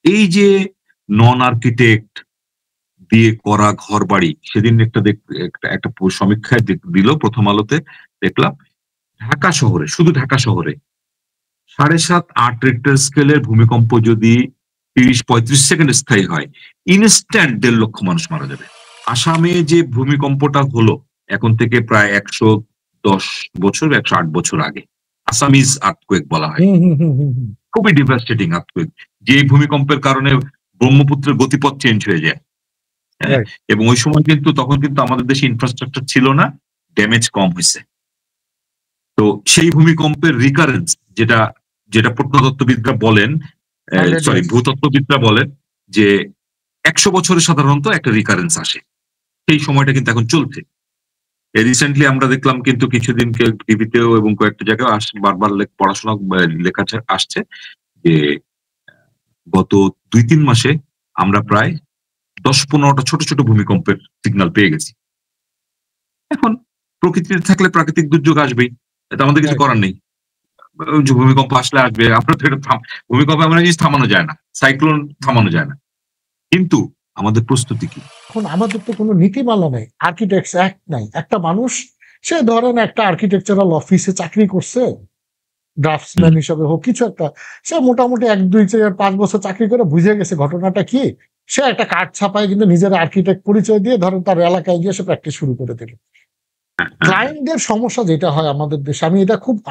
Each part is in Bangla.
এই যে নন আর্কিটেক্ট দিয়ে করা ঘর বাড়ি, সেদিন একটা সমীক্ষায় দিল প্রথম আলোতে, দেখলাম ঢাকা শহরে, শুধু ঢাকা শহরে 7.5-8 রিক্টার স্কেলের ভূমিকম্প যদি 30-35 সেকেন্ড স্থায়ী হয়, ইনস্ট্যান্ট 1.5 লক্ষ মানুষ মারা যাবে। আসামে যে ভূমিকম্পটা হলো এখন থেকে প্রায় 110 বছর, 108 বছর আগে, আসামিজ আর্থকোয়েক বলা হয়, খুবই ডিভাস্টেটিং আর্থকোয়েক, যে ভূমিকম্পের কারণে ব্রহ্মপুত্রের গতিপথ চেঞ্জ হয়ে যায়। হ্যাঁ, এবং ওই সময় কিন্তু তখন কিন্তু আমাদের দেশে ইনফ্রাস্ট্রাকচার ছিল না, ড্যামেজ কম হয়েছে। তো সেই ভূমিকম্পের রিকারেন্স, যেটা যেটা প্রত্নতত্ত্ববিদরা বলেন, ভূতত্ত্ববিদরা বলেন যে 100 বছরে সাধারণত একটা রিকারেন্স আসে, সেই সময়টা কিন্তু এখন চলছে। রিসেন্টলি আমরা দেখলাম কিন্তু কিছুদিন টিভিতেও এবং কয়েকটা জায়গায় বারবার পড়াশোনা লেখা আসছে যে গত 2-3 মাসে আমরা প্রায় 10-15টা ছোট ছোট ভূমিকম্পের সিগন্যাল পেয়ে গেছি। এখন প্রকৃতিতে থাকলে প্রাকৃতিক দুর্যোগ আসবেই, এটা আমাদের কিছু করার নেই। ভূমিকম্প আসলে আসবে, আমরা তো এটা ভূমিকম্প এমন জিনিস থামানো যায় না, সাইক্লোন থামানো যায় না, কিন্তু আমাদের প্রস্তুতি কি? এখন আমাদের তো কোনো নীতিমালা নেই, আর্কিটেক্টস অ্যাক্ট নাই। একটা মানুষ, সে ধরেন একটা আর্কিটেকচারাল অফিসে চাকরি করছে, ড্রাফটসম্যান হিসাবে হোক কিছু একটা, সে মোটামুটি 1-2-4-5 বছর চাকরি করে বুঝে গেছে ঘটনাটা কি, সে একটা কার্ড ছাপায় কিন্তু নিজের আর্কিটেক্ট পরিচয় দিয়ে ধরেন তার এলাকায় গিয়ে সে প্র্যাকটিস শুরু করে দিল। ক্লায়েন্টদের সমস্যা যেটা হয় আমাদের দেশে,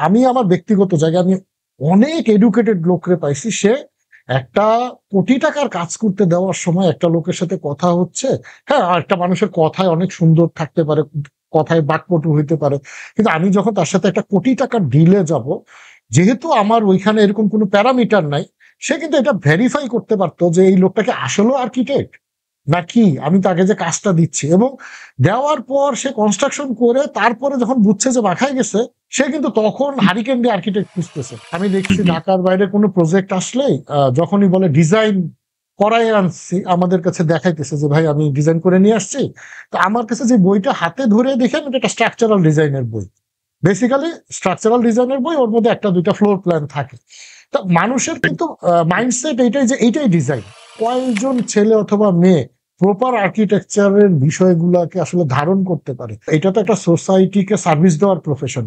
আমি আমার ব্যক্তিগত জায়গায় আমি অনেক এডুকেটেড লোকরে পাইছি, সে একটা কোটি টাকার কাজ করতে দেওয়ার সময় একটা লোকের সাথে কথা হচ্ছে, হ্যাঁ একটা মানুষের কথায় অনেক সুন্দর থাকতে পারে, কথায় বাকপটু হইতে পারে, কিন্তু আমি যখন তার সাথে একটা কোটি টাকার ডিলে যাব, যেহেতু আমার ওইখানে এরকম কোনো প্যারামিটার নাই, সে কিন্তু এটা ভেরিফাই করতে পারতো যে এই লোকটাকে আসলেও আর্কিটেক্ট নাকি আমি তাকে যে কাজটা দিচ্ছি, এবং দেওয়ার পর সে কনস্ট্রাকশন করে তারপরে যখন বুঝছে যে মাখায় গেছে, সে কিন্তু তখন হারিকেন দিয়ে আর্কিটেক্ট খুঁজতেছে। আমি দেখছি ঢাকার বাইরে কোনো প্রজেক্ট আসলেই যখনই বলে ডিজাইন করাই আনছি, আমাদের কাছে দেখাইতেছে যে ভাই আমি ডিজাইন করে নিয়ে আসছি। তো আমার কাছে যে বইটা হাতে ধরে দেখেন, এটা একটা স্ট্রাকচারাল ডিজাইনের বই, বেসিক্যালি স্ট্রাকচারাল ডিজাইনের বই, ওর মধ্যে 1-2টা ফ্লোর প্ল্যান থাকে। তা মানুষের কিন্তু মাইন্ডসেট এইটাই যে এইটাই ডিজাইন। কয়েকজন ছেলে অথবা মেয়ে প্রপার আর্কিটেকচারের বিষয়গুলোকে আসলে ধারণ করতে পারে, এটা তো একটা সোসাইটিকে সার্ভিস দেওয়ার প্রফেশন।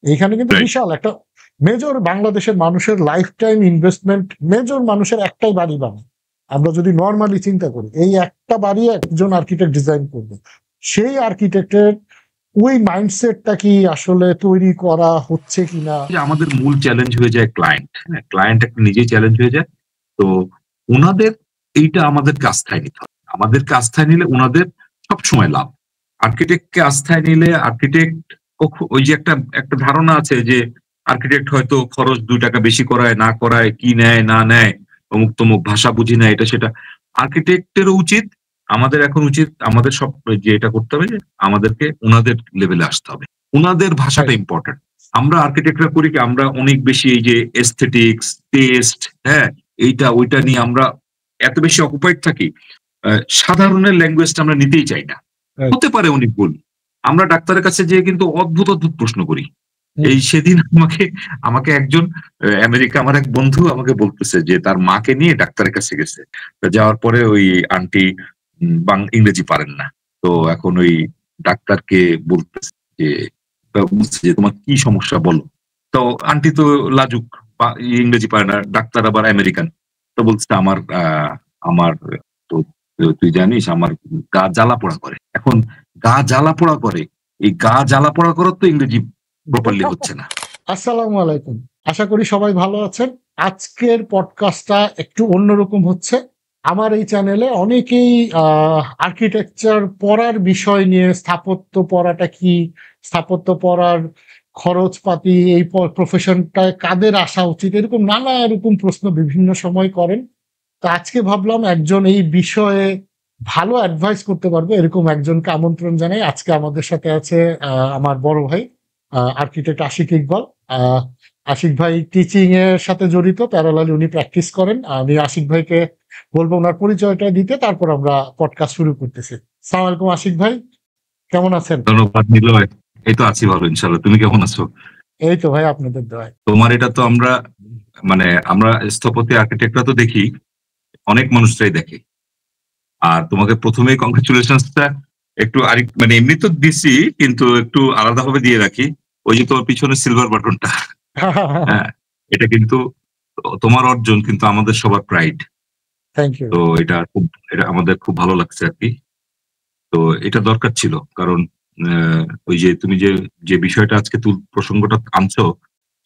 এখানে কিন্তু বিশাল একটা মেজর বাংলাদেশের মানুষের লাইফ টাইম ইনভেস্টমেন্ট, মেজর মানুষের একটাই বাড়ি বানায়। আমরা যদি নর্মালি চিন্তা করি, এই একটা বাড়ি একজন আর্কিটেক্ট ডিজাইন করবে, সেই আর্কিটেক্টের ওই মাইন্ডসেটটা কি আসলে তৈরি করা হচ্ছে কিনা। আমাদের মূল চ্যালেঞ্জ হয়ে যায় ক্লায়েন্ট, হ্যাঁ ক্লায়েন্ট একটা নিজেই চ্যালেঞ্জ হয়ে যায়। তো ওনাদের এইটা আমাদেরকে আস্থায় নিতে হবে, আমাদেরকে আস্থায় নিলে ওনাদের সবসময় লাভ। আর্কিটেক্টকে আস্থায় নিলে আর্কিটেক্ট, ওই যে একটা ধারণা আছে যে আর্কিটেক্ট হয়তো খরচ 2 টাকা বেশি করায় না করায়, কি নেয় না নেয়, অমুক তমুক ভাষা বুঝি না, এটা সেটা। আর্কিটেক্টেরও উচিত, আমাদের এখন উচিত, আমাদের সব যে এটা করতে হবে যে আমাদেরকে ওনাদের লেভেলে আসতে হবে, ওনাদের ভাষাটা ইম্পর্টেন্ট। আমরা আর্কিটেক্টরা করি কি, আমরা অনেক বেশি এই যে এস্থেটিক্স, টেস্ট, হ্যাঁ এইটা ওইটা নিয়ে আমরা এত বেশি অকুপাইড থাকি, সাধারণের ল্যাঙ্গুয়েজটা আমরা নিতেই চাই না। হতে পারে উনি ভুল, আমরা ডাক্তারের কাছে যেয়ে কিন্তু অদ্ভুত অদ্ভুত প্রশ্ন করি। এই সেদিন আমাকে একজন আমেরিকা, আমার এক বন্ধু আমাকে বলতেছে যে তার মাকে নিয়ে ডাক্তারের কাছে গেছে, যাওয়ার পরে ওই আন্টি ইংরেজি পারেন না, তো এখন ওই ডাক্তারকে বলতেছে যে তোমার কি সমস্যা বলো। তো আন্টি তো লাজুক, ইংরেজি পারে না, ডাক্তার আবার আমেরিকান, তো বলছে আমার তো তুই জানিস আমার গা জ্বালা পোড়া করে। এখন গা জ্বালা পোড়া করে, এই গা জ্বালা পোড়া করার তো ইংরেজি প্রপারলি হচ্ছে না। আসসালামু আলাইকুম, আশা করি সবাই ভালো আছেন। আজকের পডকাস্টটা একটু অন্যরকম হচ্ছে। আমার এই চ্যানেলে অনেকেই আর্কিটেকচার পড়ার বিষয় নিয়ে, স্থাপত্য পড়াটা কি, স্থাপত্য পড়ার খরচপাতি, এই প্রফেশনটায় কাদের আসা উচিত, এরকম নানা রকম প্রশ্ন বিভিন্ন সময় করেন। তো আজকে ভাবলাম একজন এই বিষয়ে ভালো অ্যাডভাইস করতে পারবে এরকম একজনকে আমন্ত্রণ জানাই। আজকে আমাদের সাথে আছে আমার বড় ভাই আর্কিটেক্ট আশিক ইকবাল। আশিক ভাই টিচিং এর সাথে জড়িত, প্যারালালি উনি প্র্যাকটিস করেন। আমি আশিক ভাইকে বলবো ওনার পরিচয়টা দিতে, তারপর আমরা পডকাস্ট শুরু করতেছি। আসসালামু আলাইকুম আশিক ভাই, কেমন আছেন? ধন্যবাদ নিলয়, এই তো আছি ভালো ইনশাআল্লাহ, তুমি কেমন আছো? এই তো ভাই আপনাদের দোয়ায়। তোমার এটা তো আমরা স্থপতি আর্কিটেক্টরা তো দেখি অনেক মানুষরাই দেখে। আর তোমাকে প্রথমেই কংগ্রেচুলেশনসটা একটু আরেক মানে এমনি তো দিছি, কিন্তু একটু আলাদাভাবে দিয়ে রাখি। ওই যে তোমার পিছনে সিলভার বাটনটা, হ্যাঁ, এটা কিন্তু তোমার অর্জন, কিন্তু আমাদের সবার প্রাইড। Thank you. তো এটা আমাদের খুব ভালো লাগছে আর কি। তো এটা দরকার ছিল, কারণ ওই যে তুমি যে বিষয়টা আজকে প্রসঙ্গটা আনছো,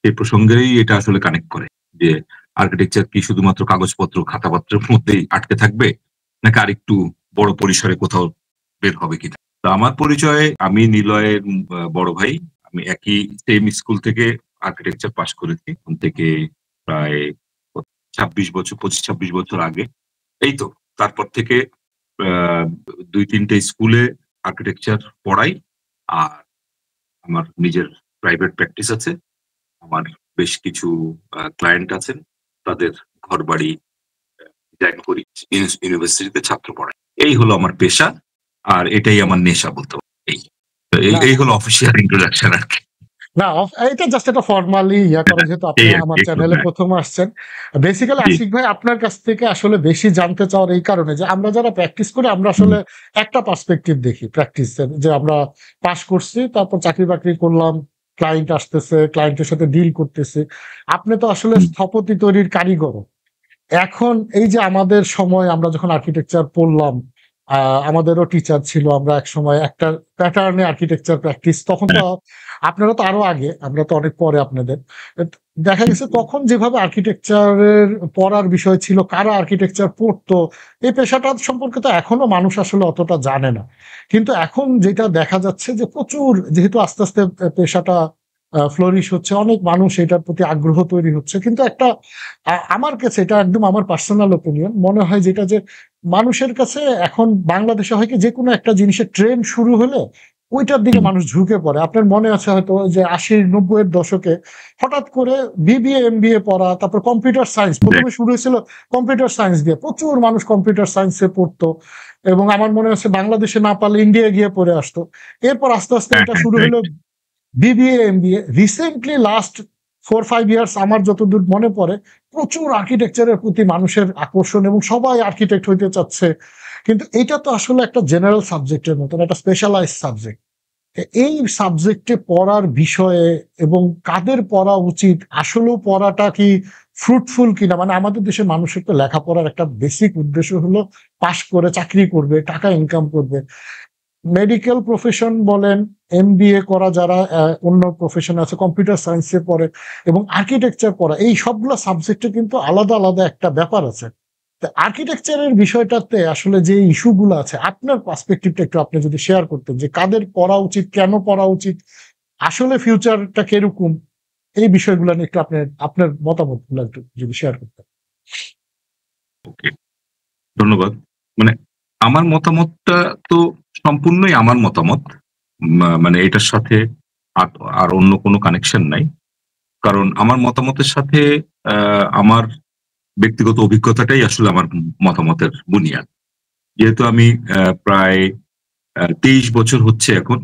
সেই প্রসঙ্গেই এটা আসলে কানেক্ট করে যে আর্কিটেকচার কি শুধুমাত্র কাগজপত্র খাতাপত্রের মধ্যেই আটকে থাকবে, নাকি আরেকটু বড় পরিসরে কোথাও বের হবে কিনা। তো আমার পরিচয়, আমি নিলয়ের বড় ভাই। আমি একই সেম স্কুল থেকে আর্কিটেকচার পাশ করেছি, ওখান থেকে প্রায় 25-26 বছর আগে। এই তো তারপর থেকে আহ, 2-3টে স্কুলে আর্কিটেকচার পড়াই। আর আমার নিজের প্রাইভেট প্র্যাকটিস আছে। আমার বেশ কিছু ক্লায়েন্ট আছেন, তাদের ঘর বাড়ি ডিজাইন করি, ইউনিভার্সিটিতে ছাত্র পড়াই। এই হলো আমার পেশা, আর এটাই আমার নেশা বলতে পারি। না এই হলো অফিসিয়াল ইন্ট্রোডাকশন আর কি। না এটা জাস্ট একটা ফর্মালি করে, যেহেতু আপনি এই আর আমার কি, চ্যানেলে প্রথম আসছেন। বেসিক্যালি জি। আশিক ভাই আপনার কাছ থেকে আসলে বেশি জানতে চাওয়ার এই কারণে যে আমরা যারা প্র্যাকটিস করি আমরা আসলে একটা পার্সপেক্টিভ দেখি প্র্যাকটিসের, যে আমরা পাস করছি, তারপর চাকরি বাকরি করলাম, ক্লায়েন্ট আসতেছে, ক্লায়েন্টের সাথে ডিল করতেছি। আপনি তো আসলে স্থপতি তৈরির কারিগর। এখন এই যে আমাদের সময় আমরা যখন আর্কিটেকচার পড়লাম, আমাদেরও টিচার ছিল, আমরা এক সময় একটা প্যাটার্নে আর্কিটেকচার প্র্যাকটিস, তখন তো আপনারা তো আরো আগে, আমরা তো অনেক পরে আপনাদের। দেখা গেছে তখন যেভাবে আর্কিটেকচারের পড়ার বিষয় ছিল, কারা আর্কিটেকচার পড়তো, এই পেশাটা সম্পর্কে তো এখনো মানুষ আসলে অতটা জানে না। কিন্তু এখন যেটা দেখা যাচ্ছে যে প্রচুর, যেহেতু আস্তে আস্তে পেশাটা ফ্লোরিশ হচ্ছে, অনেক মানুষ এটার প্রতি আগ্রহ তৈরি হচ্ছে, কিন্তু একটা আমার কাছে, এটা একদম আমার পার্সোনাল ওপিনিয়ন মনে হয়, যেটা যে মানুষের কাছে এখন বাংলাদেশে হয় কি, যে কোনো একটা জিনিসের ট্রেন্ড শুরু হলে ওইটার দিকে মানুষ ঝুঁকে পড়ে। আপনার মনে আছে হয়তো যে 80-90 এর দশকে হঠাৎ করে বিবিএ এমবিএ পড়া, তারপর কম্পিউটার সায়েন্স প্রথমে শুরু হয়েছিল, কম্পিউটার সায়েন্স দিয়ে প্রচুর মানুষ কম্পিউটার সায়েন্সে পড়তো, এবং আমার মনে আছে বাংলাদেশে না পারলে ইন্ডিয়া গিয়ে পড়ে আসতো। এরপর আস্তে আস্তে এটা শুরু হলো BBA MBA. Recently last 4-5 years আমার যতদূর মনে পড়ে, প্রচুর আর্কিটেকচারের প্রতি মানুষের আকর্ষণ, এবং সবাই আর্কিটেক্ট হইতে চাচ্ছে। কিন্তু এটা তো আসলে একটা জেনারেল সাবজেক্টের মতন, একটা স্পেশালাইজ সাবজেক্ট। এই সাবজেক্টে পড়ার বিষয়ে এবং কাদের পড়া উচিত, আসলেও পড়াটা কি ফ্রুটফুল কিনা, মানে আমাদের দেশের মানুষের তো লেখাপড়ার একটা বেসিক উদ্দেশ্য হলো পাশ করে চাকরি করবে, টাকা ইনকাম করবে। মেডিকেল প্রফেশন বলেন, এমবিএ করা যারা অন্য প্রফেশন আছে, কম্পিউটার সায়েন্সে পড়ে এবং আর্কিটেকচার পড়া, এই সবগুলো সাবজেক্টে কিন্তু আলাদা আলাদা একটা ব্যাপার আছে। আর্কিটেকচারের বিষয়টাতে আসলে যে ইস্যুগুলো আছে, আপনার পার্সপেক্টিভটা একটু আপনি যদি শেয়ার করতেন, যে কাদের পড়া উচিত, কেন পড়া উচিত, আসলে ফিউচারটা কিরকম, এই বিষয়গুলো নিয়ে একটু আপনার মতামতগুলো একটু যদি শেয়ার করতেন। ওকে, ধন্যবাদ। মানে আমার মতামতটা তো সম্পূর্ণই আমার মতামত, মানে এটার সাথে আর অন্য কোনো কানেকশন নাই। কারণ আমার মতামতের সাথে আমার ব্যক্তিগত অভিজ্ঞতাটাই আসলে আমার মতামতের বুনিয়াদ। যেহেতু আমি প্রায় 23 বছর হচ্ছে এখন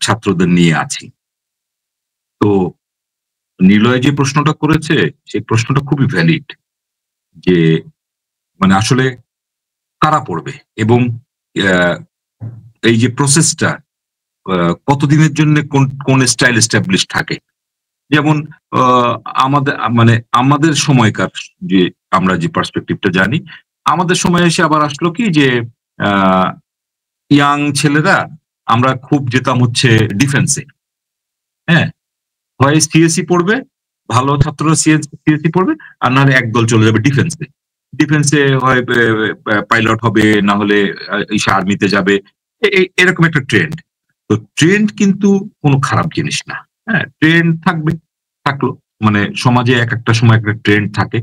ছাত্রদের নিয়ে আছি। তো নিলয় যে প্রশ্নটা করেছে, সেই প্রশ্নটা খুবই ভ্যালিড, যে মানে আসলে কারা পড়বে, এবং আহ, এই যে প্রসেসটা কতদিনের জন্য কোন স্টাইল এস্টাবলিশ থাকে। যেমন আহ, আমাদের সময়কার, যে আমরা যে পার্সপেক্টিভটা জানি, আমাদের সময় এসে আবার আসলো কি, যে ইয়াং ছেলেরা আমরা খুব যেতাম হচ্ছে ডিফেন্সে। হ্যাঁ, হয় সিএসসি পড়বে, ভালো ছাত্ররা সিএসসি পড়বে, আর নাহলে একদল চলে যাবে ডিফেন্সে। ডিফেন্সে হয় পাইলট হবে, না হলে আর্মিতে যাবে। এরকম একটা ট্রেন্ড। তো ট্রেন্ড কিন্তু কোনো খারাপ জিনিস না। হ্যাঁ, ট্রেন্ড থাকলো, মানে সমাজে এক একটা সময় একটা ট্রেন্ড থাকে,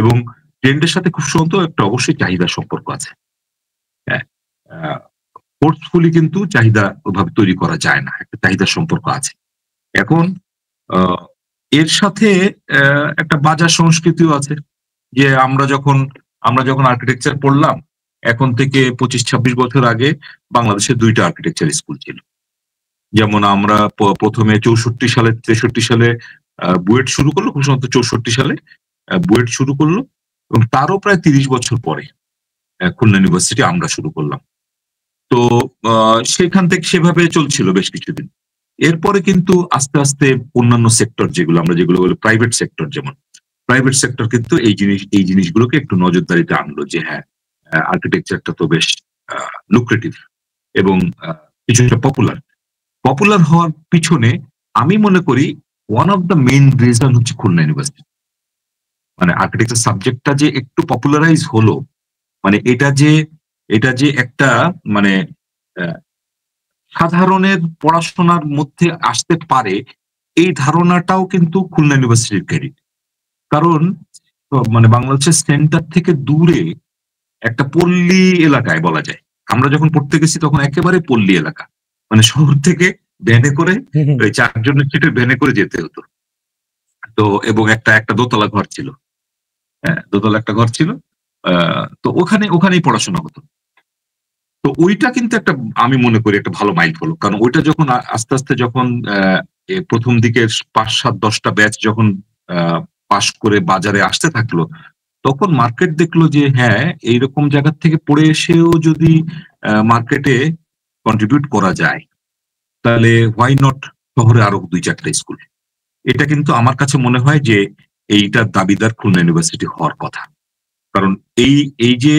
এবং ট্রেন্ডের সাথে খুব সুন্দর একটা অবশ্যই চাহিদার সম্পর্ক আছে। হ্যাঁ, ফোর্সফুলি কিন্তু চাহিদা ওইভাবে তৈরি করা যায় না, একটা চাহিদার সম্পর্ক আছে। এখন আহ, এর সাথে একটা বাজার সংস্কৃতিও আছে, যে আমরা যখন আর্কিটেকচার পড়লাম, এখন থেকে 25-26 বছর আগে বাংলাদেশে 2টা আর্কিটেকচার স্কুল ছিল। যেমন আমরা প্রথমে 63 সালে বুয়েট শুরু করলো, খুব সম্ভবত 64 সালে বুয়েট শুরু করলো। এবং তারও প্রায় 30 বছর পরে খুলনা ইউনিভার্সিটি আমরা শুরু করলাম। তো সেখান থেকে সেভাবে চলছিল বেশ কিছুদিন। এরপরে কিন্তু আস্তে আস্তে অন্যান্য সেক্টর যেগুলো বলি প্রাইভেট সেক্টর, যেমন প্রাইভেট সেক্টর কিন্তু এই জিনিসগুলোকে একটু নজরদারিতে আনলো যে হ্যাঁ, আর্কিটেকচারটা তো বেশ লুক্রেটিভ এবং কিছুটা পপুলার হওয়ার পিছনে আমি মনে করি one of the main reason হচ্ছে খুলনা ইউনিভার্সিটি। মানে আর্কিটেকচার সাবজেক্টটা যে একটু পপুলারাইজ হলো, মানে এটা যে একটা মানে সাধারণের পড়াশোনার মধ্যে আসতে পারে, এই ধারণাটাও কিন্তু খুলনা ইউনিভার্সিটির ক্রেডিট। কারণ মানে বাংলাদেশের সেন্টার থেকে দূরে একটা পল্লী এলাকায় বলা যায়, আমরা যখন পড়তে গেছি তখন একেবারে পল্লী এলাকা, মানে শহর থেকে ভ্যানে করে ওই 4 জনের সিটের ভ্যানে করে যেতে হতো। তো এবং একটা দোতলা ঘর ছিল, হ্যাঁ দোতলা একটা ঘর ছিল। তো ওখানেই পড়াশোনা হতো। তো ওইটা কিন্তু একটা, আমি মনে করি একটা ভালো মাইল ফলক। কারণ ওইটা যখন আস্তে আস্তে যখন প্রথম দিকে 5, 7, 10টা ব্যাচ যখন পাশ করে বাজারে আসতে থাকলো, তখন মার্কেট দেখলো যে হ্যাঁ, এইরকম জায়গা থেকে পড়ে এসেও যদি মার্কেটে কন্ট্রিবিউট করা যায়, তাহলে হোয়াই নট শহরে আরো 2-4টা স্কুল। এটা কিন্তু আমার কাছে মনে হয় যে এইটার দাবিদার খুলনা ইউনিভার্সিটি হওয়ার কথা। কারণ এই যে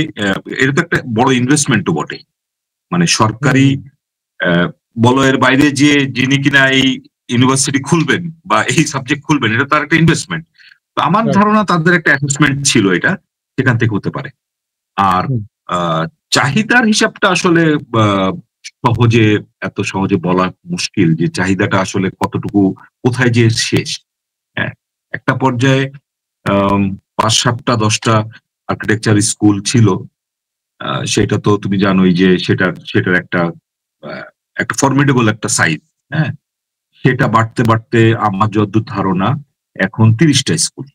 এটা তো একটা বড় ইনভেস্টমেন্টও বটে। মানে সরকারি বলয়ের বাইরে যে যিনি কিনা এই ইউনিভার্সিটি খুলবেন বা এই সাবজেক্ট খুলবেন, এটা তার একটা ইনভেস্টমেন্ট। তো আমার ধারণা তাদের একটা অ্যাসেসমেন্ট ছিল, এটা সেখান থেকে হতে পারে। আর চাহিদার হিসাবটা আসলে এত সহজে বলা মুশকিল যে চাহিদাটা আসলে কতটুকু, কোথায় যে শেষ। হ্যাঁ, একটা পর্যায়ে 5, 7, 10টা আর্কিটেকচার স্কুল ছিল। সেটা তো তুমি জানোই যে সেটার একটা ফর্মিডেবল একটা সাইজ। হ্যাঁ, সেটা বাড়তে বাড়তে আমার যতদূর ধারণা এখন 30টা স্কুল,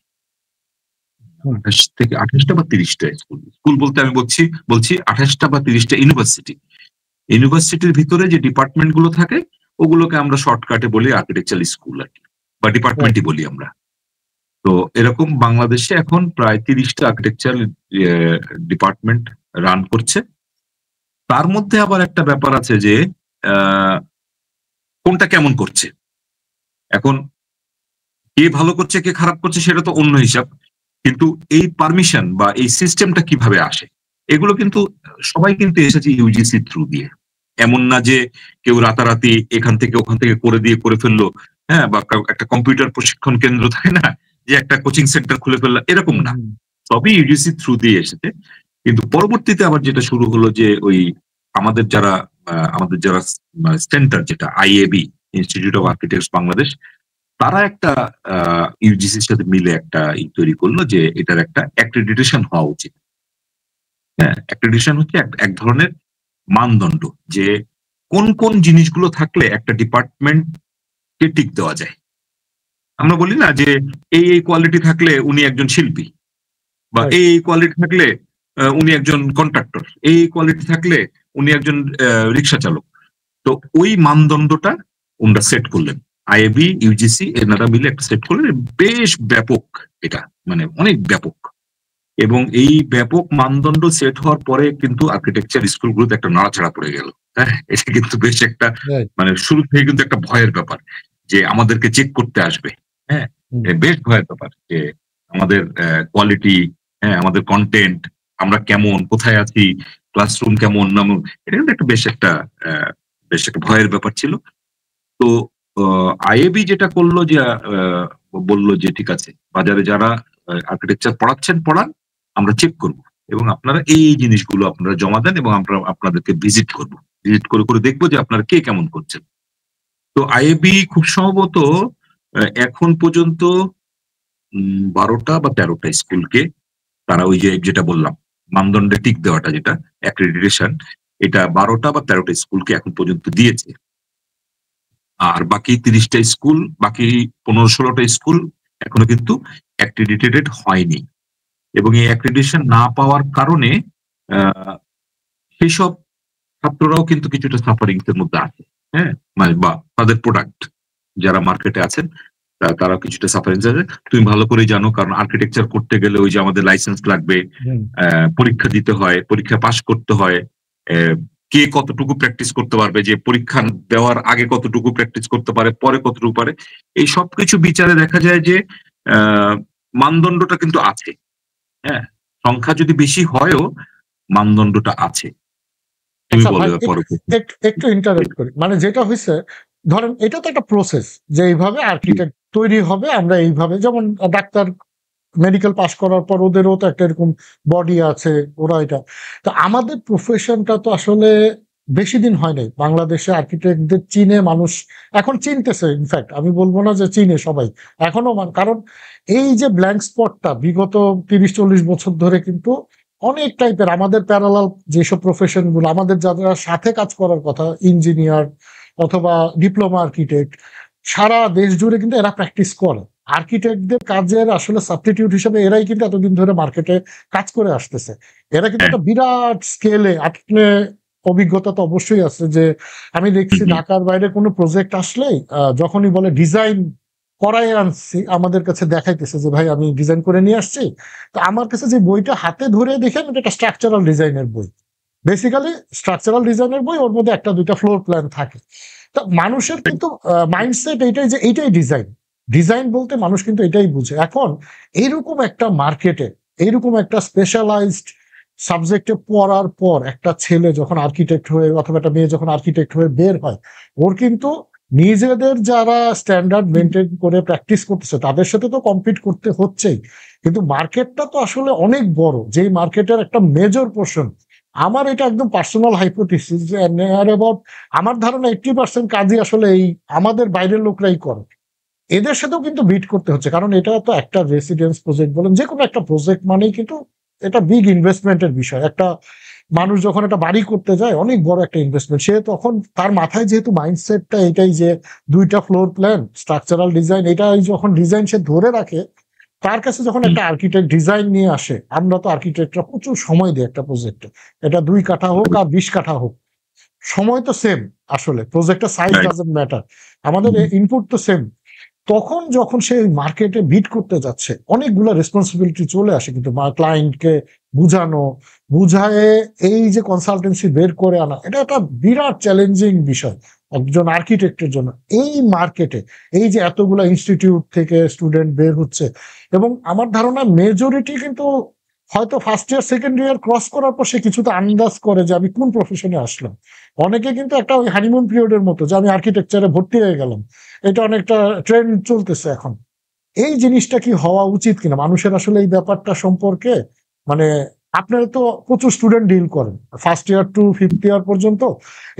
28টা বা 30টা স্কুল বলতে আমি বলছি 28টা বা 30টা ইউনিভার্সিটির ভিতরে যে ডিপার্টমেন্ট গুলো থাকে ওগুলোকে আমরা শর্টকাটে বলি আর্কিটেকচার স্কুল আর কি, বা ডিপার্টমেন্টই বলি আমরা। তো এরকম বাংলাদেশে এখন প্রায় 30টা আর্কিটেকচার ডিপার্টমেন্ট রান করছে। তার মধ্যে আবার একটা ব্যাপার আছে যে কোনটা কেমন করছে। এখন কে ভালো করছে কে খারাপ করছে সেটা তো অন্য হিসাব, কিন্তু এই পারমিশন বা এই সিস্টেমটা কিভাবে আসে, এগুলো কিন্তু সবাই কিন্তু এসেছে ইউজিসি থ্রু দিয়ে। এমন না যে কেউ রাতারাতি এখান থেকে ওখান থেকে করে ফেললো। হ্যাঁ, বা একটা কম্পিউটার প্রশিক্ষণ কেন্দ্র থাকে না, যে একটা কোচিং সেন্টার খুলে ফেললো, এরকম না। সবই ইউজিসি থ্রু দিয়ে এসেছে। কিন্তু পরবর্তীতে আবার যেটা শুরু হলো যে ওই আমাদের যারা সেন্টার, যেটা IAB, institute of architects Bangladesh, তারা একটা ইউজিসির সাথে মিলে একটা তৈরি করলো যে এটার একটা অ্যাক্রেডিটেশন হওয়া উচিত। হ্যাঁ, অ্যাক্রেডিটেশন হচ্ছে এক ধরনের মানদণ্ড যে কোন কোন জিনিসগুলো থাকলে একটা ডিপার্টমেন্টকে টিক দেওয়া যায়। আমরা বলি না যে এই কোয়ালিটি থাকলে উনি একজন শিল্পী, বা এই কোয়ালিটি থাকলে উনি একজন কন্ট্রাক্টর, এই কোয়ালিটি থাকলে উনি একজন রিক্সা চালক। তো ওই মানদণ্ডটা ওনারা সেট করলেন, আইএবি ইউজিসি এনারা মিলে একটা সেট করলেন, বেশ ব্যাপক এটা, মানে অনেক ব্যাপক। এবং এই ব্যাপক মানদণ্ড সেট হওয়ার পরে কিন্তু আর্কিটেকচার স্কুলগুলোতে একটা নাড়াচাড়া পড়ে গেল। হ্যাঁ, এটা কিন্তু বেশ একটা মানে শুরু থেকে কিন্তু একটা ভয়ের ব্যাপার যে আমাদেরকে চেক করতে আসবে। হ্যাঁ, বেশ ভয়ের ব্যাপার যে আমাদের কোয়ালিটি, হ্যাঁ আমাদের কন্টেন্ট, আমরা কেমন, কোথায় আছি, ক্লাসরুম কেমন, এটা কিন্তু একটা বেশ একটা ভয়ের ব্যাপার ছিল। তো আইএবি যেটা করলো যে বললো যে ঠিক আছে, বাজারে যারা আর্কিটেকচার পড়ান, আমরা চেক করব, এবং আপনারা এই জিনিসগুলো আপনারা জমা দেন এবং আমরা আপনাদেরকে ভিজিট করে দেখবো যে আপনারা কে কেমন করছেন। তো আইএবি খুব সম্ভবত এখন পর্যন্ত 12টা বা 13টা স্কুলকে তারা ওই যে যেটা বললাম মানদণ্ডে টিক দেওয়াটা, যেটা অ্যাক্রেডিটেশন, এটা 12টা বা 13টা স্কুলকে এখন পর্যন্ত দিয়েছে। আর বাকি 30টা স্কুল, বাকি 15-16টা স্কুল এখনো কিন্তু অ্যাক্রেডিটেড হয়নি। এবং এই অ্যাক্রেডিটেশন না পাওয়ার কারণে সেসব ছাত্ররাও কিন্তু কিছুটা সাফারিংস এর মধ্যে আছে। হ্যাঁ, মানে বা তাদের প্রোডাক্ট যারা মার্কেটে আছেন তারা কিছুটা সাফারেন্স আছে। তুমি ভালো করে জানো, কারণ আর্কিটেকচার করতে গেলে ওই যে আমাদের লাইসেন্স লাগবে, পরীক্ষা দিতে হয়, পরীক্ষা পাশ করতে হয়, কে কতটুকু প্র্যাকটিস করতে পারবে, যে পরীক্ষা দেওয়ার আগে কতটুকু প্র্যাকটিস করতে পারে, পরে কতটুকু পারে, এই সবকিছু বিচারে দেখা যায় যে মানদণ্ডটা কিন্তু আছে। হ্যাঁ, সংখ্যা যদি বেশি হয়ও মানদণ্ডটা আছে। তুমি আচ্ছা ভাই, বলো পরে। একটু ইন্টারেক্ট করি। মানে যেটা হয়েছে, ধরেন এটা তো একটা প্রসেস, যে এইভাবে আর্কিটেক্ট তৈরি হবে, আমরা এইভাবে, যেমন ডাক্তার মেডিকেল পাস করার পর ওদেরও তো একটা এরকম বডি আছে, ওরা এটা। তো আমাদের প্রফেশনটা তো আসলে বেশি দিন হয় নাই বাংলাদেশে আর্কিটেক্টদের চিনে মানুষ, এখন চিনতেছে। ইনফ্যাক্ট আমি বলবো না যে চিনে সবাই, এখনো কারণ এই যে ব্ল্যাঙ্ক স্পটটা বিগত 30-40 বছর ধরে কিন্তু অনেক টাইপের আমাদের প্যারালাল যেসব প্রফেশন গুলো, আমাদের যারা সাথে কাজ করার কথা, ইঞ্জিনিয়ার অথবা ডিপ্লোমা আর্কিটেক্ট, সারা দেশ জুড়ে কিন্তু এরা প্র্যাকটিস করে। আর্কিটেক্টদের কাজের আসলে সাবস্টিটিউট হিসেবে এরাই কিন্তু এতদিন ধরে মার্কেটে কাজ করে আসতেছে। এরা কিন্তু একটা বিরাট স্কেলে, আপনি অভিজ্ঞতা তো অবশ্যই আছে, যে আমি দেখছি ঢাকার বাইরে কোনো প্রজেক্ট আসলেই যখনই বলে ডিজাইন করাই আনছি, আমাদের কাছে দেখাইতেছে যে ভাই আমি ডিজাইন করে নিয়ে আসছি। তো আমার কাছে যে বইটা হাতে ধরে দেখেন, এটা একটা স্ট্রাকচারাল ডিজাইনের বই, বেসিক্যালি স্ট্রাকচারাল ডিজাইনের বই, ওর মধ্যে একটা দুইটা ফ্লোর প্ল্যান থাকে। তা মানুষের কিন্তু মাইন্ডসেট এইটাই, যে এইটাই ডিজাইন। ডিজাইন বলতে মানুষ কিন্তু এটাই বুঝে। এখন এইরকম একটা মার্কেটে, এইরকম একটা স্পেশালাইজড সাবজেক্টে পড়ার পর একটা ছেলে যখন আর্কিটেক্ট হয়ে, অথবা একটা মেয়ে যখন আর্কিটেক্ট হয়ে বের হয়, ওর কিন্তু নিজেদের যারা স্ট্যান্ডার্ড মেনটেন করে প্র্যাকটিস করতেছে তাদের সাথে তো কম্পিট করতে হচ্ছেই, কিন্তু মার্কেটটা তো আসলে অনেক বড়, যেই মার্কেটের একটা মেজর পোর্শন, আমার এটা একদম পার্সোনাল হাইপোথিসিস, যে নিয়ার অ্যাবাউট আমার ধারণা 80% কাজই আসলে এই আমাদের বাইরের লোকরাই করে। এদের সাথেও কিন্তু বিট করতে হচ্ছে, কারণ এটা তো একটা রেসিডেন্স প্রজেক্ট বলেন, যে কোনো একটা প্রজেক্ট মানেই কিন্তু এটা বিগ ইনভেস্টমেন্টের বিষয়। একটা মানুষ যখন একটা বাড়ি করতে যায়, অনেক বড় একটা ইনভেস্টমেন্ট, সে তখন তার মাথায় যেহেতু মাইন্ডসেটটা এটাই, যে দুইটা ফ্লোর প্ল্যান, স্ট্রাকচারাল ডিজাইন, এটাই যখন ডিজাইন সে ধরে রাখে, তার কাছে যখন একটা আর্কিটেক্ট ডিজাইন নিয়ে আসে, আমরা তো আর্কিটেক্টরা প্রচুর সময় দিই একটা প্রজেক্টে, এটা 2 কাঠা হোক আর 20 কাঠা হোক, সময় তো সেম, আসলে প্রজেক্টের সাইজ ডাজন্ট ম্যাটার, আমাদের ইনপুট তো সেম। তখন যখন সে মার্কেটে বিট করতে যাচ্ছে, অনেকগুলো রেসপন্সিবিলিটি চলে আসে, কিন্তু ক্লায়েন্টকে বুঝানো, বুঝায় এই যে কনসালটেন্সি বের করে আনা, এটা একটা বিরাট চ্যালেঞ্জিং বিষয় একজন আর্কিটেক্টের জন্য। এই মার্কেটে এই যে এতগুলা ইনস্টিটিউট থেকে স্টুডেন্ট বের হচ্ছে, এবং আমার ধারণা মেজরিটি কিন্তু হয়তো first year second year cross করার পর সে কিছুটা আন্দাজ করে যে আমি কোন প্রফেশনে আসলাম। অনেকে কিন্তু একটা ওই হানিমুন পিরিয়ডের মতো, যে আমি আর্কিটেকচারে ভর্তি হয়ে গেলাম, এটা অনেকটা ট্রেন্ড চলতেছে এখন। এই জিনিসটা কি হওয়া উচিত কিনা মানুষের আসলে এই ব্যাপারটা সম্পর্কে? মানে আপনারা তো প্রচুর স্টুডেন্ট ডিল করেন, first year to fifth year পর্যন্ত,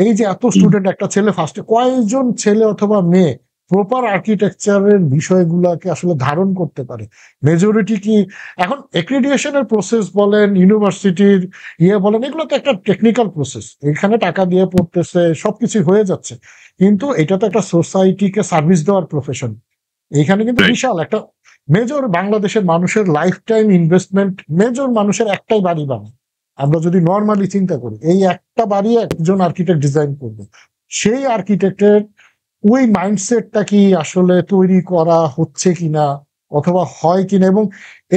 এই যে এত স্টুডেন্ট, একটা ছেলে ফার্স্টে কয়েকজন ছেলে অথবা মেয়ে প্রপার আর্কিটেকচারের বিষয়গুলাকে আসলে ধারণ করতে পারে? মেজরিটি কি এখন এক্রিডিয়েশনের প্রসেস বলেন, ইউনিভার্সিটির বলেন, এগুলো তো একটা টেকনিক্যাল প্রসেস, এখানে টাকা দিয়ে পড়তেছে, সবকিছু হয়ে যাচ্ছে, কিন্তু এটা তো একটা সোসাইটিকে সার্ভিস দেওয়ার প্রফেশন। এখানে কিন্তু বিশাল একটা মেজর বাংলাদেশের মানুষের লাইফ টাইম ইনভেস্টমেন্ট, মেজর মানুষের একটাই বাড়ি বানায়। আমরা যদি নর্মালি চিন্তা করি, এই একটা বাড়ি একজন আর্কিটেক্ট ডিজাইন করবে, সেই আর্কিটেক্টের ওই মাইন্ডসেটটা কি আসলে তৈরি করা হচ্ছে কিনা, অথবা হয় কিনা? এবং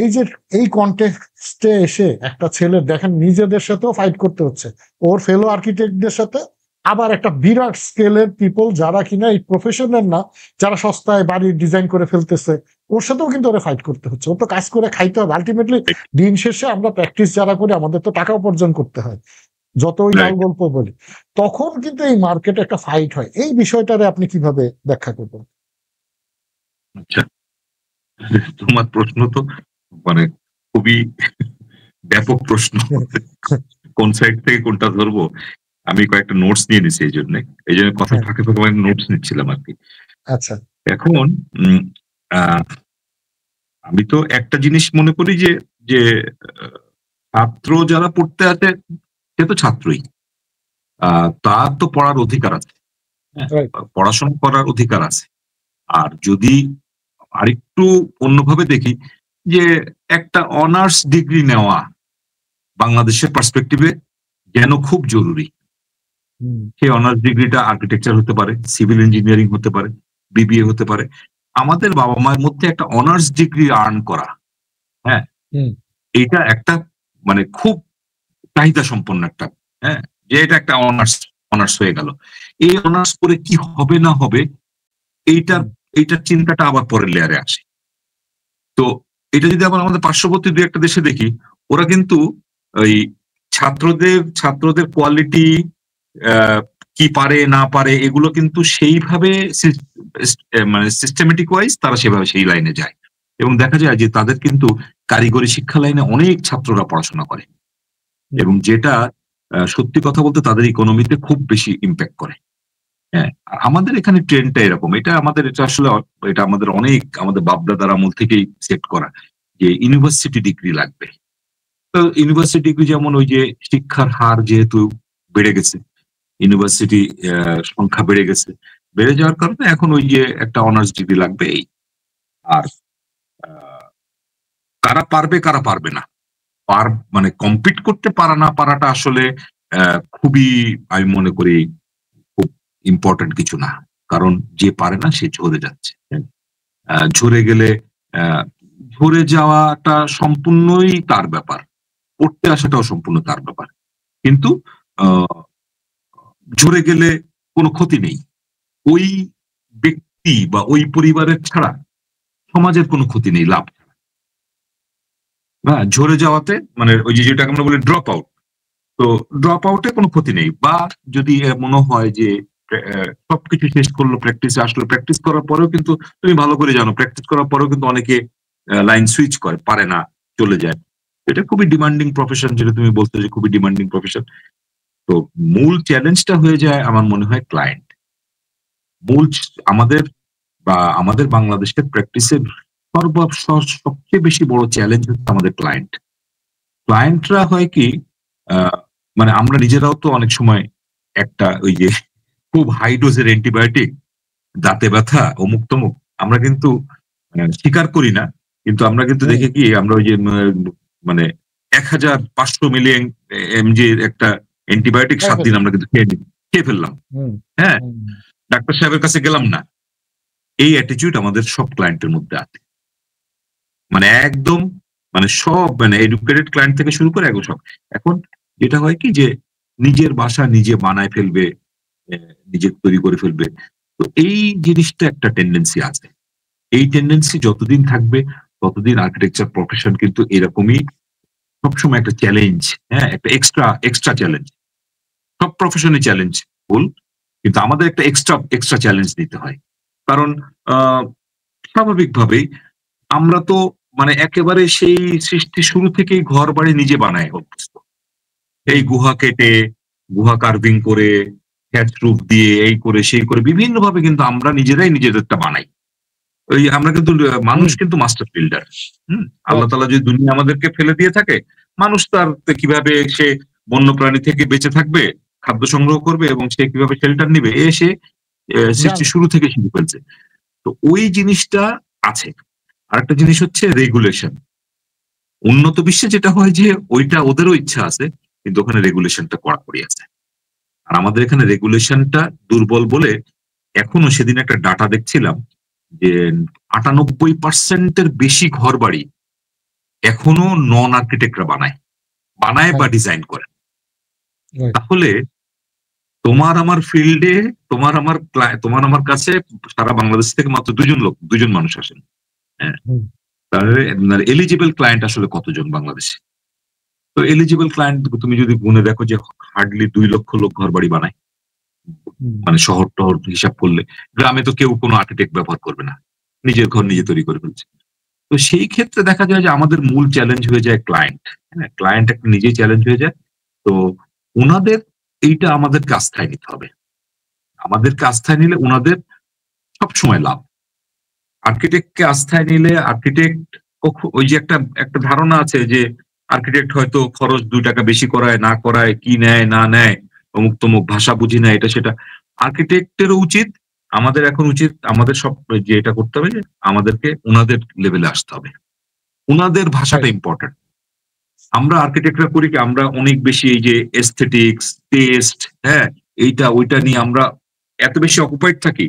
এই যে এই কনটেক্সটে এসে একটা ছেলে দেখেন নিজেদের সাথেও ফাইট করতে হচ্ছে, ওর ফেলো আর্কিটেক্টদের সাথে, আবার একটা বিরাট স্কেলের পিপল যারা কিনা এই প্রফেশনের না, যারা সস্তায় বাড়ি ডিজাইন করে ফেলতেছে, ওর সাথেও কিন্তু ওরা ফাইট করতে হচ্ছে। ওর তো কাজ করে খাইতে হবে আলটিমেটলি। দিন শেষে আমরা প্র্যাকটিস যারা করি, আমাদের তো টাকা উপার্জন করতে হয়, যতই লাল গল্প বলি, তখন কিন্তু এই মার্কেটে একটা ফাইট হয়। এই বিষয়টারে আপনি কিভাবে ব্যাখ্যা করবেন? আচ্ছা, তোমার প্রশ্ন তো মানে খুবই ব্যাপক প্রশ্ন, কোন সাইড থেকে কোনটা ধরবো। আমি কয়েকটা নোটস নিয়ে নিছি, এই জন্য কথা ফাঁকে ফাঁকে নোটস নিচ্ছিলাম আর কি। আচ্ছা, এখন আমি তো একটা জিনিস মনে করি যে যে ছাত্র যারা পড়তে আছে, সে তো ছাত্রই, তার তো পড়ার অধিকার আছে, পড়াশোনা করার অধিকার আছে। আর যদি আরেকটু অন্যভাবে দেখি, যে একটা অনার্স ডিগ্রি নেওয়া বাংলাদেশের পার্সপেক্টিভে যেন খুব জরুরি। সেই অনার্স ডিগ্রিটা আর্কিটেকচার হতে পারে, সিভিল ইঞ্জিনিয়ারিং হতে পারে, বিবিএ হতে পারে। আমাদের বাবা মায়ের মধ্যে একটা অনার্স ডিগ্রি আর্ন করা, হ্যাঁ, হুম। এটা একটা মানে খুব চাহিদা সম্পন্ন একটা, হ্যাঁ, যে এটা একটা অনার্স অনার্স হয়ে গেল। এই অনার্স করে কি হবে না হবে এইটার হুম। এইটার চিন্তাটা আবার পরের লেয়ারে আসে। তো এটা যদি আবার আমাদের পার্শ্ববর্তী দুই একটা দেশে দেখি, ওরা কিন্তু ওই ছাত্রদের কোয়ালিটি, কি পারে না পারে এগুলো কিন্তু সেইভাবে মানে সিস্টেমেটিক ওয়াইজ তারা সেভাবে সেই লাইনে যায়, এবং দেখা যায় যে তাদের কিন্তু কারিগরি শিক্ষা লাইনে অনেক ছাত্ররা পড়াশোনা করে, হুম। এবং যেটা সত্যি কথা বলতে তাদের ইকোনমিতে খুব বেশি ইম্প্যাক্ট করে। হ্যাঁ, আর আমাদের এখানে ট্রেন্ডটা এরকম। এটা আসলে এটা আমাদের আমাদের বাপ-দাদার আমল থেকেই সেট করা যে ইউনিভার্সিটি ডিগ্রি লাগবে। তো ইউনিভার্সিটি ডিগ্রি যেমন ওই যে শিক্ষার হার যেহেতু বেড়ে গেছে, ইউনিভার্সিটি সংখ্যা বেড়ে গেছে। বেড়ে যাওয়ার কারণে এখন ওই যে একটা অনার্স ডিগ্রি লাগবে এই। আর আ কারা পারবে কারা পারবে না। মানে কম্পিট করতে পারা না পারাটা আসলে খুবই, আমি মনে করি খুব ইম্পোর্টেন্ট কিছু না। কারণ যে পারে না সে ঝরে যাচ্ছে। হ্যাঁ? ঝরে গেলে আ ঝরে যাওয়াটা সম্পূর্ণই তার ব্যাপার। পড়তে আসাটাও সম্পূর্ণ তার ব্যাপার। কিন্তু আ ঝরে গেলে কোনো ক্ষতি নেই। ওই ব্যক্তি বা ওই পরিবারের ছাড়া সমাজের কোনো ক্ষতি নেই, লাভ। ঝরে যাওয়াতে মানে ওই যে যেটাকে আমরা বলি ড্রপ আউট। তো ড্রপ আউটে কোনো ক্ষতি নেই। বা যদি এমনও হয় যে সবকিছু শেষ করলো, প্র্যাকটিসে আসলো, প্র্যাকটিস করার পরেও কিন্তু তুমি ভালো করে জানো প্র্যাকটিস করার পরেও কিন্তু অনেকে লাইন সুইচ করে, পারে না, চলে যায়। এটা খুবই ডিমান্ডিং প্রফেশন, যেটা তুমি বলছো যে খুবই ডিমান্ডিং প্রফেশন। তো মূল চ্যালেঞ্জটা হয়ে যায় আমার মনে হয় ক্লায়েন্ট। মূল আমাদের আমাদের বাংলাদেশের প্র্যাকটিসের সবচেয়ে বেশি বড় চ্যালেঞ্জ হচ্ছে আমাদের ক্লায়েন্ট। ক্লায়েন্টরা হয় কি, আ মানে আমরা নিজেরাও তো অনেক সময় একটা ওই যে খুব হাই ডোজের অ্যান্টিবায়োটিক, দাঁতে ব্যথা, অমুক-তমুক, আমরা কিন্তু স্বীকার করি না। কিন্তু আমরা কিন্তু হুম। দেখি কি আমরা ওই যে মানে ১,৫০০ মিলি এমজি র একটা অ্যান্টিবায়োটিক ৭ দিন একেবারে। আমরা কিন্তু খেয়ে ফেললাম। হুম। হ্যাঁ? হুম। ডাক্তার সাহেবের কাছে গেলাম না। এই অ্যাটিটিউড আমাদের সব ক্লায়েন্টের মধ্যে আছে। মানে একদম সব এডুকেটেড ক্লায়েন্ট থেকে শুরু করে একদম সব। এখন যেটা হয় কি যে নিজের বাসা নিজে বানায় ফেলবে, নিজে তৈরি করে ফেলবে। তো এই জিনিসটা একটা টেনডেন্সি আছে। এই টেনডেন্সি যতদিন থাকবে ততদিন আর্কিটেকচার প্রফেশন কিন্তু এরকমই সবসময় একটা চ্যালেঞ্জ, হ্যাঁ? একটা এক্সট্রা চ্যালেঞ্জ। সব প্রফেশনে চ্যালেঞ্জ ফুল। কিন্তু আমাদের একটা এক্সট্রা চ্যালেঞ্জ নিতে হয়। কারণ আ স্বাভাবিকভাবেই আমরা তো একেবারে সেই সৃষ্টি শুরু থেকেই ঘরবাড়ি নিজে বানায় অভ্যস্ত। এই হুম। গুহা কেটে, গুহা কার্ভিং করে, হ্যাচ রুফ দিয়ে, এই করে সেই করে বিভিন্নভাবে কিন্তু আমরা নিজেরাই নিজেদেরটা বানাই। ওই আমরা কিন্তু মানুষ হুম। কিন্তু মাস্টার বিল্ডার। হুম? আল্লাহ রাইট। তাআলা যদি দুনিয়া আমাদেরকে ফেলে দিয়ে থাকে, মানুষ তার কিভাবে সে বন্যপ্রাণী থেকে বেঁচে থাকবে, খাদ্য সংগ্রহ করবে এবং সে কিভাবে শেল্টার নিবে সে জান। সৃষ্টির শুরু থেকে শিখে ফেলছে। তো ওই জিনিসটা আছে। আরেকটা জিনিস হচ্ছে রেগুলেশন। উন্নত বিশ্বে যেটা হয় যে ওইটা ওদেরও ইচ্ছা আছে, কিন্তু ওখানে রেগুলেশনটা কড়াকড়ি আছে। আর আমাদের এখানে রেগুলেশনটা দুর্বল বলে এখনো সেদিন একটা ডাটা দেখছিলাম যে ৯৮% এর বেশি ঘরবাড়ি এখনো নন আর্কিটেক্টরা বানায় বা রাইট। ডিজাইন করে। রাইট। তাহলে তোমার আমার ফিল্ডে, তোমার আমার কাছে সারা বাংলাদেশ থেকে মাত্র ২ জন মানুষ আসেন। হ্যাঁ? হুম। তাহলে এলিজিবল ক্লায়েন্ট আসলে কতজন বাংলাদেশে? তো এলিজিবল ক্লায়েন্ট তুমি যদি গুণে দেখো যে হার্ডলি ২ লক্ষ লোক ঘরবাড়ি বানায়। হুম। শহর-টহর হিসাব করলে। গ্রামে তো কেউ কোনো আর্কিটেক্ট ব্যবহার করবে না। নিজের ঘর নিজে তৈরি করে ফেলছে। তো সেই ক্ষেত্রে দেখা যায় যে আমাদের মূল চ্যালেঞ্জ হয়ে যায় ক্লায়েন্ট। হ্যাঁ? ক্লায়েন্ট একটা নিজেই চ্যালেঞ্জ হয়ে যায়। তো উনাদের এইটা আমাদেরকে আস্থায় নিতে হবে। আমাদেরকে আস্থায় নিলে উনাদের সবসময় লাভ। আর্কিটেক্টকে আস্থায় নিলে আর্কিটেক্ট ওই যে একটা ধারণা আছে যে আর্কিটেক্ট হয়তো খরচ ৳২ বেশি করায়, না করায়, কি নেয় না নেয়, অমুক-তমুক ভাষা বুঝি না, এটা সেটা। আর্কিটেক্টেরও উচিত, আমাদের এখন উচিত আমাদের সব যে এটা করতে হবে যে আমাদেরকে উনাদের লেভেলে আসতে হবে। উনাদের ভাষাটা রাইট। ইম্পোর্টেন্ট। আমরা আর্কিটেক্টরা করি কি আমরা অনেক বেশি এই যে এস্থেটিক্স, টেস্ট, হ্যাঁ? এইটা ওইটা নিয়ে আমরা এত বেশি অকুপাইড থাকি।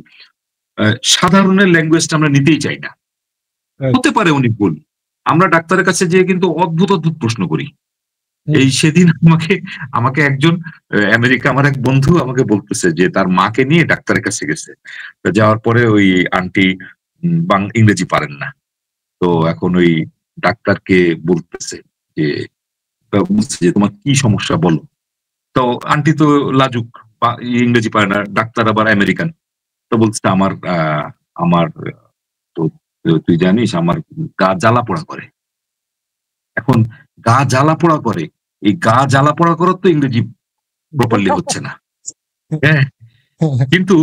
সাধারণের ল্যাঙ্গুয়েজটা আমরা নিতেই চাই না। Right. হতে পারে উনি ভুল। আমরা ডাক্তারের কাছে যেয়ে কিন্তু অদ্ভুত, অদ্ভুত প্রশ্ন করি। হুম। এই সেদিন আমাকে একজন আমেরিকা আমার এক বন্ধু আমাকে বলতেছে যে তার মাকে নিয়ে ডাক্তারের কাছে গেছে। তো যাওয়ার পরে ওই আন্টি ইংরেজি পারেন না। তো এখন ওই ডাক্তারকে বলতেছে যে বলছে যে তোমার কি সমস্যা বলো। তো আন্টি তো লাজুক ইংরেজি পারে না, ডাক্তার আবার আমেরিকান। তো বলছে আমার তো তুই জানিস আমার গা জ্বালা পোড়া করে। এখন গা জ্বালা পোড়া করে, এই গা জ্বালা পোড়া করার তো ইংরেজি প্রপারলি হচ্ছে না। হ্যাঁ, কিন্তু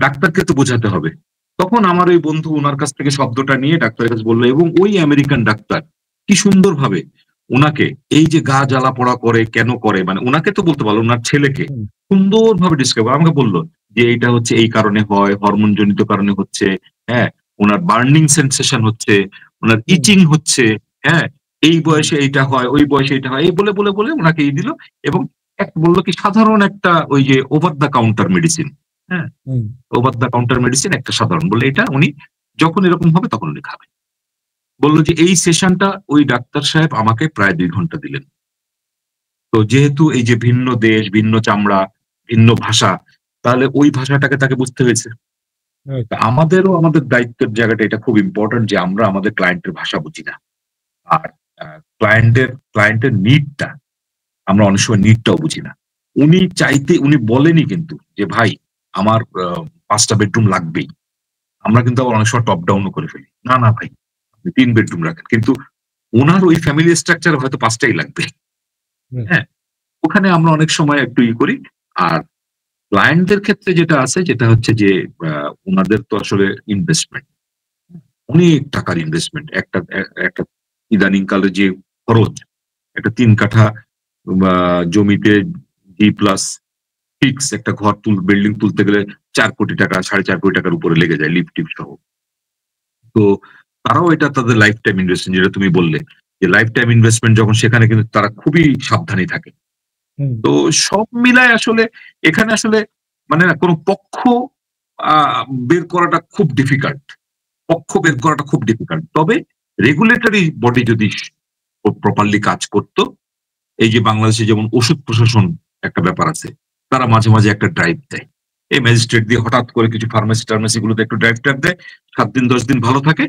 ডাক্তারকে তো বোঝাতে হবে। তখন আমার ওই বন্ধু উনার কাছ থেকে শব্দটা নিয়ে ডাক্তারের কাছে বলল এবং ওই আমেরিকান ডাক্তার কি সুন্দরভাবে উনাকে এই যে গা জ্বালা পোড়া করে কেন করে, মানে উনাকে তো বলতে পারলো, উনার ছেলেকে সুন্দরভাবে ডিসক্রাইব আমাকে বলল যে এইটা হচ্ছে এই কারণে হয়, হরমোন জনিত কারণে হচ্ছে, হ্যাঁ, উনার বার্নিং সেন্সেশন হচ্ছে, উনার ইচিং হচ্ছে, হ্যাঁ, এই বয়সে এইটা হয়, ওই বয়সে এটা হয়, এই বলে বলে বলে উনাকে এই দিল এবং বললো কি সাধারণ একটা ওই যে ওভার দ্য কাউন্টার মেডিসিন, হ্যাঁ, ওভার দ্য কাউন্টার মেডিসিন একটা সাধারণ, বললে এটা উনি যখন এরকম হবে তখন উনি খাবেন। বললো যে এই সেশনটা ওই ডাক্তার সাহেব আমাকে প্রায় 2 ঘন্টা দিলেন। তো যেহেতু এই যে ভিন্ন দেশ, ভিন্ন চামড়া, ভিন্ন ভাষা, তাহলে ওই ভাষাটাকে তাকে বুঝতে হয়েছে। Right. তা আমাদেরও আমাদের দায়িত্বের জায়গাটা এটা খুব ইম্পর্টেন্ট যে আমরা আমাদের ক্লায়েন্টের ভাষা বুঝি না। আর ক্লায়েন্টের নিডটা আমরা অনেক সময় নিডটাও বুঝি না। উনি বলেনি কিন্তু যে ভাই আমার 5টা বেডরুম লাগবেই। আমরা কিন্তু আবার অনেক সময় টপ ডাউনও করে ফেলি। না, না ভাই আপনি 3 বেডরুম রাখেন। কিন্তু উনার ওই ফ্যামিলি স্ট্রাকচার হয়তো 5টাই লাগবে। হুম। হ্যাঁ? ওখানে আমরা অনেক সময় একটু করি। আর ক্লায়েন্টদের ক্ষেত্রে যেটা আছে যেটা হচ্ছে যে উনাদের তো আসলে ইনভেস্টমেন্ট। অনেক টাকার ইনভেস্টমেন্ট। একটা ইদানিং কালে যে খরচ, একটা 3 কাঠা জমিতে G+6 একটা বিল্ডিং তুলতে গেলে 4 কোটি টাকা, 4.5 কোটি টাকার উপরে লেগে যায় লিফট টিফট সহ। তো তারাও এটা তাদের লাইফ টাইম ইনভেস্টমেন্ট, যেটা তুমি বললে যে লাইফ টাইম ইনভেস্টমেন্ট যখন, সেখানে কিন্তু তারা খুবই সাবধানী থাকে। তো সব মিলায় আসলে এখানে আসলে মানে না কোনো পক্ষ বের করাটা খুব ডিফিকাল্ট। তবে রেগুলেটরি বডি যদি প্রপারলি কাজ করত, এই যে বাংলাদেশে যেমন ওষুধ প্রশাসন একটা ব্যাপার আছে, তারা মাঝে, মাঝে একটা ড্রাইভ দেয়। এই ম্যাজিস্ট্রেট দিয়ে হঠাৎ করে কিছু ফার্মেসি গুলোতে একটু ড্রাইভ দেয়। 7 দিন 10 দিন ভালো থাকে,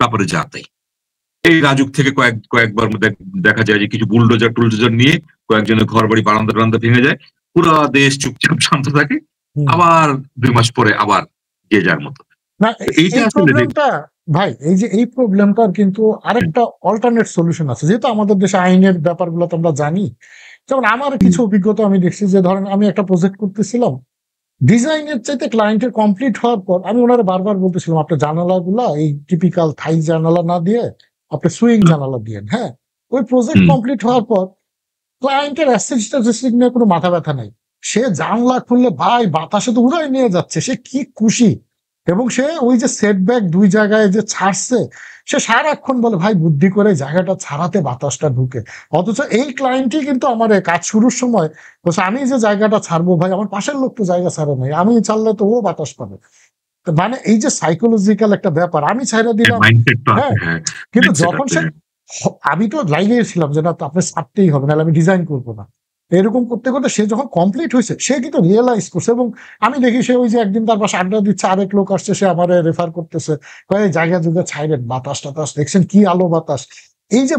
তারপরে যা তাই। এই রাজুক থেকে কয়েকবার দেখা যায় যে কিছু টুলডোজার নিয়ে কয়েকজনের ঘরবাড়ি বারান্দা ভেঙে যায়। পুরা দেশ চুপচাপ শান্ত থাকে। আবার 2 মাস পরে আবার যে যার মতো। না, এইটা এই আসলে প্রবলেমটা ভাই, এই যে এই প্রবলেমটার কিন্তু আরেকটা অল্টারনেট সলিউশন আছে। যেহেতু আমাদের দেশে আইনের ব্যাপারগুলো তো আমরা জানি। যেমন আমার কিছু অভিজ্ঞতা আমি দেখছি যে ধরেন আমি একটা প্রজেক্ট করতেছিলাম। ডিজাইনের চাইতে ক্লায়েন্টের কমপ্লিট হওয়ার পর আমি ওনারা বারবার বলতেছিলাম আপনার জানালাগুলা এই টিপিক্যাল থাই জানালা না দিয়ে আপনি সুইং জানালা দিয়েন। হ্যাঁ, ওই প্রজেক্ট কমপ্লিট হওয়ার পর ক্লায়েন্টের অ্যাসেস্টিক নিয়ে কোনো মাথা ব্যথা নাই। সে জানলা খুললে ভাই বাতাসে তো উড়াই নিয়ে যাচ্ছে, সে কি খুশি। এবং সে ওই যে সেটব্যাক 2 জায়গায় যে ছাড়ছে, সে সারাক্ষণ বলে ভাই বুদ্ধি করে জায়গাটা ছাড়াতে বাতাসটা ঢুকে। অথচ এই ক্লায়েন্টই কিন্তু আমার কাজ শুরুর সময় বলছে আমি যে জায়গাটা ছাড়বো ভাই আমার পাশের লোক তো জায়গা ছাড়ে নাই, আমি ছাড়লে তো ও বাতাস পাবে। মানে এই যে সাইকোলজিক্যাল একটা ব্যাপার, আমি ছাইড়া দিলাম। হ্যাঁ, কিন্তু যখন সে আমি তো লাইনে ছিলাম যে না আপনার ছাড়তেই হবে, নাহলে আমি ডিজাইন করবো না। এরকম করতে করতে সে যখন কমপ্লিট হয়েছে সে কিন্তু রিয়েলাইজ করছে। এবং আমি দেখি সে ওই যে একদিন তার পাশে আড্ডা দিচ্ছে, আরেক লোক আসছে, সে আমার রেফার করতেছে, জায়গা জায়গা ছাইরেন, বাতাস টাতাস দেখছেন কি আলো বাতাস। এই যে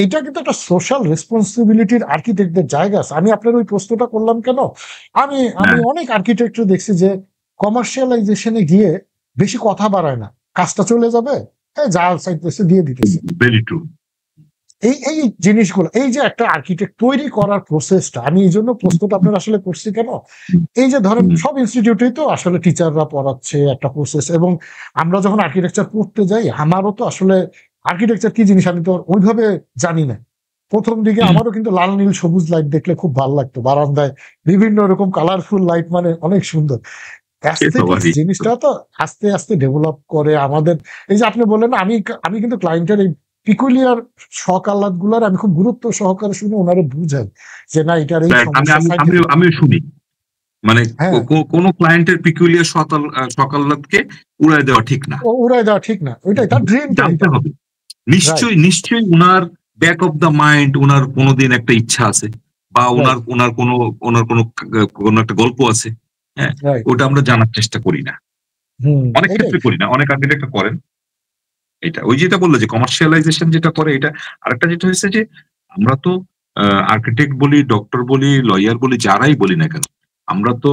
এটা কিন্তু একটা সোশ্যাল রেসপন্সিবিলিটির আর্কিটেক্টদের জায়গা আছে। আমি আপনার ওই প্রশ্নটা করলাম কেন, আমি অনেক আর্কিটেক্টর দেখছি যে কমার্শিয়ালাইজেশনে গিয়ে বেশি কথা বাড়ায় না, কাজটা চলে যাবে যা চাইতেছে দিয়ে দিতেছে। এই জিনিসগুলো, এই যে একটা আর্কিটেক্ট তৈরি করার প্রসেসটা, আমি এই জন্য প্রশ্নটা আপনার আসলে করছি কেন, এই যে ধরেন সব ইনস্টিটিউটেই তো আসলে টিচাররা পড়াচ্ছে একটা প্রসেস, এবং আমরা যখন আর্কিটেকচার পড়তে যাই আমারও তো আসলে আর্কিটেকচার কি জিনিস আমি তো ওইভাবে জানি না। প্রথম দিকে আমারও কিন্তু লাল নীল সবুজ লাইট দেখলে খুব ভালো লাগতো, বারান্দায় বিভিন্ন রকম কালারফুল লাইট, মানে অনেক সুন্দর। অ্যাস্থেটিক্স জিনিসটা তো আস্তে আস্তে ডেভেলপ করে আমাদের। এই যে আপনি বললেন, আমি কিন্তু ক্লায়েন্টের এই পিকুলিয়ার শখ আহ্লাদ গুলার আমি খুব গুরুত্ব সহকারে শুনে ওনারে বুঝাই যে না এটার এই সমস্যা। আমিও শুনি মানে হ্যাঁ, কোনো ক্লায়েন্টের পিকুলিয়ার সকালকে উড়ায় দেওয়া ঠিক না। উড়াই দেওয়া ঠিক না, ওইটাই তার ড্রিমটা জানতে এটা। হবে রাইট, নিশ্চয়ই নিশ্চয়ই উনার ব্যাক অফ দ্য মাইন্ড উনার কোনোদিন একটা ইচ্ছা আছে, বা রাইট, ওনার কোনো একটা গল্প আছে। হ্যাঁ, রাইট। ওটা আমরা জানার চেষ্টা করি না, হুম, অনেক এটাই। ক্ষেত্রে করি না, অনেক আর্কিটেক্ট করেন এটা। ওই যেটা বললো যে কমার্শিয়ালাইজেশন যেটা করে এটা। আরেকটা যেটা হয়েছে যে আমরা তো আর্কিটেক্ট বলি, ডক্টর বলি, লয়ার বলি, যারাই বলি না কেন, আমরা তো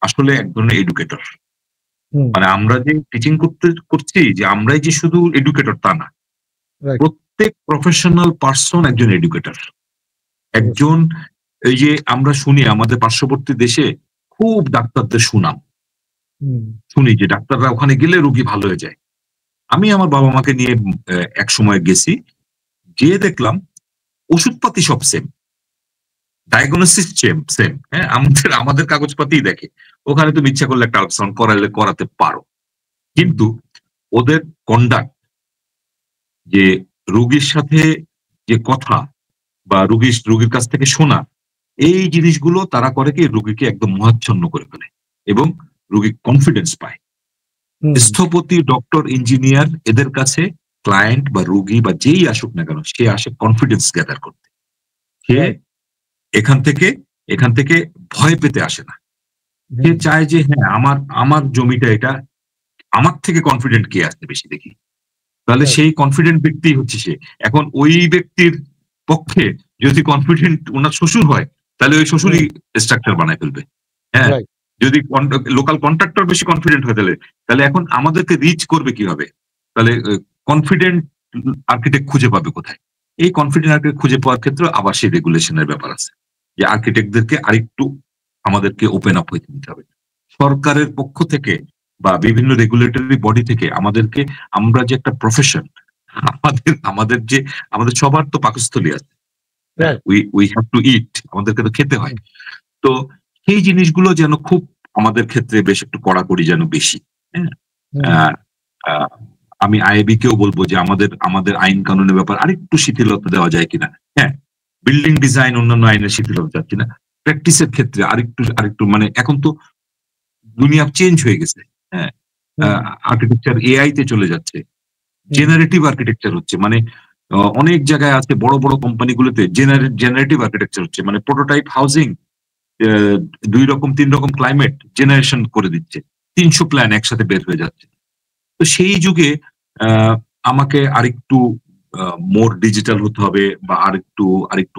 আসলে এক ধরনের এডুকেটর। হুম, মানে আমরা যে টিচিং করছি যে আমরাই যে শুধু এডুকেটর তা না, রাইট, প্রত্যেক প্রফেশনাল পার্সন একজন এডুকেটর। অবশ্যই। একজন, এই যে আমরা শুনি আমাদের পার্শ্ববর্তী দেশে খুব ডাক্তারদের সুনাম, হুম, শুনি যে ডাক্তাররা ওখানে গেলে রোগী ভালো হয়ে যায়। আমি আমার বাবা মাকে নিয়ে এক সময় গেছি, গিয়ে দেখলাম ওষুধপাতি সব সেম, ডায়াগনোসিস সেম। হ্যাঁ, আমাদের আমাদের কাগজপাতি দেখে। ওখানে তুমি ইচ্ছা করলে একটা আল্ট্রাসাউন্ড করাতে পারো, হুম, কিন্তু ওদের কন্ডাক্ট, যে রোগীর সাথে যে কথা বা রোগীর কাছ থেকে শোনা, এই জিনিসগুলো তারা করে কি রোগীকে একদম মোহাচ্ছন্ন করে ফেলে এবং রোগী কনফিডেন্স পায়। হুম, স্থপতি, ডক্টর, ইঞ্জিনিয়ার, এদের কাছে ক্লায়েন্ট বা রোগী বা যেই আসুক না কেন, সে আসে কনফিডেন্স গ্যাদার করতে। সে রাইট, এখান থেকে এখান থেকে ভয় পেতে আসে না। সে হুম, চায় যে হ্যাঁ, আমার আমার জমিটা এটা, আমার থেকে কনফিডেন্ট কে আসছে বেশি দেখি। তাহলে রাইট, সেই কনফিডেন্ট ব্যক্তি হচ্ছে সে। এখন ওই ব্যক্তির পক্ষে যদি কনফিডেন্ট উনার শ্বশুর হয়, তাহলে ওই হুম, শ্বশুরই স্ট্রাকচার বানায় ফেলবে। হ্যাঁ? রাইট, যদি লোকাল কন্ট্রাক্টর বেশি কনফিডেন্ট হয়, তাহলে এখন আমাদেরকে রিচ করবে কিভাবে? তাহলে কনফিডেন্ট আর্কিটেক্ট খুঁজে পাবে কোথায়? এই কনফিডেন্ট আর্কিটেক্ট খুঁজে পাওয়ার ক্ষেত্রে আবার সেই রেগুলেশন এর ব্যাপার আছে। যে আর্কিটেক্টদেরকে আরেকটু আমাদেরকে ওপেন আপ হইতে দিতে হবে। সরকারের পক্ষ থেকে বা বিভিন্ন রেগুলেটরি বডি থেকে আমাদেরকে, আমরা যে একটা প্রফেশন, আমাদের সবার তো পাকস্থলী আছে। হ্যাঁ, রাইট, উই হ্যাভ টু ইট, আমাদেরকে তো খেতে হয়। হুম, তো সেই জিনিসগুলো যেন খুব আমাদের ক্ষেত্রে বেশ একটু কড়াকড়ি যেন বেশি। হ্যাঁ? হুম, আহ, আহ, আমি আইএবি কেও বলবো যে আমাদের আমাদের আইন কানুনের ব্যাপার আরেকটু শিথিলতা দেওয়া যায় কিনা। হ্যাঁ, বিল্ডিং ডিজাইন অন্যান্য আইনের শিথিলতা যাচ্ছে না, প্র্যাকটিসের ক্ষেত্রে আরেকটু আরেকটু মানে এখন তো দুনিয়া চেঞ্জ হয়ে গেছে। হ্যাঁ, হুম, আর্কিটেকচার এআই তে চলে যাচ্ছে, হুম, জেনারেটিভ আর্কিটেকচার হচ্ছে। মানে অনেক জায়গায় আছে বড় বড় কোম্পানিগুলোতে জেনারেটিভ আর্কিটেকচার হচ্ছে, মানে প্রোটোটাইপ হাউজিং ২ রকম ৩ রকম ক্লাইমেট জেনারেশন করে দিচ্ছে। ৩০০ প্ল্যান একসাথে বের হয়ে যাচ্ছে। তো সেই যুগে আ আমাকে আরেকটু মোর ডিজিটাল হতে হবে বা আরেকটু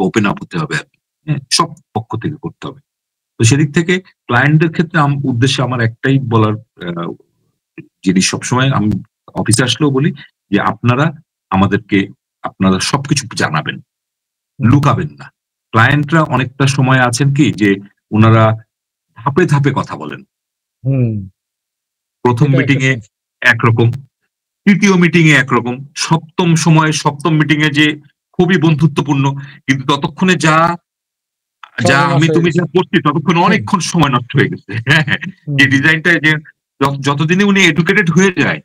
ওপেন আপ হতে হবে আরকি। হ্যাঁ? সব পক্ষ থেকে করতে হবে। তো সেদিক থেকে ক্লায়েন্টদের ক্ষেত্রে উদ্দেশ্যে আমার একটাই বলার আ জিনিস, সবসময় আমি অফিসে আসলেও বলি যে আপনারা সবকিছু জানাবেন। হুম, লুকাবেন না। ক্লায়েন্টরা অনেকটা সময় আছেন কি যে উনারা ধাপে ধাপে কথা বলেন। হুম, ১ম এটা মিটিং একটা এ সমস্যা। একরকম, ৩য় মিটিং এ একরকম, সপ্তম মিটিং এ যে খুবই বন্ধুত্বপূর্ণ। কিন্তু ততক্ষণে সর্বনাশ আমি হয়ে তুমি গেছে। যা করছি ততক্ষণে হুম, অনেকক্ষণ সময় নষ্ট হয়ে গেছে। হ্যাঁ, হ্যাঁ। যে হুম, ডিজাইনটা যে যতদিনে উনি এডুকেটেড হয়ে যায়,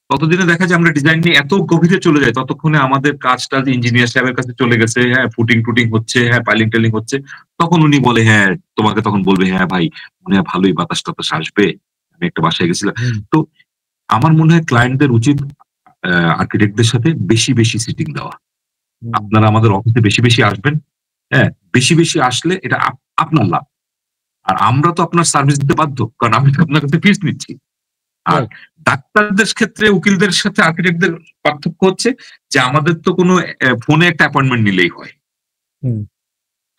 ততদিনে দেখা যায় আমরা ডিজাইন নিয়ে এত গভীরে চলে যাই, ততক্ষণে আমাদের কাজটা ইঞ্জিনিয়ার সাহেবের কাছে চলে গেছে। হ্যাঁ, ফুটিং হচ্ছে, হ্যাঁ, পাইলিং-টাইলিং হচ্ছে। তখন উনি বলে, হ্যাঁ, তোমাকে তখন বলবে, "হ্যাঁ ভাই, মনে হয় ভালোই বাতাস-টাতাস আসবে। আমি একটা বাসায় গেছিলাম।" হুম, তো আমার মনে হয় ক্লায়েন্টদের উচিত আর্কিটেক্টদের সাথে বেশি সিটিং দেওয়া। হুম, আপনারা আমাদের অফিসে বেশি আসবেন। হ্যাঁ? বেশি আসলে এটা আপনার লাভ। আর আমরা তো আপনার সার্ভিস দিতে বাধ্য। কারণ আমি তো আপনার কাছে ফিস নিচ্ছি। আর রাইট, ডাক্তারদের ক্ষেত্রে উকিলদের সাথে আর্কিটেক্টদের পার্থক্য হচ্ছে যে আমাদের তো কোনো ফোনে একটা অ্যাপয়েন্টমেন্ট নিলেই হয়। হুম,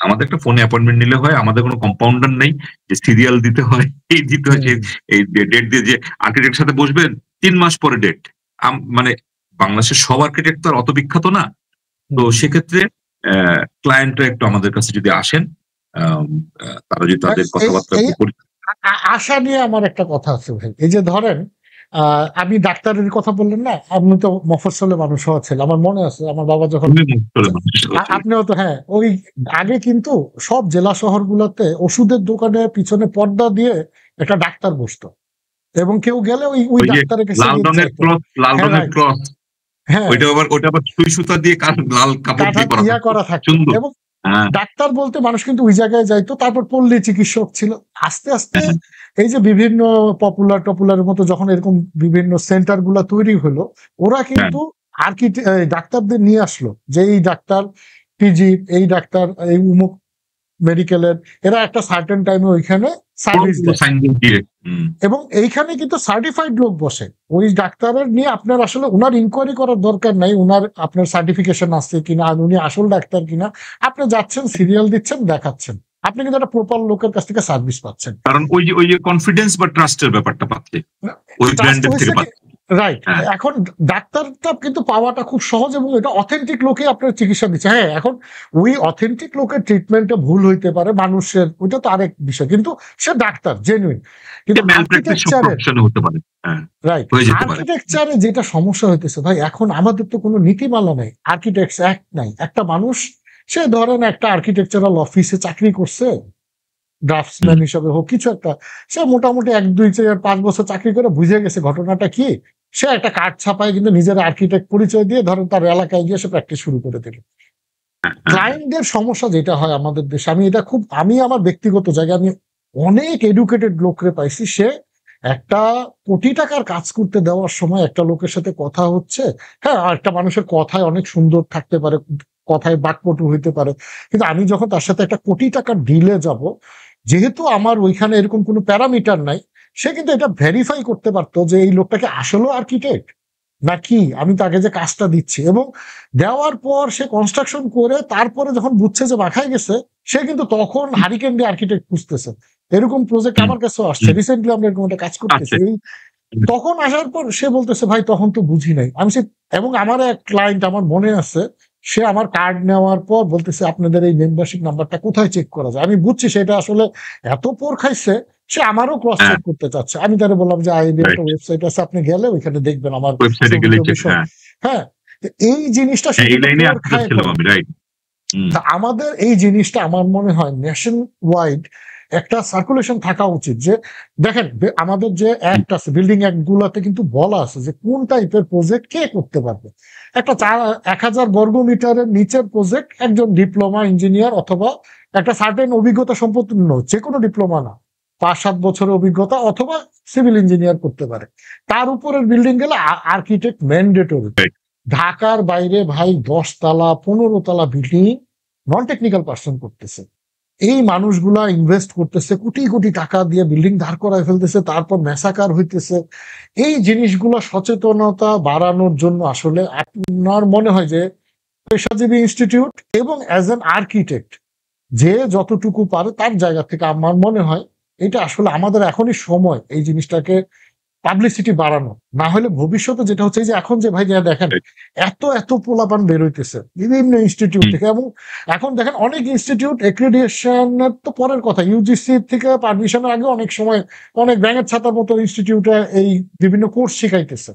আমাদের একটা ফোনে অ্যাপয়েন্টমেন্ট নিলে হয়। আমাদের কোনো কম্পাউন্ডার নেই যে সিরিয়াল দিতে হয়, এই দিতে হয় যে হুম, এই ডেট দিয়ে যে আর্কিটেক্টের সাথে বসবেন ৩ মাস পরে ডেট। মানে বাংলাদেশের সব আর্কিটেক্ট তো আর অত বিখ্যাত না। তো হুম। সেক্ষেত্রে ক্লায়েন্টরা একটু আমাদের কাছে যদি আসেন, আম তারা যদি আ তাদের এই কথাবার্তা এই একটু আশা নিয়ে আমার একটা কথা আছে ভাই। এই যে ধরেন আপনি ডাক্তারের কথা বললেন না? আপনি তো মফস্বলে মানুষ হওয়া ছেলে। আমার মনে আছে আমার বাবা যখন খুবই মুখ চলে মানুষের কথা। আপনিও তো হ্যাঁ, ওই আগে কিন্তু সব জেলা শহরগুলোতে ওষুধের দোকানের পিছনে পর্দা দিয়ে একটা ডাক্তার বসতো। এবং কেউ গেলে ওই ওই যে ডাক্তারের কাছে গিয়ে চাইতো। লাল হ্যাঁ, রঙের রাইট। ক্রস, হ্যাঁ, ওইটা আবার সুই সুতা দিয়ে লাল কাপড় দিয়ে করা ইয়া থাকতো। করা থাকতো সুন্দর। এবং হ্যাঁ, ডাক্তার বলতে মানুষ কিন্তু ওই জায়গায় যাইতো, তারপর পল্লী চিকিৎসক ছিল। আস্তে আস্তে হ্যাঁ, এই যে বিভিন্ন পপুলার মতো যখন এরকম বিভিন্ন সেন্টার গুলা তৈরি হলো, ওরা হ্যাঁ, কিন্তু ডাক্তারদের নিয়ে আসলো যে এই ডাক্তার পিজি, এই ডাক্তার এই উমুক মেডিকেলের, এরা একটা সার্টেন টাইমে ওইখানে সার্ভিস দেয়। সাইনবোর্ড দিয়ে এবং এইখানে কিন্তু সার্টিফাইড লোক বসে। ওই ডাক্তারের নিয়ে আপনার আসলে উনার ইনকোয়ারি করার দরকার নাই, উনার আপনার সার্টিফিকেশন আছে কিনা, আর উনি আসল ডাক্তার কিনা। আপনি যাচ্ছেন, সিরিয়াল দিচ্ছেন, দেখাচ্ছেন, আপনি কিন্তু একটা প্রপার লোকের কাছ থেকে সার্ভিস পাচ্ছেন। কারণ ওই যে কনফিডেন্স বা ট্রাস্টের ব্যাপারটা পাচ্ছে ওই ট্রাস্ট ব্র্যান্ডের হয়েছে থেকে কি, পাচ্ছে। রাইট। হ্যাঁ, এখন ডাক্তারটা কিন্তু পাওয়াটা খুব সহজ, এবং এটা অথেন্টিক লোকে আপনার চিকিৎসা দিচ্ছে। হ্যাঁ, এখন ওই অথেন্টিক লোকের ট্রিটমেন্টে ভুল হইতে পারে মানুষের, ওইটা তো আরেক বিষয়, কিন্তু সে ডাক্তার জেনুইন। কিন্তু ম্যাল প্র্যাকটিস সব আর্কিটেকচারের, প্রফেশনে হতে পারে। হ্যাঁ, রাইট, হয়ে যেতে পারে। আর্কিটেকচারে যেটা সমস্যা হইতেছে ভাই, এখন আমাদের তো কোনো নীতিমালা নাই, আর্কিটেক্টস অ্যাক্ট নাই। একটা মানুষ, সে ধরেন একটা আর্কিটেকচারাল অফিসে চাকরি করছে, ড্রাফটসম্যান হিসেবে হোক কিছু একটা, সে মোটামুটি 1, 2, 4, 5 বছর চাকরি করে বুঝে গেছে ঘটনাটা কি। সে একটা কার্ড ছাপায় কিন্তু নিজের আর্কিটেক্ট পরিচয় দিয়ে ধরেন তার এলাকায় গিয়ে সে প্র্যাকটিস শুরু করে দিল। ক্লায়েন্টদের সমস্যা যেটা হয় আমাদের দেশে, আমি আমার ব্যক্তিগত জায়গায় আমি অনেক এডুকেটেড লোকরে পাইছি, সে একটা কোটি টাকার কাজ করতে দেওয়ার সময় একটা লোকের সাথে কথা হচ্ছে। হ্যাঁ, আর একটা মানুষের কথায় অনেক সুন্দর থাকতে পারে, কথায় বাকপটু হইতে পারে, কিন্তু আমি যখন তার সাথে একটা কোটি টাকার ডিলে যাব, যেহেতু আমার ওইখানে এরকম কোনো প্যারামিটার নাই, সে কিন্তু এটা ভেরিফাই করতে পারতো যে এই লোকটাকে আসলেও আর্কিটেক্ট নাকি আমি তাকে যে কাজটা দিচ্ছি। এবং দেওয়ার পর সে কনস্ট্রাকশন করে তারপরে যখন বুঝছে যে মাখায় গেছে, সে কিন্তু তখন হারিকেন দিয়ে আর্কিটেক্ট খুঁজতেছে। এরকম প্রজেক্ট আমার কাছেও আসছে, রিসেন্টলি আমরা এরকম একটা কাজ করতেছি। আচ্ছা, তখন আসার পর সে বলতেছে ভাই তখন তো বুঝি নাই আমি সে। এবং আমার এক ক্লায়েন্ট আমার মনে আছে, সে আমার কার্ড নেওয়ার পর বলতেছে আপনাদের এই মেম্বারশিপ নাম্বারটা কোথায় চেক করা যায়। আমি বুঝছি সেটা আসলে এত পোর খাইছে, সে আমারও ক্রস হ্যাঁ, চেক করতে চাচ্ছে। আমি তারে বললাম যে আইডি একটা রাইট। ওয়েবসাইট আছে, আপনি গেলে ওইখানে দেখবেন আমার ওয়েবসাইটে ছবি গেলে টবি সব। হ্যাঁ, হ্যাঁ, তো এই জিনিসটা সে হ্যাঁ, এই কিন্তু লাইনে পোর আসতে খায় চাচ্ছিলাম করে। আমি, রাইট। তা আমাদের এই জিনিসটা আমার মনে হয় ন্যাশন ওয়াইড একটা সার্কুলেশন থাকা উচিত, যে দেখেন আমাদের যে অ্যাক্ট আছে, বিল্ডিং অ্যাক্ট গুলাতে কিন্তু বলা আছে যে কোন টাইপের প্রজেক্ট কে করতে পারবে। একটা 1000 বর্গ মিটারের নিচের প্রজেক্ট একজন ডিপ্লোমা ইঞ্জিনিয়ার অথবা একটা সার্টেন অভিজ্ঞতা সম্পন্ন, যে কোনো ডিপ্লোমা না, 5-7 বছরের অভিজ্ঞতা অথবা সিভিল ইঞ্জিনিয়ার করতে পারে। তার উপরের বিল্ডিং গেলে আর্কিটেক্ট ম্যান্ডেটরি। ঢাকার বাইরে ভাই 10 তলা 15 তলা বিল্ডিং নন টেকনিক্যাল পার্সন করতেছে। এই মানুষগুলা ইনভেস্ট করতেছে কোটি কোটি টাকা দিয়ে, বিল্ডিং দাঁড় করায় ফেলতেছে, তারপর মেসাকার হইতেছে। এই জিনিসগুলো সচেতনতা বাড়ানোর জন্য আসলে আপনার মনে হয় যে পেশাজীবী ইনস্টিটিউট এবং অ্যাজ অ্যান আর্কিটেক্ট যে যতটুকু পারে তার জায়গা থেকে আমার মনে হয় এটা আসলে আমাদের এখনই সময় এই জিনিসটাকে পাবলিসিটি বাড়ানো। না হলে ভবিষ্যতে যেটা হচ্ছে যে এখন যে ভাই যা দেখেন এত পোলাপান বের হইতেছে বিভিন্ন ইনস্টিটিউট থেকে। এবং এখন দেখেন অনেক ইনস্টিটিউট এক্রিডিয়েশনের তো পরের কথা, ইউজিসি থেকে পারমিশনের আগে অনেক সময় অনেক ব্যাঙের ছাতার মতো ইনস্টিটিউটে এই বিভিন্ন কোর্স শিখাইতেছে।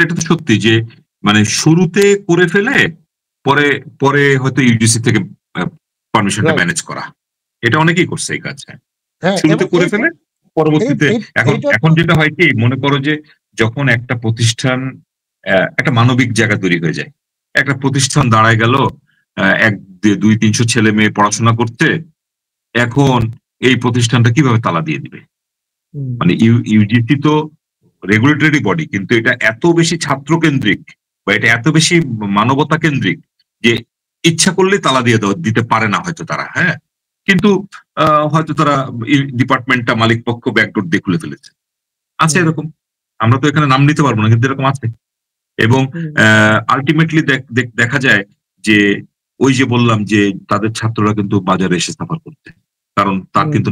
এটা তো সত্যি যে মানে শুরুতে করে ফেলে পরে পরে হয়তো ইউজিসি থেকে পারমিশনটা রাইট, ম্যানেজ করা, এটা অনেকেই করছে এই কাজ। হ্যাঁ। শুরুতে এবং করে ফেলে পরবর্তীতে এখন এইটা এখন যেটা হয় কি মনে করো যে যখন একটা প্রতিষ্ঠান একটা মানবিক জায়গা তৈরি হয়ে যায়, একটা প্রতিষ্ঠান দাঁড়ায় গেল 1, 2, 300 ছেলে মেয়ে পড়াশোনা করতে, এখন এই প্রতিষ্ঠানটা কিভাবে তালা দিয়ে দিবে? মানে ইউজিসি তো রেগুলেটরি বডি, কিন্তু এটা এত বেশি ছাত্র কেন্দ্রিক বা এটা এত বেশি মানবতা কেন্দ্রিক যে ইচ্ছা করলে তালা দিয়ে দিতে পারে না হয়তো তারা, হ্যাঁ, কিন্তু হয়তো তারা ডিপার্টমেন্টটা মালিক পক্ষ ব্যাকডোর দিয়ে খুলে ফেলেছে। আছে এরকম, আমরা তো এখানে নাম নিতে পারবো না, কিন্তু এরকম আছে। এবং আলটিমেটলি দেখা যায় যে ওই যে বললাম যে তাদের ছাত্ররা কিন্তু বাজারে এসে সাফার করতে, কারণ তার কিন্তু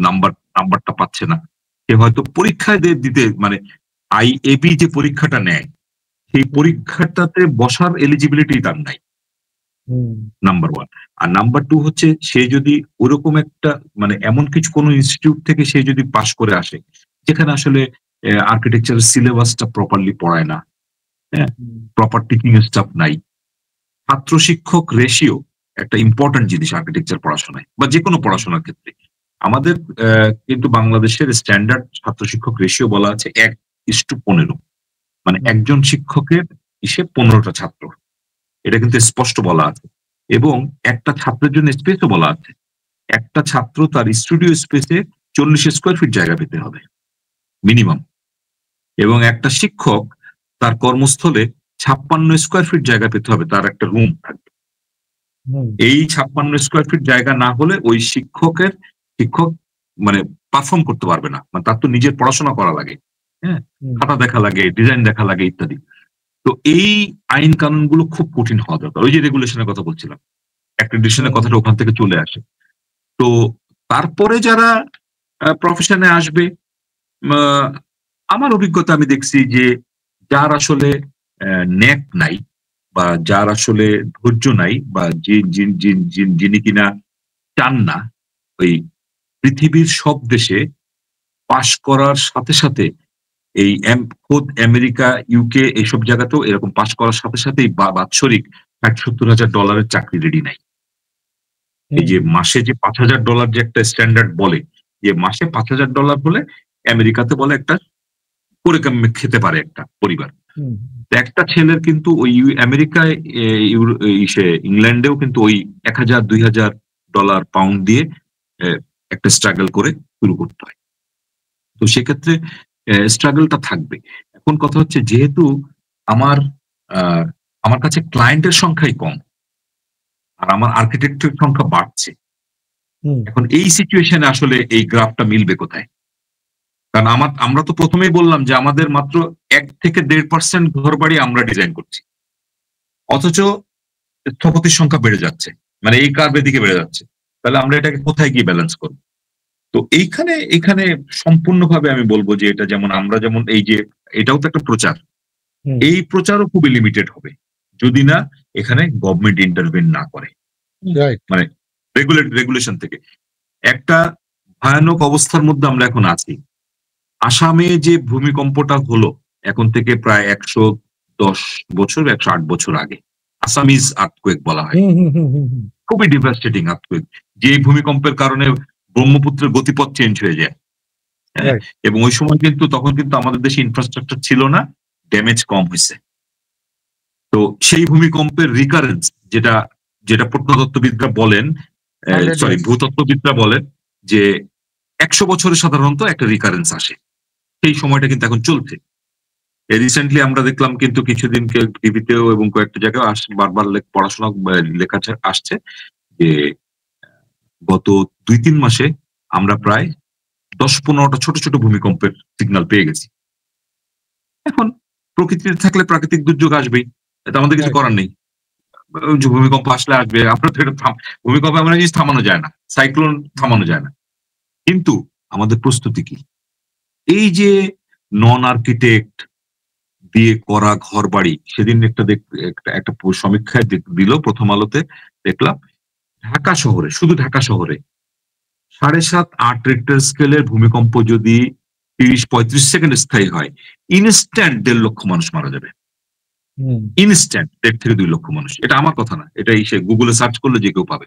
নাম্বারটা পাচ্ছে না। সে হয়তো পরীক্ষায় দিতে মানে আইএবি যে পরীক্ষাটা নেয় সেই পরীক্ষাটাতে বসার এলিজিবিলিটি তার নাই, নাম্বার 1। আর নাম্বার 2 হচ্ছে সে যদি ওরকম একটা মানে এমন কিছু কোনো ইনস্টিটিউট থেকে সে যদি পাশ করে আসে যেখানে আসলে আর্কিটেকচারের সিলেবাসটা প্রপারলি পড়ায় না, হ্যাঁ, প্রপার টিচিং স্টাফ নাই, ছাত্র শিক্ষক রেশিও একটা ইম্পর্টেন্ট জিনিস আর্কিটেকচার পড়াশোনায় বা যে কোনো পড়াশোনার ক্ষেত্রে। আমাদের কিন্তু বাংলাদেশের স্ট্যান্ডার্ড ছাত্র শিক্ষক রেশিও বলা আছে 1:15, মানে একজন শিক্ষকের 15টা ছাত্র, এটা কিন্তু স্পষ্ট বলা আছে। এবং একটা ছাত্রের জন্য স্পেসও বলা আছে। একটা ছাত্র তার স্টুডিও স্পেসে 40 স্কয়ার ফিট জায়গা পেতে হবে মিনিমাম, এবং একটা শিক্ষক তার কর্মস্থলে 56 স্কয়ার ফিট জায়গা পেতে হবে, তার একটা রুম থাকবে। হুম, এই 56 স্কয়ার ফিট জায়গা না হলে ওই শিক্ষক মানে পারফর্ম করতে পারবে না, মানে তার তো নিজের পড়াশোনা করা লাগে, হ্যাঁ, হুম, খাতা দেখা লাগে, ডিজাইন দেখা লাগে ইত্যাদি। তো এই আইন কানুনগুলো খুব কঠিন হওয়া দরকার। ওই যে রেগুলেশনের কথা বলছিলাম, অ্যাক্রিডিটেশনের হুম, কথাটা ওখান থেকে চলে আসে। তো তারপরে যারা প্রফেশনে আসবে, আহ, আমার অভিজ্ঞতা আমি দেখছি যে যার আসলে ন্যাক নাই, বা যার আসলে ধৈর্য নাই, বা যিনি কিনা চান না ওই পৃথিবীর সব দেশে পাশ করার সাথে সাথে এই খোদ আমেরিকা, ইউকে এইসব জায়গাতেও এরকম পাশ করার সাথে সাথেই বাৎসরিক $60,000 চাকরি রেডি নাই। এই হুম, যে মাসে যে $5,000 যে একটা স্ট্যান্ডার্ড বলে, যে মাসে $5,000 হলে আমেরিকাতে বলে একটা করে খেতে পারে একটা পরিবার। হুম, তো একটা ছেলের কিন্তু ওই আমেরিকায়, ইংল্যান্ডেও কিন্তু ওই 1,000 $2,000 পাউন্ড দিয়ে এ, একটা স্ট্রাগল করে শুরু করতে হয়। তো সেক্ষেত্রে স্ট্রাগলটা থাকবে। এখন কথা হচ্ছে, যেহেতু আমার আহ, আমার কাছে ক্লায়েন্টের সংখ্যাই কম, আর আমার আর্কিটেক্টের সংখ্যা বাড়ছে, হুম, এখন এই সিচুয়েশনে আসলে এই গ্রাফটা মিলবে কোথায়? কারণ আমরা তো প্রথমেই বললাম যে আমাদের মাত্র 1 থেকে 1.5% ঘর বাড়ি আমরা ডিজাইন করছি, অথচ স্থপতির সংখ্যা বেড়ে যাচ্ছে, মানে এই কার্ভের দিকে বেড়ে যাচ্ছে। তাহলে আমরা এটাকে কোথায় গিয়ে ব্যালেন্স করব? তো এইখানে সম্পূর্ণভাবে আমি বলবো যে এটা যেমন আমরা যেমন এই যে এটাও তো একটা প্রচার, হুম, এই প্রচারও খুবই লিমিটেড হবে যদি না এখানে গভর্নমেন্ট ইন্টারভেন না করে। রাইট। মানে রেগুলেশন থেকে একটা ভয়ানক অবস্থার মধ্যে আমরা এখন আছি। আসামে যে ভূমিকম্পটা হলো এখন থেকে প্রায় 110 বছর, 108 বছর আগে, আসামিজ আর্থকুয়েক বলা হয়। হুম, হুম, হুম, হুম, হুম, খুবই ডিভাস্টেটিং আর্থকুয়েক, যে ভূমিকম্পের কারণে ব্রহ্মপুত্রের গতিপথ চেঞ্জ হয়ে যায়। হ্যাঁ, রাইট। এবং ওই সময় কিন্তু তখন কিন্তু আমাদের দেশে ইনফ্রাস্ট্রাকচার ছিল না, ড্যামেজ কম হয়েছে। তো সেই ভূমিকম্পের রিকারেন্স, যেটা যেটা প্রত্নতত্ত্ববিদরা বলেন, 100 সরি ইয়ার্স। ভূতত্ত্ববিদরা বলেন যে 100 বছরে সাধারণত একটা রিকারেন্স আসে। সেই সময়টা কিন্তু এখন চলছে। রিসেন্টলি আমরা দেখলাম কিন্তু কিছুদিন টিভিতেও এবং কয়েকটা জায়গায় বারবার পড়াশোনা লেখা আসছে যে গত 2-3 মাসে আমরা প্রায় 10-15টা ছোট ছোট ভূমিকম্পের সিগন্যাল পেয়ে গেছি। এখন প্রকৃতিতে থাকলে প্রাকৃতিক দুর্যোগ আসবেই, এটা আমাদের কিছু রাইট। করার নেই। যে ভূমিকম্প আসলে আসবে, আমরা তো এটা ভূমিকম্প এমন একটা জিনিস থামানো যায় না, সাইক্লোন থামানো যায় না। কিন্তু আমাদের প্রস্তুতি কি? এই যে নন আর্কিটেক্ট দিয়ে করা ঘর বাড়ি, সেদিন একটা সমীক্ষায় দিল প্রথম আলোতে, দেখলাম ঢাকা শহরে, শুধু ঢাকা শহরে 7.5-8 রিক্টার স্কেলের ভূমিকম্প যদি 30-35 সেকেন্ড স্থায়ী হয়, ইনস্ট্যান্ট 1.5 লক্ষ মানুষ মারা যাবে। হুম, ইনস্ট্যান্ট 1.5 থেকে 2 লক্ষ মানুষ। এটা আমার কথা না, এটা সে গুগলে সার্চ করলে যে কেউ পাবে।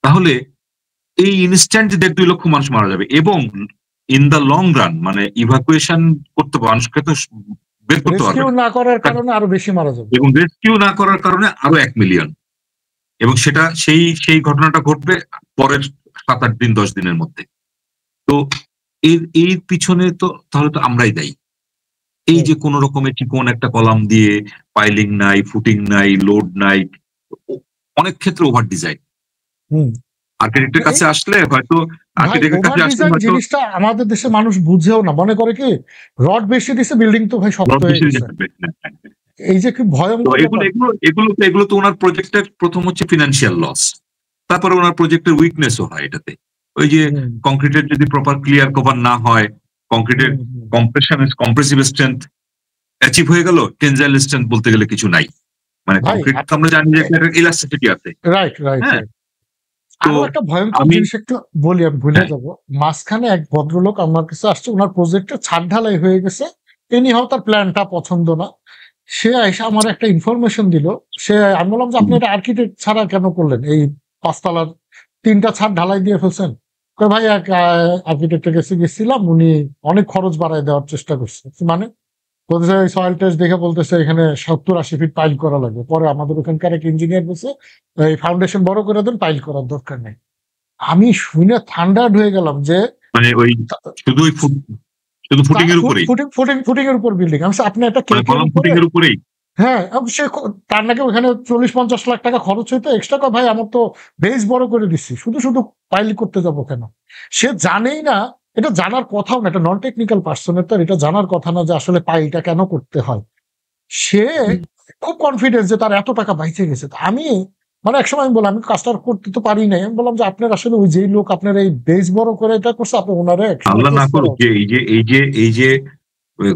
তাহলে এই ইনস্ট্যান্ট 1.5-2 লক্ষ মানুষ মারা যাবে, এবং ইন দা লং রান মানে ইভাকুয়েশন করতে মানুষকে তো বের করতে পারবে রেস্কিউ না, না করার কারণে আরো বেশি মারা যাবে। এবং রেস্কিউ না করার কারণে আরো 1 মিলিয়ন। এবং সেটা সেই ঘটনাটা ঘটবে পরের 7-8 দিন 10 দিনের মধ্যে। তো এর পিছনে তো তাহলে তো আমরাই দায়ী। এই রাইট। যে কোন রকমের চিকন একটা কলাম দিয়ে পাইলিং নাই, ফুটিং নাই, লোড নাই, অনেক ক্ষেত্রে ওভার ডিজাইন। হুম। আর্কিটেক্টের এই কাছে আসলে হয়তো ভাই, আর্কিটেক্টের ওভার কাছে আসলে ডিজাইন হয়তো জিনিসটা আমাদের দেশে মানুষ বুঝেও না, মনে করে কি রড বেশি দিছে, বিল্ডিং তো ভাই শক্ত রড হয়ে বেশি গেছে। যাবে। এই যে কি তো ভয়ঙ্কর এগুলো ব্যাপার। এগুলো এগুলো তো এগুলো তো ওনার প্রজেক্টের প্রথম হচ্ছে ফিনান্সিয়াল লস। তারপরে ওনার প্রজেক্টের উইকনেসও হয় এটাতে। ওই যে হুম, কংক্রিটের যদি প্রপার ক্লিয়ার কভার না হয়, কংক্রিটের হুম, হুম। কম্প্রেসিভ স্ট্রেংথ অ্যাচিভ হয়ে গেল, টেনজাইল স্ট্রেংথ বলতে গেলে কিছু নাই। মানে ভাই কংক্রিট তো আমরা জানি যে একটা ইলাস্টিসিটি আছে। রাইট, রাইট, হ্যাঁ, রাইট। তো আরো একটা ভয়ঙ্কর আমি জিনিস একটু বলি, আমি ভুলে হ্যাঁ, যাব। মাঝখানে এক ভদ্রলোক আমার কাছে আসছে, ওনার প্রজেক্টে ছাদ ঢালাই হয়ে গেছে। এনিহাও তার প্ল্যানটা পছন্দ না। সে এসে আমার একটা ইনফরমেশন দিল। আমি বললাম যে আপনি এটা আর্কিটেক্ট ছাড়া কেন করলেন? এই 5 তলার 3টা ছাদ ঢালাই দিয়ে ফেলছেন। কয় ভাই, এক আর্কিটেক্টের কাছে গেছিলাম, উনি অনেক খরচ বাড়ায় দেওয়ার চেষ্টা করছে। মানে বলতেছে সয়েল টেস্ট দেখে বলতেছে এখানে 70-80 ফিট পাইল করা লাগবে। পরে আমাদের ওখানকার এক ইঞ্জিনিয়ার বলছে এই ফাউন্ডেশন বড় করে দেন, পাইল করার দরকার নেই। আমি শুনে থান্ডার্ড হয়ে গেলাম যে মানে ওই শুধু ওই শুধু ফুটিং এর উপরেই, ফুটিং এর উপর বিল্ডিং। আমি বলছি, আপনি একটা মানে কেকের কলাম উপরে, ফুটিং এর উপরেই। হ্যাঁ সে তার নাকি ওখানে 40-50 লাখ টাকা খরচ হইতো এক্সট্রা। ভাই আমার তো বেস বড় করে দিচ্ছি, শুধু শুধু পাইল করতে যাবো কেন? সে জানেই না, এটা জানার কথাও না, এটা নন টেকনিক্যাল পার্সনের তো এটা জানার কথা না যে আসলে পাইলটা কেন করতে হয়। সে খুব কনফিডেন্স যে তার এত টাকা বাইচে গেছে। তো আমি মানে একসময় আমি বললাম আমি কাজটা করতে তো পারি নাই। আমি বললাম যে আপনার আসলে ওই যেই লোক আপনার এই বেস বড় করে এটা করছে, আপনি ওনারে একসময় আল্লাহ না টেস্ট করা করুক যে উচিত। এই যে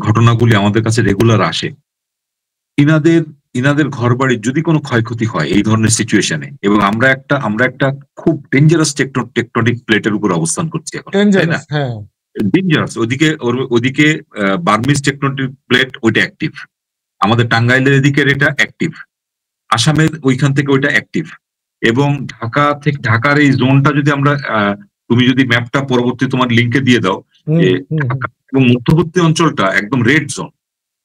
ঘটনাগুলি আমাদের কাছে রেগুলার আসে, ইনাদের ইনাদের ঘর বাড়ির যদি কোনো ক্ষয়ক্ষতি হয় এই ধরনের সিচুয়েশনে, এবং আমরা একটা খুব ডেঞ্জারাস টেকটনিক প্লেটের উপর অবস্থান করছি এখন, তাই না? ডেঞ্জারাস, হ্যাঁ। ডেঞ্জারাস। ওদিকে বার্মিজ টেকটনিক প্লেট ওইটা অ্যাক্টিভ, আমাদের টাঙ্গাইলের এদিকের এটা অ্যাক্টিভ, আসামের ওইখান থেকে ওইটা অ্যাক্টিভ, এবং ঢাকার এই জোনটা যদি আমরা তুমি যদি ম্যাপটা পরবর্তী তোমার লিঙ্কে দিয়ে দাও, হুম যে হুম হুম। ঢাকা এবং মধ্যবর্তী অঞ্চলটা একদম রেড জোন।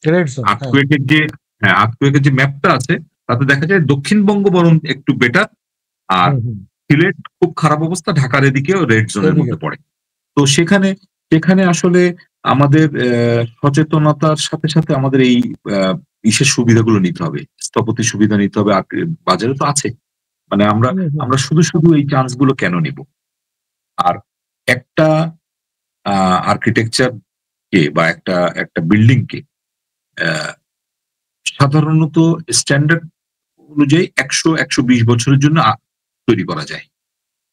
গ্রেট জোন, হ্যাঁ। আর্থকুয়েকের যে ম্যাপটা আছে তাতে দেখা যায় দক্ষিণবঙ্গ বরং একটু বেটার, আর হুম হুম। সিলেট খুব খারাপ অবস্থা, ঢাকার এদিকেও রেড জোনের এদিকে মধ্যে পড়ে। তো সেখানে সেখানে আসলে আমাদের সচেতনতার সাথে সাথে আমাদের এই ইসের সুবিধাগুলো নিতে হবে, স্থপতি সুবিধা নিতে হবে। আর বাজারে তো আছে, মানে আমরা হুম হুম। আমরা শুধু শুধু এই চান্স গুলো কেন নিব? আর একটা আর্কিটেকচার কে বা একটা একটা বিল্ডিং কে সাধারণত স্ট্যান্ডার্ড অনুযায়ী 100-120 বছরের জন্য তৈরি করা যায়,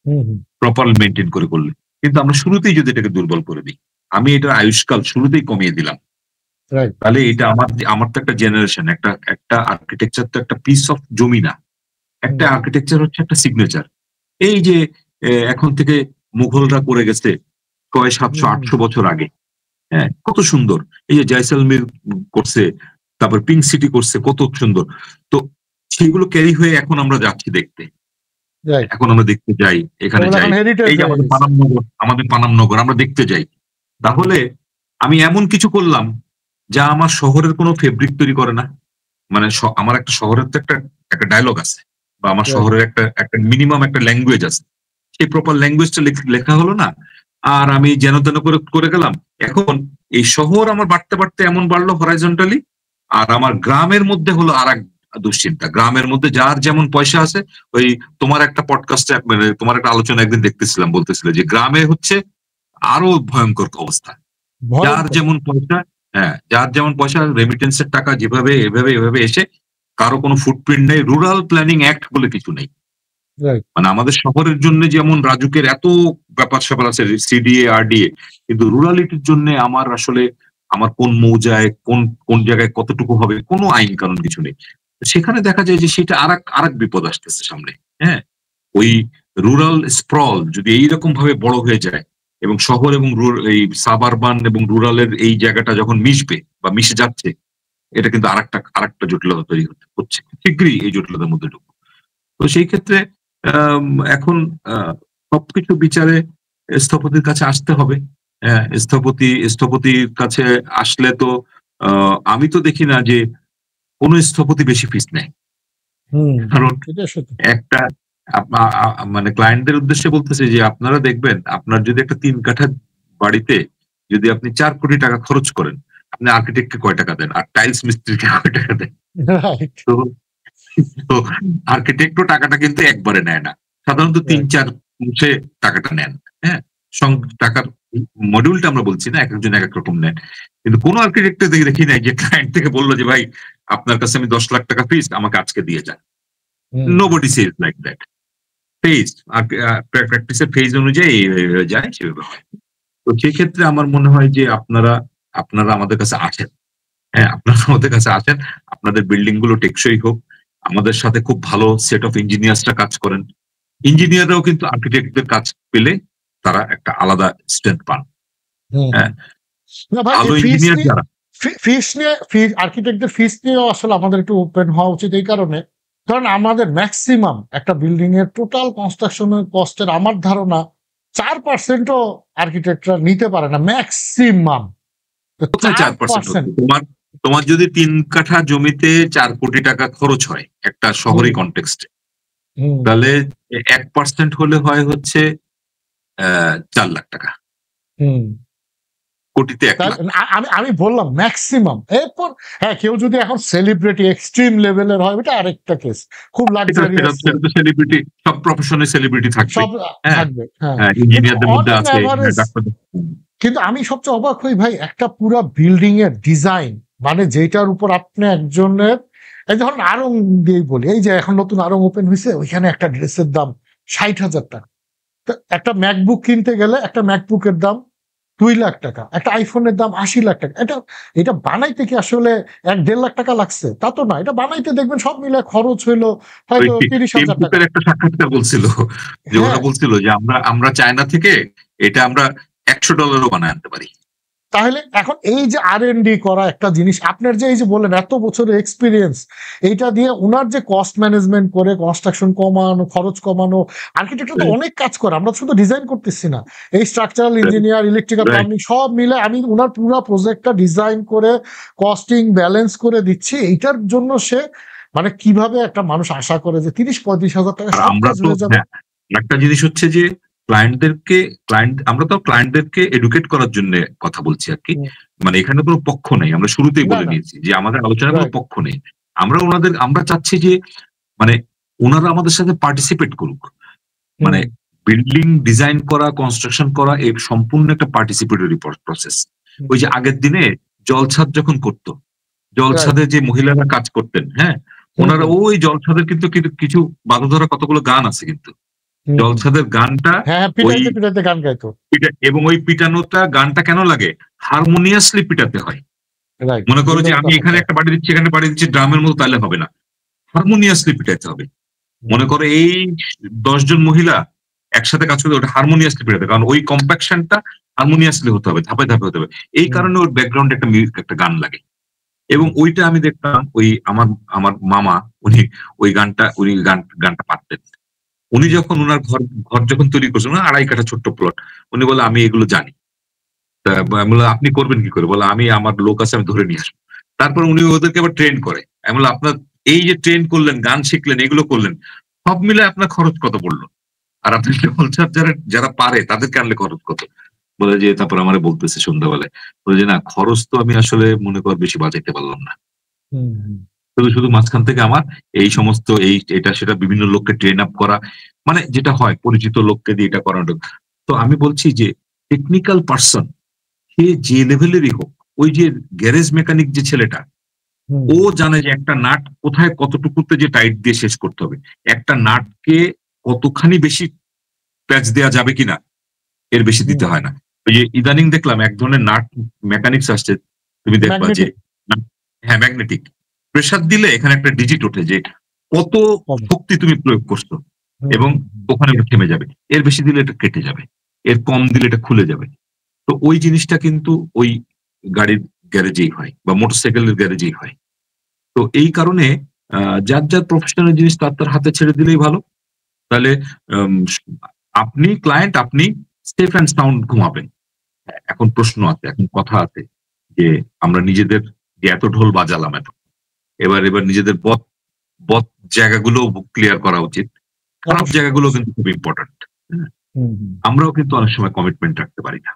হুম হুম। প্রপার মেনটেন করে করলে। কিন্তু আমরা শুরুতেই যদি এটাকে দুর্বল করে দিই, আমি এটার আয়ুষ্কাল শুরুতেই কমিয়ে দিলাম, রাইট। তাহলে এটা আমার তো একটা জেনারেশন, একটা আর্কিটেকচার তো একটা পিস অফ জমি না, হুম একটা হুম। আর্কিটেকচার হচ্ছে একটা সিগনেচার। এই যে এখন থেকে মুঘলরা করে গেছে 600-700-800 বছর আগে, হ্যাঁ, কত সুন্দর। এই যে জয়সালমীর করছে, তারপর পিঙ্ক সিটি করছে, কত সুন্দর। তো সেইগুলো ক্যারি হয়ে এখন আমরা যাচ্ছি দেখতে, রাইট। এখন আমরা দেখতে যাই, এখানে ওগুলো যাই। এখন হেরিটেজ এই যে হয়ে আমাদের গেছে। পানামনগর আমরা দেখতে যাই। তাহলে আমি এমন কিছু করলাম যা আমার শহরের কোনো ফেব্রিক তৈরি করে না। মানে আমার একটা শহরের তো একটা একটা ডায়লগ আছে, বা আমার রাইট। শহরের একটা একটা মিনিমাম একটা ল্যাঙ্গুয়েজ আছে, সেই প্রপার ল্যাঙ্গুয়েজটা লেখা হলো না, আর আমি যেন তেন করে করে গেলাম। এখন এই শহর আমার বাড়তে বাড়তে এমন বাড়লো হরাইজন্টালি, আর আমার গ্রামের মধ্যে হলো আর এক দুশ্চিন্তা। গ্রামের মধ্যে যার যেমন পয়সা আছে, ওই তোমার একটা পডকাস্টে মানে তোমার একটা আলোচনা একদিন দেখতেছিলাম, বলতেছিল যে গ্রামে হচ্ছে আরো ভয়ঙ্কর অবস্থা। যার ভয়ঙ্কর। যেমন পয়সা, হ্যাঁ, যার যেমন পয়সা, রেমিটেন্সের টাকা যেভাবে এভাবে এসে, কারো কোনো ফুটপ্রিন্ট নেই, রুরাল প্ল্যানিং অ্যাক্ট বলে কিছু নেই। রাইট। মানে আমাদের শহরের জন্য যেমন রাজুকের এত ব্যাপার স্যাপার আছে, সিডিএ আরডিএ, কিন্তু রুরালিটির জন্য আমার আসলে আমার কোন মৌজায় কোন কোন জায়গায় কতটুকু হবে কোনো আইন কানুন কিছু নেই। সেখানে দেখা যায় যে সেটা আরেক বিপদ আসতেছে সামনে। হ্যাঁ, ওই রুরাল স্প্রল যদি এইরকম ভাবে বড় হয়ে যায়, এবং শহর এবং এই সাবারবান এবং রুরালের এই জায়গাটা যখন মিশবে বা মিশে যাচ্ছে, এটা কিন্তু আরেকটা জটিলতা তৈরি হচ্ছে, শীঘ্রই এই জটিলতার মধ্যে ঢুকবো। তো সেই ক্ষেত্রে আম, এখন সবকিছু বিচারে স্থপতির কাছে আসতে হবে। হ্যাঁ, স্থপতির কাছে আসলে তো আমি তো দেখি না যে কোনো স্থপতি বেশি ফিস নেয়। হুম। কারণ এটা সত্যি। একটা মানে ক্লায়েন্টদের উদ্দেশ্যে বলতেছে যে আপনারা দেখবেন, আপনার যদি একটা 3 কাঠা বাড়িতে যদি আপনি 4 কোটি টাকা খরচ করেন, আপনি আর্কিটেক্টকে কয় টাকা দেন, আর টাইলস মিস্ত্রিকে কয় টাকা দেন? রাইট। তো তো আর্কিটেক্টও টাকাটা কিন্তু একবারে নেয় না, সাধারণত তিন রাইট। চার মাসে টাকাটা নেন। হ্যাঁ, টাকার মডিউলটা আমরা বলছি না, এক একজন এক এক রকম নেন। কিন্তু কোন আর্কিটেক্ট দেখি নাই যে ক্লায়েন্ট থেকে বললো যে ভাই আপনার কাছে আমি 10 লাখ টাকা ফিস, আমাকে আজকে দিয়ে যান। Hmm. Nobody says like that. Phase আর প্র্যাকটিসের ফেজ অনুযায়ী এইভাবে যায়, সেভাবে হয়। তো সেক্ষেত্রে আমার মনে হয় যে আপনারা আমাদের কাছে আছেন। হ্যাঁ, আপনারা আমাদের কাছে আছেন। আপনাদের বিল্ডিং গুলো টেকসই হোক। আমাদের সাথে খুব ভালো সেট অফ ইঞ্জিনিয়ার্সরা কাজ করেন। ইঞ্জিনিয়াররাও কিন্তু আর্কিটেক্টদের কাজ পেলে তারা একটা আলাদা স্ট্রেংথ পান। হুম। হ্যাঁ, না ভাই, ভালো এই ইঞ্জিনিয়ার যারা, ফিস নিয়ে আর্কিটেক্টদের ফিস নিয়েও আসলে আমাদের একটু ওপেন হওয়া উচিত। এই কারণে কারণ আমাদের ম্যাক্সিমাম একটা বিল্ডিং এর টোটাল কনস্ট্রাকশনের কস্টের আমার ধারণা 4%ও আর্কিটেক্টরা নিতে পারে না, ম্যাক্সিমাম কোথায় 4% 4%। হচ্ছে? তোমার যদি 3 কাঠা জমিতে 4 কোটি টাকা খরচ হয় একটা শহরি কনটেক্সটে, তাহলে 1% হলে হয় হচ্ছে 4 লাখ টাকা, কোটিতে 1 লাখ। আমি বললাম ম্যাক্সিমাম। এরপর হ্যাঁ, কেউ যদি এখন সেলিব্রিটি এক্সট্রিম লেভেলের হয়, এটা আরেকটা কেস, খুব লাক্সারিয়াস, সেলিব্রিটি, সব প্রফেশনে সেলিব্রিটি থাকবে, সব হ্যাঁ থাকবে। হ্যাঁ, ইঞ্জিনিয়ারদের অন মধ্যে অ্যান আছে, অ্যাভারেজ। ডাক্তার। কিন্তু আমি সবচেয়ে অবাক হই ভাই, একটা পুরা বিল্ডিং এর ডিজাইন, মানে যেটার উপর আপনি একজনের, এই ধরুন আড়ং দিয়ে বলি, এই যে এখন নতুন আড়ং ওপেন হয়েছে, ওইখানে একটা ড্রেসের দাম 60,000 টাকা। একটা ম্যাকবুক কিনতে গেলে একটা ম্যাকবুকের দাম 2 লাখ টাকা, একটা আইফোনের দাম 80 লাখ টাকা। এটা বানাইতে কি আসলে 1-1.5 লাখ টাকা লাগছে? তা তো না। এটা বানাইতে দেখবেন সব মিলে খরচ হইলো হয়তো 30,000 টাকা। একটা সাক্ষাৎকার বলছিল যে ওরা হ্যাঁ, বলছিল যে আমরা চায়না থেকে এটা আমরা $100 বানায় আনতে পারি। তাহলে এখন এই যে R&D করা একটা জিনিস, আপনার যে এই যে বললেন এত বছরের এক্সপিরিয়েন্স, এইটা দিয়ে উনার যে কস্ট ম্যানেজমেন্ট করে কনস্ট্রাকশন কমানো, খরচ কমানো, আর্কিটেক্টর তো অনেক কাজ করে, আমরা শুধু ডিজাইন করতেছি না। এই স্ট্রাকচারাল ইঞ্জিনিয়ার, ইলেকট্রিক্যাল, প্লাম্বিং সব মিলে আমি উনার পুরো প্রজেক্টটা ডিজাইন করে কস্টিং ব্যালেন্স করে দিচ্ছি। এইটার জন্য সে মানে কিভাবে একটা মানুষ আশা করে যে 30-35,000 টাকা সব আমরা কাজ তো হয়ে যাবে? একটা জিনিস হচ্ছে যে আমরা তো ক্লায়েন্টদেরকে এডুকেট করার জন্য কথা বলছি আর কি। মানে এখানে কোনো পক্ষ নেই, আমরা শুরুতেই বলে নিয়েছি যে আমাদের আলোচনায় কোনো পক্ষ নেই। আমরা চাচ্ছি যে মানে ওনারা আমাদের সাথে পার্টিসিপেট করুক। মানে বিল্ডিং ডিজাইন করা, কনস্ট্রাকশন করা এই সম্পূর্ণ একটা পার্টিসিপেটরি প্রসেস। ওই যে আগের দিনে জলছাদ যখন করতো, জলছাদে যে মহিলারা কাজ করতেন, হ্যাঁ, ওনারা ওই জলছাদের কিন্তু কিছু বাঁধা কতগুলো গান আছে কিন্তু জলছাদের গানটা, গান গাইতো, এবং ওই পিটানোটা গানটা কেন লাগে, হারমোনিয়াসলি পিটাতে হয়। মনে করো যে আমি এখানে একটা বাড়ি দিচ্ছি, এখানে বাড়ি দিচ্ছি, ড্রামের মতো, তাহলে হবে না, হারমোনিয়াসলি পিটাতে হবে। মনে করো এই 10 জন মহিলা একসাথে কাজ করতে, ওটা হারমোনিয়াসলি পিটাতে, কারণ ওই কম্প্যাকশনটা হারমোনিয়াসলি হতে হবে, ধাপে ধাপে হতে হবে। এই কারণে ওর ব্যাকগ্রাউন্ডে একটা মিউজিক, একটা গান লাগে। এবং ওইটা আমি দেখতাম, ওই আমার মামা, উনি গানটা পারতেন। উনি যখন ওনার ঘর যখন তৈরি করছেন, 2.5 কাঠা ছোট্ট প্লট, উনি বলে আমি এগুলো জানি। আমি বললাম আপনি করবেন কি করে? বলে আমি, আমার লোক আছে, আমি ধরে নিয়ে আসবো। তারপর উনি ওদেরকে আবার ট্রেন করে। আমি বললাম আপনার এই যে ট্রেন করলেন, গান শিখলেন, এগুলো করলেন, সব মিলে আপনার খরচ কত পড়লো? আর আপনি যারা পারে তাদেরকে আনলে খরচ কত? বলে যে, তারপর আমার বলতেছে সন্ধ্যাবেলায়, বলে যে না, খরচ তো আমি আসলে মনে কর বেশি বাজাইতে পারলাম না। শুধু মাঝখান থেকে আমার এই সমস্ত এটা সেটা বিভিন্ন লোককে ট্রেন আপ করা, মানে যেটা হয় পরিচিত লোককে দিয়ে এটা করানো। তো আমি বলছি যে টেকনিক্যাল পার্সন, সে যে লেভেলেরই হোক, ওই যে গ্যারেজ মেকানিক যে ছেলেটা, ও জানে যে একটা নাট কোথায় কতটুকুতে যে টাইট দিয়ে শেষ করতে হবে, একটা নাটকে কতখানি বেশি প্যাচ দেওয়া যাবে কিনা, এর বেশি দিতে হয় না। ওই যে ইদানিং দেখলাম এক ধরনের নাট মেকানিক্স আসছে, তুমি দেখবা যে হ্যাঁ, ম্যাগনেটিক প্রেসার দিলে এখানে একটা ডিজিট ওঠে যে কত শক্তি তুমি প্রয়োগ করছো, এবং ওখানে থেমে যাবে। এর বেশি দিলে এটা কেটে যাবে, এর কম দিলে এটা খুলে যাবে। তো ওই জিনিসটা কিন্তু ওই গাড়ির গ্যারেজেই হয় বা মোটরসাইকেলের গ্যারেজেই হয়। তো এই কারণে যার যার প্রফেশনাল জিনিস তার হাতে ছেড়ে দিলেই ভালো। তাহলে আপনি ক্লায়েন্ট, আপনি সেফ অ্যান্ড সাউন্ড ঘুমাবেন। এখন প্রশ্ন আছে, এখন কথা আছে যে আমরা নিজেদের যে এত ঢোল বাজালাম, এবার নিজেদের বদ জায়গাগুলো ক্লিয়ার করা উচিত। খারাপ জায়গাগুলো কিন্তু খুব ইম্পর্টেন্ট। আমরাও কিন্তু অনেক সময় কমিটমেন্ট রাখতে পারি না।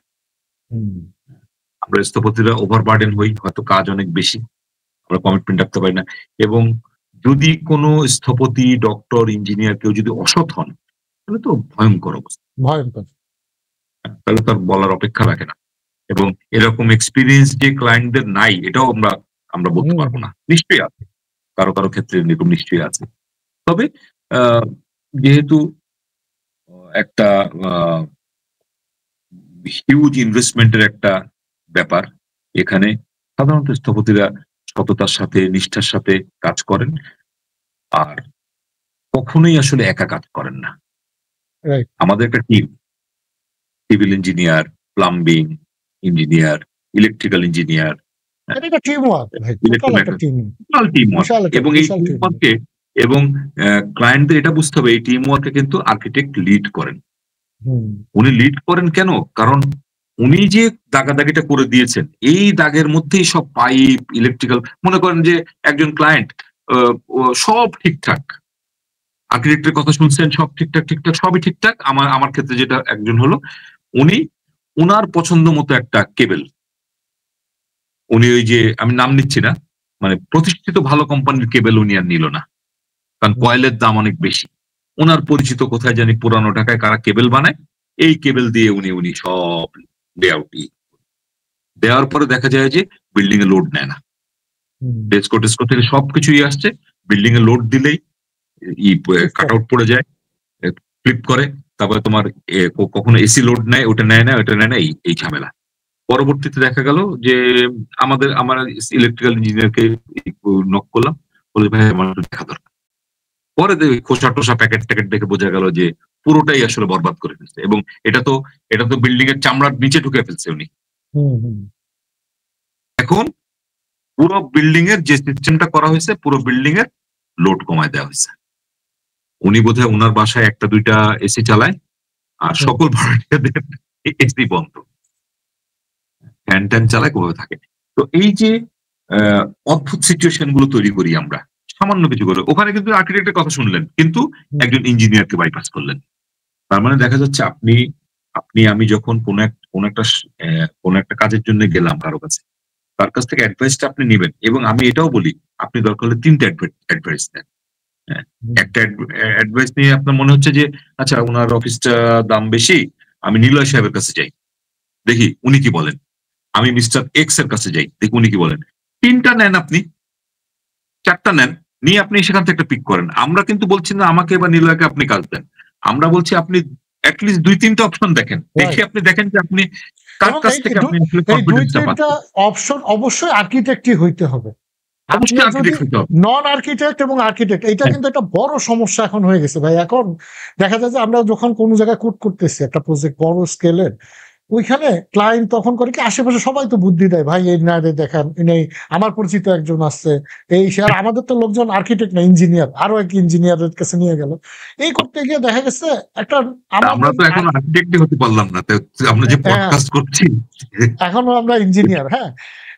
আমরা স্থপতিরা ওভারবার্ডেন হই, হয়তো কাজ অনেক বেশি, আমরা কমিটমেন্ট রাখতে পারি না। এবং যদি কোনো স্থপতি, ডক্টর, ইঞ্জিনিয়ার কেউ যদি অসৎ হন, তাহলে তো ভয়ঙ্কর অবস্থা, তাহলে তার বলার অপেক্ষা রাখে না। এবং এরকম এক্সপিরিয়েন্স যে ক্লায়েন্টদের নাই, এটাও আমরা বলতে পারবো না। নিশ্চয়ই আছে, কারো কারো ক্ষেত্রে এরকম নিশ্চয়ই আছে। তবে যেহেতু একটা হিউজ ইনভেস্টমেন্টের একটা ব্যাপার, এখানে সাধারণত স্থপতিরা সততার সাথে, নিষ্ঠার সাথে কাজ করেন, আর কখনোই আসলে একা কাজ করেন না। আমাদের একটা team, civil engineer, plumbing engineer, electrical engineer, এবং এই টিমওয়ার্কে, এবং ক্লায়েন্টদের এটা বুঝতে হবে, এই টিমওয়ার্কে কিন্তু আর্কিটেক্ট লিড করেন। উনি লিড করেন কেন? কারণ উনি যে দাগাদাগিটা করে দিয়েছেন, এই দাগের মধ্যেই সব পাইপ, ইলেকট্রিক্যাল, মনে করেন যে একজন ক্লায়েন্ট সব ঠিকঠাক, আর্কিটেক্টের কথা শুনছেন, সব ঠিকঠাক ঠিকঠাক সবই ঠিকঠাক। আমার ক্ষেত্রে যেটা একজন হলো, উনি উনার পছন্দ মতো একটা কেবল, উনি ওই যে আমি নাম নিচ্ছি না, মানে প্রতিষ্ঠিত ভালো কোম্পানির কেবল উনি আর নিল না, কারণ কয়েলের দাম অনেক বেশি। ওনার পরিচিত কোথায় জানি পুরানো ঢাকায় কারা কেবল বানায়, এই কেবল দিয়ে উনি সব লেআউট দেওয়ার পরে দেখা যায় যে বিল্ডিং এ লোড নেয় না। ডেস্কো টেস্কো থেকে সবকিছুই আসছে, বিল্ডিং এ লোড দিলেই কাট আউট পড়ে যায়, ফ্লিপ করে। তারপরে তোমার কখনো এসি লোড নেয়, ওটা নেয় না, ওটা নেয় না, এই ঝামেলা। পরবর্তীতে দেখা গেল যে আমার ইলেকট্রিক্যাল ইঞ্জিনিয়ারকে নক করলাম, বলে ভাই আমার দেখা দরকার। পরে খোসা টোসা প্যাকেট ট্যাকেট দেখে বোঝা গেল যে পুরোটাই আসলে বরবাদ করে ফেলছে, এবং এটা তো বিল্ডিং এর চামড়ার নিচে ঢুকে ফেলছে উনি। এখন পুরো বিল্ডিং এর যে সিস্টেমটা করা হয়েছে, পুরো বিল্ডিং এর লোড কমায় দেওয়া হয়েছে। উনি বোধহয় ওনার বাসায় একটা দুইটা এসি চালায়, আর সকল ভাড়াটিয়াদের এসি বন্ধ, ফ্যান ট্যান চালায়, কোভাবে থাকে। তো এই যে অদ্ভুত সিচুয়েশন গুলো তৈরি করি আমরা সামান্য কিছু করে, ওখানে কিন্তু আর্কিটেক্টের কথা শুনলেন, কিন্তু একজন ইঞ্জিনিয়ারকে বাইপাস করলেন। তার মানে দেখা যাচ্ছে আমি যখন কোন একটা কাজের জন্য গেলাম কারো কাছে, তার কাছ থেকে অ্যাডভাইসটা আপনি নেবেন, এবং আমি এটাও বলি আপনি দরকার হলে 3টা অ্যাডভাইস নেন। একটা অ্যাডভাইস নিয়ে আপনার মনে হচ্ছে যে আচ্ছা ওনার অফিসটা দাম বেশি, আমি নিলয় সাহেবের কাছে যাই, দেখি উনি কি বলেন। আমি মিস্টার এক্স এর কাছে যাই, দেখি উনি কি বলেন। 3টা নেন, আপনি 4টা নেন, নিয়ে আপনি সেখান থেকে একটা পিক করেন। আমরা কিন্তু বলছি না আমাকে বা নিলয়কে আপনি কাজ দেন, আমরা বলছি আপনি অ্যাটলিস্ট 2-3টা অপশন দেখেন, দেখে আপনি দেখেন যে আপনি কার কাছ থেকে আপনি কনফিডেন্সটা পাচ্ছেন। অপশন অবশ্যই আর্কিটেক্টই হইতে হবে। নন আর্কিটেক্ট এবং আর্কিটেক্ট, এটা কিন্তু একটা বড় সমস্যা এখন হয়ে গেছে ভাই। এখন দেখা যায় যে আমরা যখন কোনো জায়গায় কোড করতেছি একটা প্রজেক্ট বড় স্কেলের, ওইখানে ক্লায়েন্ট তখন করে কি, আশেপাশে সবাই তো বুদ্ধি দেয়, ভাই এই না দেখান, নেই আমার পরিচিত একজন আসছে, এই সে। আর আমাদের তো লোকজন আর্কিটেক্ট না, ইঞ্জিনিয়ার, আরো এক ইঞ্জিনিয়ারের কাছে নিয়ে গেল। এই করতে গিয়ে দেখা গেছে একটা, আমরা তো এখন আর্কিটেক্টই হতে পারলাম না, আমরা যে পডকাস্ট করছি এখনো আমরা ইঞ্জিনিয়ার। হ্যাঁ,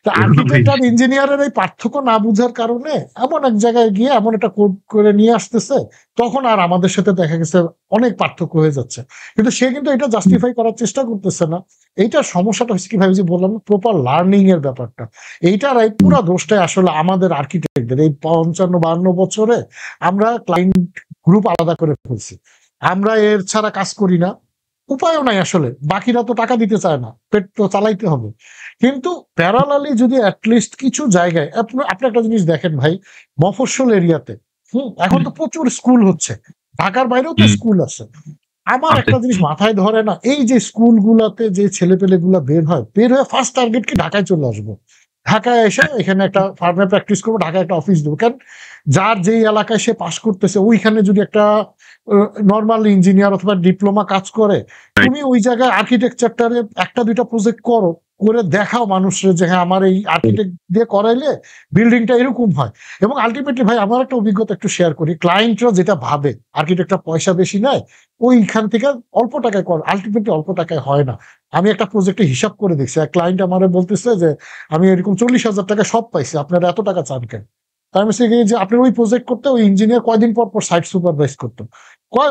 তো আর্কিটেক্ট আর ইঞ্জিনিয়ারের এই পার্থক্য না বুঝার কারণে এমন এক জায়গায় গিয়ে এমন একটা কোড করে নিয়ে আসতেছে, তখন আর আমাদের সাথে দেখা গেছে অনেক পার্থক্য হয়ে যাচ্ছে। কিন্তু সে কিন্তু এটা জাস্টিফাই করার চেষ্টা করতেছে না। এইটার সমস্যাটা হচ্ছে কি ভাই, যে বললাম প্রপার লার্নিং এর ব্যাপারটা, এইটার এই পুরো দোষটাই আসলে আমাদের আর্কিটেক্টদের। এই 55-52 বছরে আমরা ক্লায়েন্ট গ্রুপ আলাদা করে ফেলছি, আমরা এর ছাড়া কাজ করি না, উপায়ও নাই আসলে, বাকিরা তো টাকা দিতে চায় না, পেট তো চালাইতে হবে। কিন্তু প্যারালালি যদি অ্যাটলিস্ট কিছু জায়গায় আপনি একটা জিনিস দেখেন ভাই, মফস্বল এরিয়াতে এখন তো প্রচুর স্কুল হচ্ছে, ঢাকার বাইরেও তো স্কুল আছে। আমার একটা জিনিস মাথায় ধরে না, এই যে স্কুলগুলাতে যে ছেলেপেলে গুলা বের হয়ে ফার্স্ট টার্গেট কি ঢাকায় চলে আসবো, ঢাকায় এসে এখানে একটা ফার্মে প্র্যাকটিস করবো, ঢাকায় একটা অফিস দেবো। কারণ যার যেই এলাকায় সে পাশ করতেছে, ওইখানে যদি একটা নর্মাল ইঞ্জিনিয়ার অথবা ডিপ্লোমা কাজ করে, তুমি ওই জায়গায় আর্কিটেকচারটারে একটা দুইটা প্রজেক্ট করে দেখাও মানুষের যে হ্যাঁ আমার এই আর্কিটেক্ট দিয়ে করাইলে বিল্ডিংটা এরকম হয়। এবং আলটিমেটলি ভাই আমার একটা অভিজ্ঞতা একটু শেয়ার করি, ক্লায়েন্টরা যেটা ভাবে আর্কিটেক্টরা পয়সা বেশি নেয়, ওইখান থেকে অল্প টাকায় আলটিমেটলি অল্প টাকায় হয় না। আমি একটা প্রজেক্টে হিসাব করে দেখছি, এক ক্লায়েন্ট আমারে বলতেছে যে আমি এরকম 40,000 টাকা সব পাইছি, আপনারা এত টাকা চান কেন? আমি যে আপনার ওই প্রজেক্ট করতে ওই ইঞ্জিনিয়ার কয়দিন পর সাইট সুপারভাইজ করতো,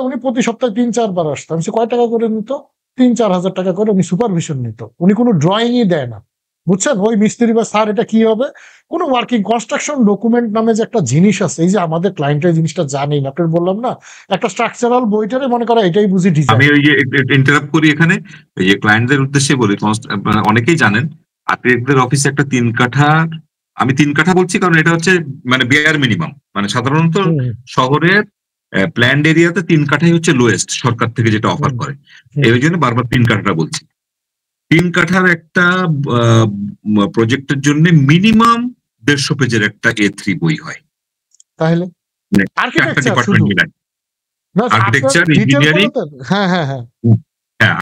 উনি প্রতি সপ্তাহে 3-4 বার আসতো। আমি কয় টাকা করে নিত? 3-4 হাজার টাকা করে উনি সুপারভিশন নিত, উনি কোনো ড্রয়িংই দেয় না, বুঝছেন? ওই মিস্ত্রি বা স্যার এটা কি হবে, কোনো ওয়ার্কিং কনস্ট্রাকশন ডকুমেন্ট নামে যে একটা জিনিস আছে, এই যে আমাদের ক্লায়েন্টের জিনিসটা জানেই না। আপনার বললাম না, একটা স্ট্রাকচারাল বইটারে মনে করা এটাই বুঝি ডিজাইন। আমি ওই যে ইন্টারাপ্ট করি এখানে, এই যে ক্লায়েন্টদের উদ্দেশ্যে বলি, অনেকেই জানেন আর্কিটেক্টদের অফিসে একটা 3 কাঠা, আমি 3 কাঠা বলছি কারণ এটা হচ্ছে মানে বেয়ার মিনিমাম, মানে সাধারণত শহরের প্ল্যান্ড এরিয়াতে 3 কাঠাই হচ্ছে লোয়েস্ট সরকার থেকে যেটা অফার করে, এই জন্য বারবার 3 কাঠাটা বলছি। 3 কাঠার একটা প্রজেক্টের জন্য মিনিমাম 150 পেজের একটা A3 বই হয়। তাহলে আর্কিটেকচার ইঞ্জিনিয়ারিং, হ্যাঁ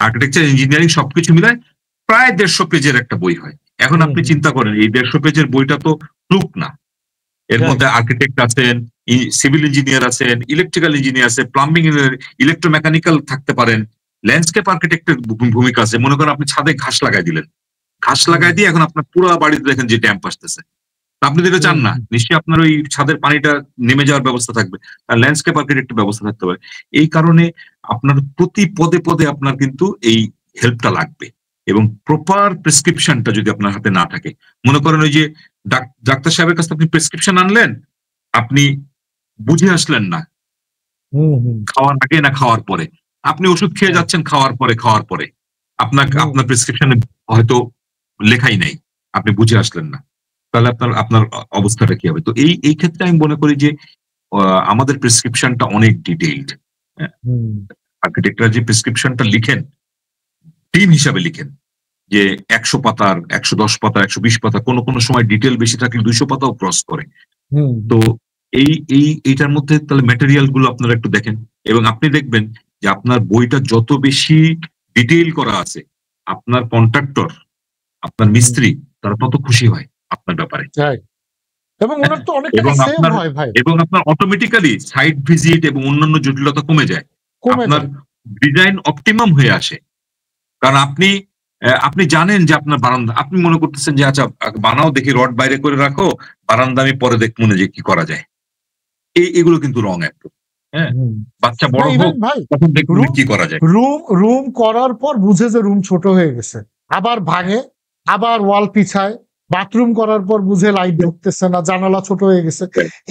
আর্কিটেকচার ইঞ্জিনিয়ারিং সবকিছু মিলায় প্রায় 150 পেজের একটা বই হয়। এখন আপনি চিন্তা করেন এই 150 পেজের বইটা তো ফ্লুক না, এর মধ্যে আর্কিটেক্ট আছেন, সিভিল ইঞ্জিনিয়ার আছেন, ইলেকট্রিক্যাল ইঞ্জিনিয়ার আছে, প্লাম্বিং, ইলেকট্রোমেকানিক্যাল থাকতে পারেন, ল্যান্ডস্কেপ আর্কিটেক্টের ভূমিকা আছে। মনে করেন আপনি ছাদে ঘাস লাগাই দিলেন, ঘাস লাগাই দিয়ে এখন আপনার পুরো বাড়িতে দেখেন যে ড্যাম্প আসতেছে, আপনি যেটা চান না, নিশ্চয়ই আপনার ওই ছাদের পানিটা নেমে যাওয়ার ব্যবস্থা থাকবে, আর ল্যান্ডস্কেপ আর্কিটেক্টের ব্যবস্থা থাকতে পারে। এই কারণে আপনার প্রতি পদে পদে আপনার কিন্তু এই হেল্পটা লাগবে, এবং প্রপার প্রেসক্রিপশনটা যদি আপনার হাতে না থাকে, মনে করেন ওই যে ডাক্তার সাহেবের কাছে আপনি প্রেসক্রিপশন আনলেন, আপনি বুঝে আসলেন না খাওয়ার আগে না খাওয়ার পরে, আপনি ওষুধ খেয়ে যাচ্ছেন খাওয়ার পরে আপনার প্রেসক্রিপশনে হয়তো লেখাই নাই, আপনি বুঝে আসলেন না, তাহলে আপনার অবস্থাটা কি হবে? তো এই ক্ষেত্রে আমি মনে করি যে আমাদের প্রেসক্রিপশনটা অনেক ডিটেইলড। আর্কিটেক্টরা যে প্রেসক্রিপশনটা লিখেন, টিম হিসাবে লিখেন, যে 100 পাতার 110 পাতা 120 পাতা, কোনো সময় ডিটেল বেশি থাকলে 200 পাতাও ক্রস করে। তো এইটার মধ্যে তাহলে ম্যাটেরিয়াল গুলো আপনারা একটু দেখেন, এবং আপনি দেখবেন যে আপনার বইটা যত বেশি ডিটেইল করা আছে, আপনার কন্ট্রাক্টর, আপনার মিস্ত্রি, তারা তত খুশি হয় আপনার ব্যাপারে, এবং ওনার তো অনেক টাকা সেভ হয় ভাই, এবং আপনার অটোমেটিক্যালি সাইট ভিজিট এবং অন্যান্য জটিলতা কমে যায়, আপনার ডিজাইন অপটিমাম হয়ে আসে। কারণ আপনি জানেন যে আপনার বারান্দা, আপনি মনে করতেছেন যে আচ্ছা বানাও, দেখি রড বাইরে করে রাখো, বারান্দা আমি পরে দেখ মনে যে কি করা যায়, এগুলো কিন্তু রং একটু। হ্যাঁ, বাচ্চা বড় হোক তখন দেখুন কি করা যায়। রুম করার পর বুঝে যে রুম ছোট হয়ে গেছে, আবার ভাঙে, আবার ওয়াল পিছায়, বাথরুম করার পর বুঝে লাইট ঢুকতেছে না, জানালা ছোট হয়ে গেছে।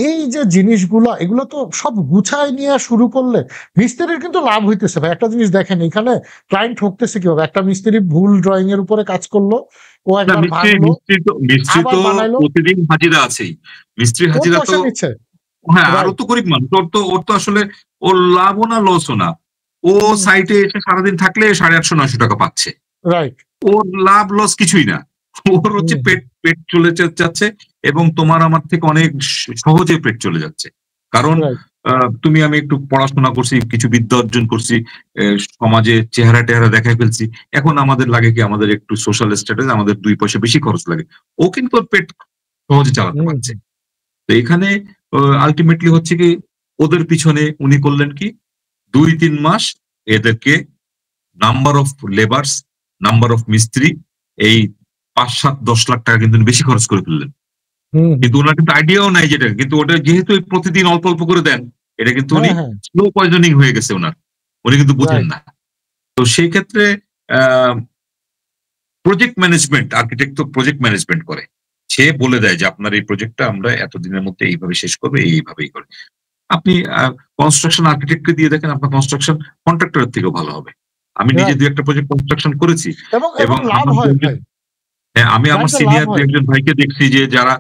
এই যে জিনিসগুলো, এগুলো তো সব গুছায় নিয়ে শুরু করলে মিস্ত্রির কিন্তু লাভ হইতেছে ভাই। একটা জিনিস দেখেন, এখানে ক্লায়েন্ট ঠকতেছে কিভাবে। একটা মিস্ত্রি ভুল ড্রয়িং এর উপরে কাজ করলো, ও একবার ভাঙলো, আবার বানাইলো, প্রতিদিন হাজিরা আছেই, মিস্ত্রি হাজিরা তো নিচ্ছে। হ্যাঁ, আরো তো গরিব মানুষ, ওর তো আসলে ওর লাভও না লসও না, ও সাইটে এসে সারাদিন থাকলে 850-900 টাকা পাচ্ছে, রাইট, ওর লাভ লস কিছুই না, ওর হচ্ছে পেট চলে যাচ্ছে, এবং তোমার আমার থেকে অনেক সহজে পেট চলে যাচ্ছে। কারণ তুমি আমি একটু পড়াশোনা করছি, কিছু বিদ্যা অর্জন করছি, সমাজে চেহারা টেহারা দেখাই ফেলছি, এখন আমাদের লাগে কি, আমাদের একটু সোশ্যাল স্ট্যাটাস, আমাদের 2 পয়সা বেশি খরচ লাগে, ও কিন্তু ওর পেট সহজে চালাতে পারছে। তো এখানে আলটিমেটলি হচ্ছে কি, ওদের পিছনে উনি করলেন কি, 2-3 মাস এদেরকে number of labours, number of মিস্ত্রি, এই 5-7-10 লাখ টাকা কিন্তু বেশি খরচ করে ফেললেন। কিন্তু ওনার কিন্তু আইডিয়াও নাই যেটা, কিন্তু ওটা যেহেতু প্রতিদিন অল্প অল্প করে দেন, এটা কিন্তু উনি স্লো পয়জনিং হয়ে গেছে ওনার, উনি কিন্তু বুঝেন না। তো সেই ক্ষেত্রে প্রজেক্ট ম্যানেজমেন্ট, আর্কিটেক্ট তো প্রজেক্ট ম্যানেজমেন্ট করে, সে বলে দেয় যে আপনার এই প্রজেক্টটা আমরা এতদিনের মধ্যে এইভাবে শেষ করবো, এইভাবেই করে। আপনি কনস্ট্রাকশন আর্কিটেক্টকে দিয়ে দেখেন, আপনার কনস্ট্রাকশন কন্ট্রাক্টরের থেকেও ভালো হবে। আমি নিজে 2-1টা প্রজেক্ট কনস্ট্রাকশন করেছি, এবং আমি আমার সিনিয়র 2-1 ভাইকে দেখছি যে যারা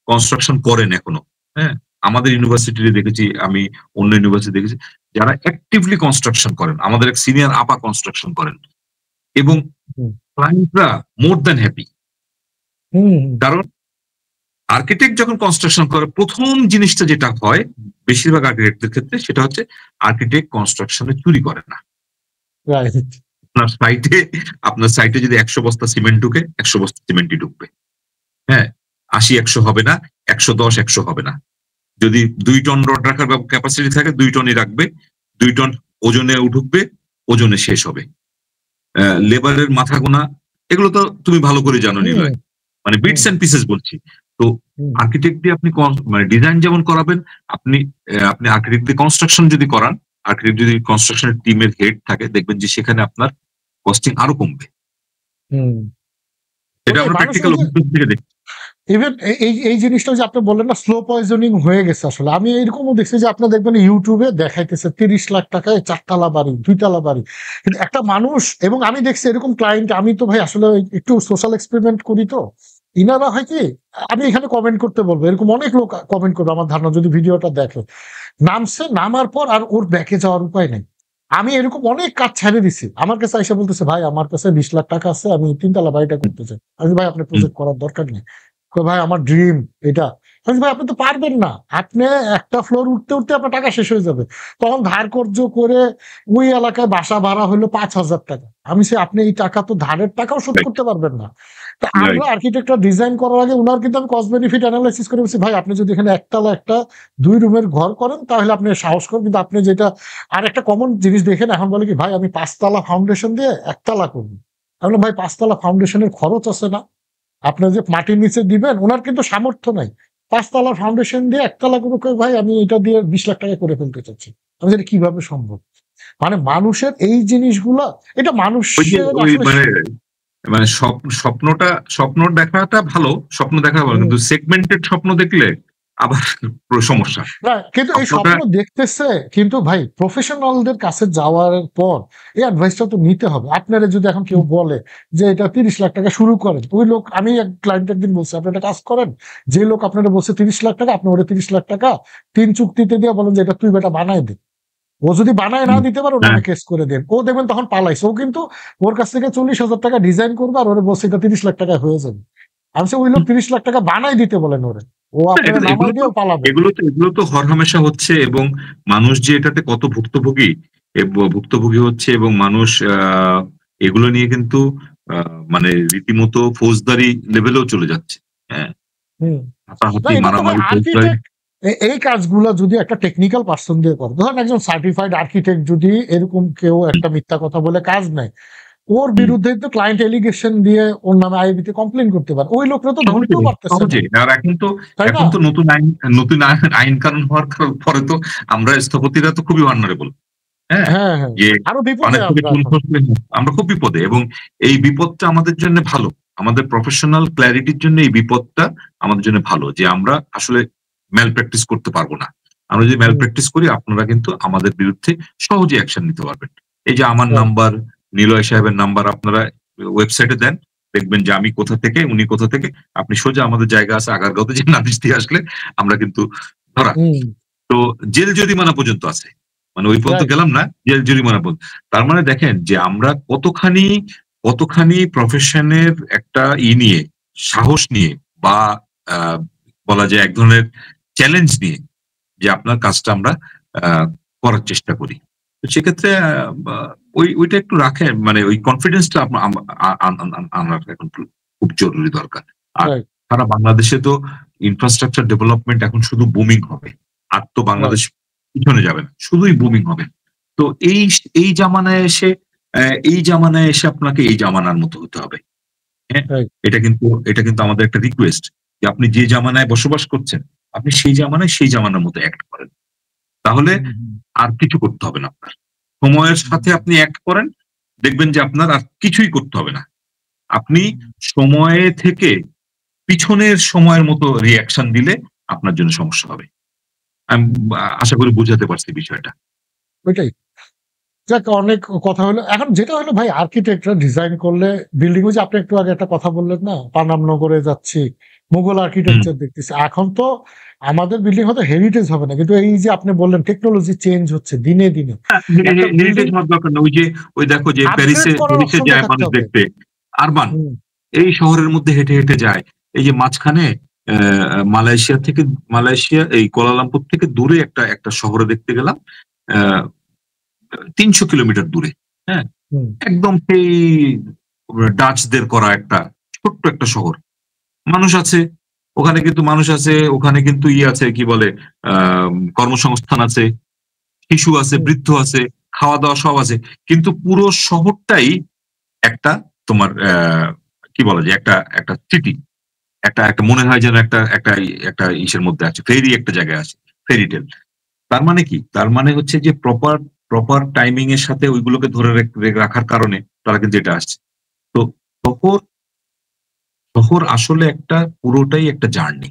কনস্ট্রাকশন করেন এখনো, হ্যাঁ, আমাদের ইউনিভার্সিটিতে দেখেছি, আমি অন্য ইউনিভার্সিটি দেখেছি, যারা অ্যাক্টিভলি কনস্ট্রাকশন করেন, আমাদের এক সিনিয়র আপা কনস্ট্রাকশন করেন, এবং ক্লায়েন্টরা মোর দ্যান হ্যাপি। কারণ আর্কিটেক্ট যখন কনস্ট্রাকশন করে, প্রথম জিনিসটা যেটা হয় বেশিরভাগ আর্কিটেক্টদের ক্ষেত্রে, সেটা হচ্ছে আর্কিটেক্ট কনস্ট্রাকশনে চুরি করে না। আপনার সাইটে যদি 100 বস্তা সিমেন্ট ঢুকে, 100 বস্তা সিমেন্টই ঢুকবে। হ্যাঁ, 80-100 হবে না, 110-100 হবে না। যদি 2 টন রড রাখার ক্যাপাসিটি থাকে, 2 টনই রাখবে, 2 টন ওজনে ঢুকবে, ওজনে শেষ হবে। লেবারের মাথা গোনা, এগুলো তো তুমি ভালো করে জানো নিলয়, মানে বিটস এন্ড পিসেস বলছি। তো আর্কিটেক্ট দিয়ে আপনি মানে ডিজাইন যেমন করাবেন, আপনি আর্কিটেক্ট দিয়ে কনস্ট্রাকশন যদি করান, আর্কিটেক্ট যদি কনস্ট্রাকশনের টিমের হেড থাকে, দেখবেন যে সেখানে আপনার কস্টিং আরো কমবে। এটা আমরা প্র্যাকটিক্যাল অভিজ্ঞতা থেকে দেখি। ইভেন এই জিনিসটা যে আপনি বললেন না, স্লো পয়জনিং হয়ে গেছে, আসলে আমি এরকমও দেখছি যে আপনার দেখবেন ইউটিউবে দেখাইতেছে 30 লাখ টাকায় 4 তলা বাড়ি, 2 তলা বাড়ি, কিন্তু একটা মানুষ, এবং আমি দেখছি এরকম ক্লায়েন্ট, আমি তো ভাই আসলে একটু সোশ্যাল এক্সপেরিমেন্ট করি, তো ইনারা হয় কি, আমি এখানে কমেন্ট করতে বলবো, এরকম অনেক লোক কমেন্ট করবে আমার ধারণা, যদি ভিডিওটা দেখে, নামার পর আর ওর ব্যাকে যাওয়ার উপায় নেই। আমি এরকম অনেক কাজ ছেড়ে দিছি, আমার কাছে এসে বলতেছে, ভাই আমার কাছে 20 লাখ টাকা আছে, আমি 3 তলা বাড়িটা করতে চাই। আমি ভাই আপনার প্রজেক্ট করার দরকার নেই, ভাই আমার ড্রিম এটা। ভাই আপনি তো পারবেন না, আপনি একটা ফ্লোর উঠতে উঠতে আপনার টাকা শেষ হয়ে যাবে, তখন ধার কর্জ করে ওই এলাকায় বাসা ভাড়া হলো 5,000 টাকা, আমি সে আপনি এই টাকা তো ধারের টাকাও শোধ রাইট, করতে পারবেন না। তো আমরা রাইট। আর্কিটেক্টরা ডিজাইন করার আগে উনার কিন্তু আমি কস্ট বেনিফিট অ্যানালাইসিস করে বলছি ভাই আপনি যদি এখানে একতলা একটা 2 রুমের ঘর করেন তাহলে আপনি সাহস করেন, কিন্তু আপনি যেটা আর একটা কমন জিনিস দেখেন এখন বলে কি ভাই আমি 5তলা ফাউন্ডেশন দিয়ে একতলা করবো, তাহলে ভাই 5তলা ফাউন্ডেশনের খরচ আছে না, আপনার যে মাটির নিচে দিবেন ওনার কিন্তু সামর্থ্য নাই, 5তলার ফাউন্ডেশন দিয়ে একতলা করে ভাই আমি এটা দিয়ে 20 লাখ টাকা করে ফেলতে চাচ্ছি, আমি এটা কিভাবে সম্ভব? মানে মানুষের এই জিনিসগুলা, এটা ওই যে মানুষের ওই আসলে মানে মানে স্বপ্ন দেখাটা ভালো, স্বপ্ন দেখা ভালো, হুম, কিন্তু সেগমেন্টেড স্বপ্ন দেখলে আবার সমস্যা। না কিন্তু এই স্বপ্নটা স্বপ্ন দেখতেছে, কিন্তু ভাই প্রফেশনালদের কাছে যাওয়ার পর এই অ্যাডভাইসটা তো নিতে হবে। আপনারা যদি এখন কেউ বলে যে এটা 30 লাখ টাকা শুরু করেন, ওই লোক, আমি এক ক্লায়েন্ট একদিন বলছি আপনি একটা কাজ করেন, যে লোক আপনারা বলছে 30 লাখ টাকা, আপনি ওটা 30 লাখ টাকা 3 চুক্তিতে দিয়ে বলেন যে এটা তুই বেটা বানায় দে, ও যদি বানায় না হুম, দিতে পারে ওর হ্যাঁ, নামে কেস করে দেন, ও দেখবেন তখন পালাইছে, ও কিন্তু ওর কাছ থেকে 40,000 টাকা ডিজাইন করবে আর ওরে বলছে এটা 30 লাখ টাকা হয়ে যাবে, আমি বলছি, ওই লোক হুম। 30 লাখ টাকা বানাই দিতে বলেন ওরে, ও না, আপনারা নামাই দিয়েও পালাবে। এগুলো তো হরহামেশা হচ্ছে, এবং মানুষ যে এটাতে কত ভুক্তভোগী, ভুক্তভোগী হচ্ছে, এবং মানুষ এগুলো নিয়ে কিন্তু মানে রীতিমতো ফৌজদারি লেভেলেও চলে যাচ্ছে। হ্যাঁ, হুম, না হাতাহাতি, এটা তো ভাই মারামারি, ফৌজদারি। আর্কিটেক্ট, এই কাজগুলো যদি একটা টেকনিক্যাল পার্সন দিয়ে করে, ধরেন একজন সার্টিফাইড আর্কিটেক্ট যদি এরকম কেউ একটা মিথ্যা কথা বলে কাজ নেয়, ওর হুম, বিরুদ্ধে তো ক্লায়েন্ট এলিগেশন দিয়ে ওর নামে আইবিতে কমপ্লেন করতে পারে, ওই লোকরা তো সহজে, ধরতেও পারতেছে না, সহজে। আর তাই না? এখন তো নতুন আইন কানুন হওয়ার পরে তো আমরা স্থপতিরা তো খুবই ভালনারেবল। হ্যাঁ, হ্যাঁ, হ্যাঁ, যে আরো বিপদে অনেক থেকে আমরা চুন এখন। খসলে আমরা খুব বিপদে, এবং এই বিপদটা আমাদের জন্য ভালো। আমাদের প্রফেশনাল ক্ল্যারিটির জন্য এই বিপদটা আমাদের জন্য ভালো, যে আমরা আসলে ম্যাল প্র্যাকটিস করতে পারবো না। আমরা যদি ম্যাল হুম, প্র্যাকটিস করি, আপনারা কিন্তু আমাদের বিরুদ্ধে সহজে অ্যাকশন নিতে পারবেন। এই যে আমার right, নাম্বার, নিলয় সাহেবের নাম্বার আপনারা ওয়েবসাইটে দেন, দেখবেন যে আমি কোথা থেকে, উনি কোথা থেকে। আপনি সোজা, আমাদের জায়গা আছে আগারগাঁওতে, যে নালিশ দিয়ে আসলে আমরা কিন্তু ধরা। হুম, তো জেল জরিমানা পর্যন্ত আছে। মানে ওই পর্যন্ত রাইট, গেলাম না, জেল জরিমানা পর্যন্ত। তার মানে দেখেন যে আমরা কতখানি প্রফেশনের একটা নিয়ে, সাহস নিয়ে, বা আহ, বলা যায় এক ধরনের চ্যালেঞ্জ নিয়ে, যে আপনার কাজটা আমরা করার চেষ্টা করি। তো সেক্ষেত্রে ওইটা একটু রাখেন, মানে ওই কনফিডেন্সটা আনার এখন খুব জরুরি দরকার। আর রাইট, সারা বাংলাদেশে তো ইনফ্রাস্ট্রাকচার ডেভেলপমেন্ট এখন শুধু বুমিং হবে। আর তো বাংলাদেশ রাইট, পিছনে যাবে না, শুধুই বুমিং হবে। তো এই জামানায় এসে আপনাকে এই জামানার মতো হতে হবে। হ্যাঁ, রাইট, এটা কিন্তু আমাদের একটা রিকোয়েস্ট, যে আপনি যে জামানায় বসবাস করছেন, আপনি সেই জামানার মতো অ্যাক্ট করেন। তাহলে হুম, হুম, আর কিছু করতে হবে না আপনার। সময়ের হুম, সাথে আপনি অ্যাক্ট করেন, দেখবেন যে আপনার আর কিছুই করতে হবে না। আপনি হুম, সময়ে থেকে পিছনের সময়ের মতো রিঅ্যাকশন দিলে আপনার জন্য সমস্যা হবে। আমি আশা করি বুঝাতে পারছি বিষয়টা। ওইটাই। যাক অনেক কথা হলো। এখন যেটা হলো ভাই আর্কিটেক্টরা ডিজাইন করলে বিল্ডিং, ওই যে আপনি একটু আগে একটা কথা বললেন না, পানাম নগরে যাচ্ছি, মুঘল হুম। আর্কিটেকচার দেখতেছি। এখন তো আমাদের বিল্ডিং হয়তো হেরিটেজ হবে না, কিন্তু এই যে আপনি বললেন টেকনোলজি চেঞ্জ হচ্ছে দিনে, দিনে। একটা বিল্ডিং হেরিটেজ হওয়ার দরকার না। ওই দেখো যে আপগ্রেড প্যারিসে করার প্যারিসে অপশনটা যায় থাকতে মানুষ হবে। দেখতে, আরবান। হুম, এই শহরের মধ্যে হেঁটে হেঁটে যায়। এই যে মাঝখানে মালয়েশিয়া এই কুয়ালালামপুর থেকে দূরে একটা একটা শহরে দেখতে গেলাম। আহ ৩০০ কিলোমিটার দূরে। হ্যাঁ, হুম, একদম সেই ডাচদের করা একটা ছোট্ট একটা শহর। মানুষ আছে ওখানে, কিন্তু মানুষ আছে ওখানে, কিন্তু আছে কি বলে, আহ কর্মসংস্থান আছে, শিশু আছে, হুম, বৃদ্ধ আছে, খাওয়া দাওয়া সব আছে। কিন্তু পুরো শহরটাই একটা তোমার কি বলা যায়, একটা একটা সিটি, একটা একটা মনে হয় যেন একটা একটা একটা ইসের মধ্যে আছে, ফেরি একটা জায়গায় আছে, ফেরি টেল। তার মানে কি? তার মানে হচ্ছে যে প্রপার প্রপার টাইমিং এর সাথে ওইগুলোকে ধরে রাখার কারণে তারা কিন্তু এটা আসছে। তো শহর শহর আসলে একটা পুরোটাই একটা জার্নি।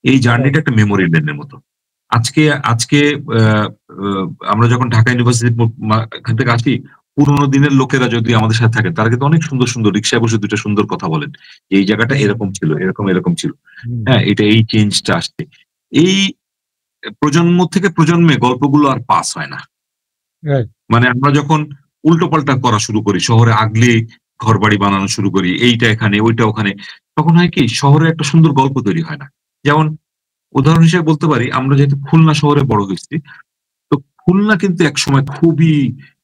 এই রাইট, জার্নিটা একটা মেমোরি লেনের মতো। আজকে আজকে আহ, আহ, আমরা যখন ঢাকা ইউনিভার্সিটি এখান থেকে আসি, পুরোনো দিনের লোকেরা যদি আমাদের সাথে থাকে, তারা কিন্তু অনেক সুন্দর সুন্দর রিক্সায় বসে দুইটা সুন্দর কথা বলেন, যে এই জায়গাটা হুম, এরকম ছিল, এরকম এরকম ছিল। হুম, হ্যাঁ, এটা এই চেঞ্জটা আসছে। এই প্রজন্ম থেকে প্রজন্মে গল্পগুলো আর পাস হয় না। রাইট, মানে আমরা যখন উল্টোপাল্টা করা শুরু করি, শহরে আগলে ঘর বাড়ি বানানো শুরু করি, এইটা এখানে ওইটা ওখানে, তখন হয় কি শহরে একটা সুন্দর গল্প তৈরি হয় না। যেমন উদাহরণ হিসেবে বলতে পারি, আমরা যেহেতু খুলনা শহরে বড় হয়েছি, তো খুলনা কিন্তু একসময় খুবই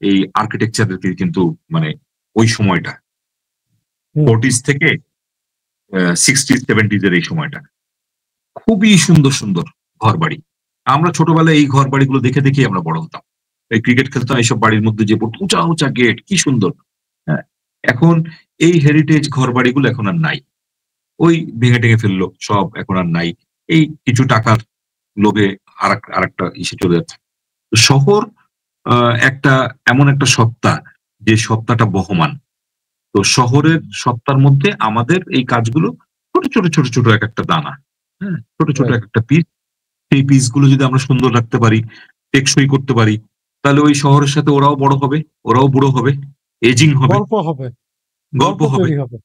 এই আর্কিটেকচারের কিন্তু মানে ওই সময়টা হুম, 40s থেকে 60s 70s এর এই সময়টা খুবই সুন্দর সুন্দর ঘর বাড়ি। আমরা ছোটবেলায় এই ঘর বাড়িগুলো দেখে দেখেই আমরা বড় হতাম। এই ক্রিকেট খেলতাম এইসব বাড়ির মধ্যে, যে পড়তো উঁচা উঁচা গেট, কি সুন্দর। হ্যাঁ, এখন এই হেরিটেজ ঘর বাড়িগুলো এখন আর নাই। ওই ভেঙে টেঙে ফেললো সব, এখন আর নাই। এই কিছু টাকার লোভে আরেকটা ইসে চলে যাচ্ছে। তো শহর একটা এমন একটা সত্তা, যে সত্তাটা বহমান। তো শহরের সত্তার মধ্যে আমাদের এই কাজগুলো ছোট ছোট ছোট ছোট এক একটা দানা, হ্যাঁ, ছোট ছোট রাইট। এক একটা পিস। সেই পিস গুলো যদি আমরা সুন্দর রাখতে পারি, টেকসই করতে পারি, তাহলে ওই শহরের সাথে ওরাও বড় হবে, ওরাও বুড়ো হবে, এজিং হবে, গল্প হবে, গল্প গল্প হবে। তৈরি হবে।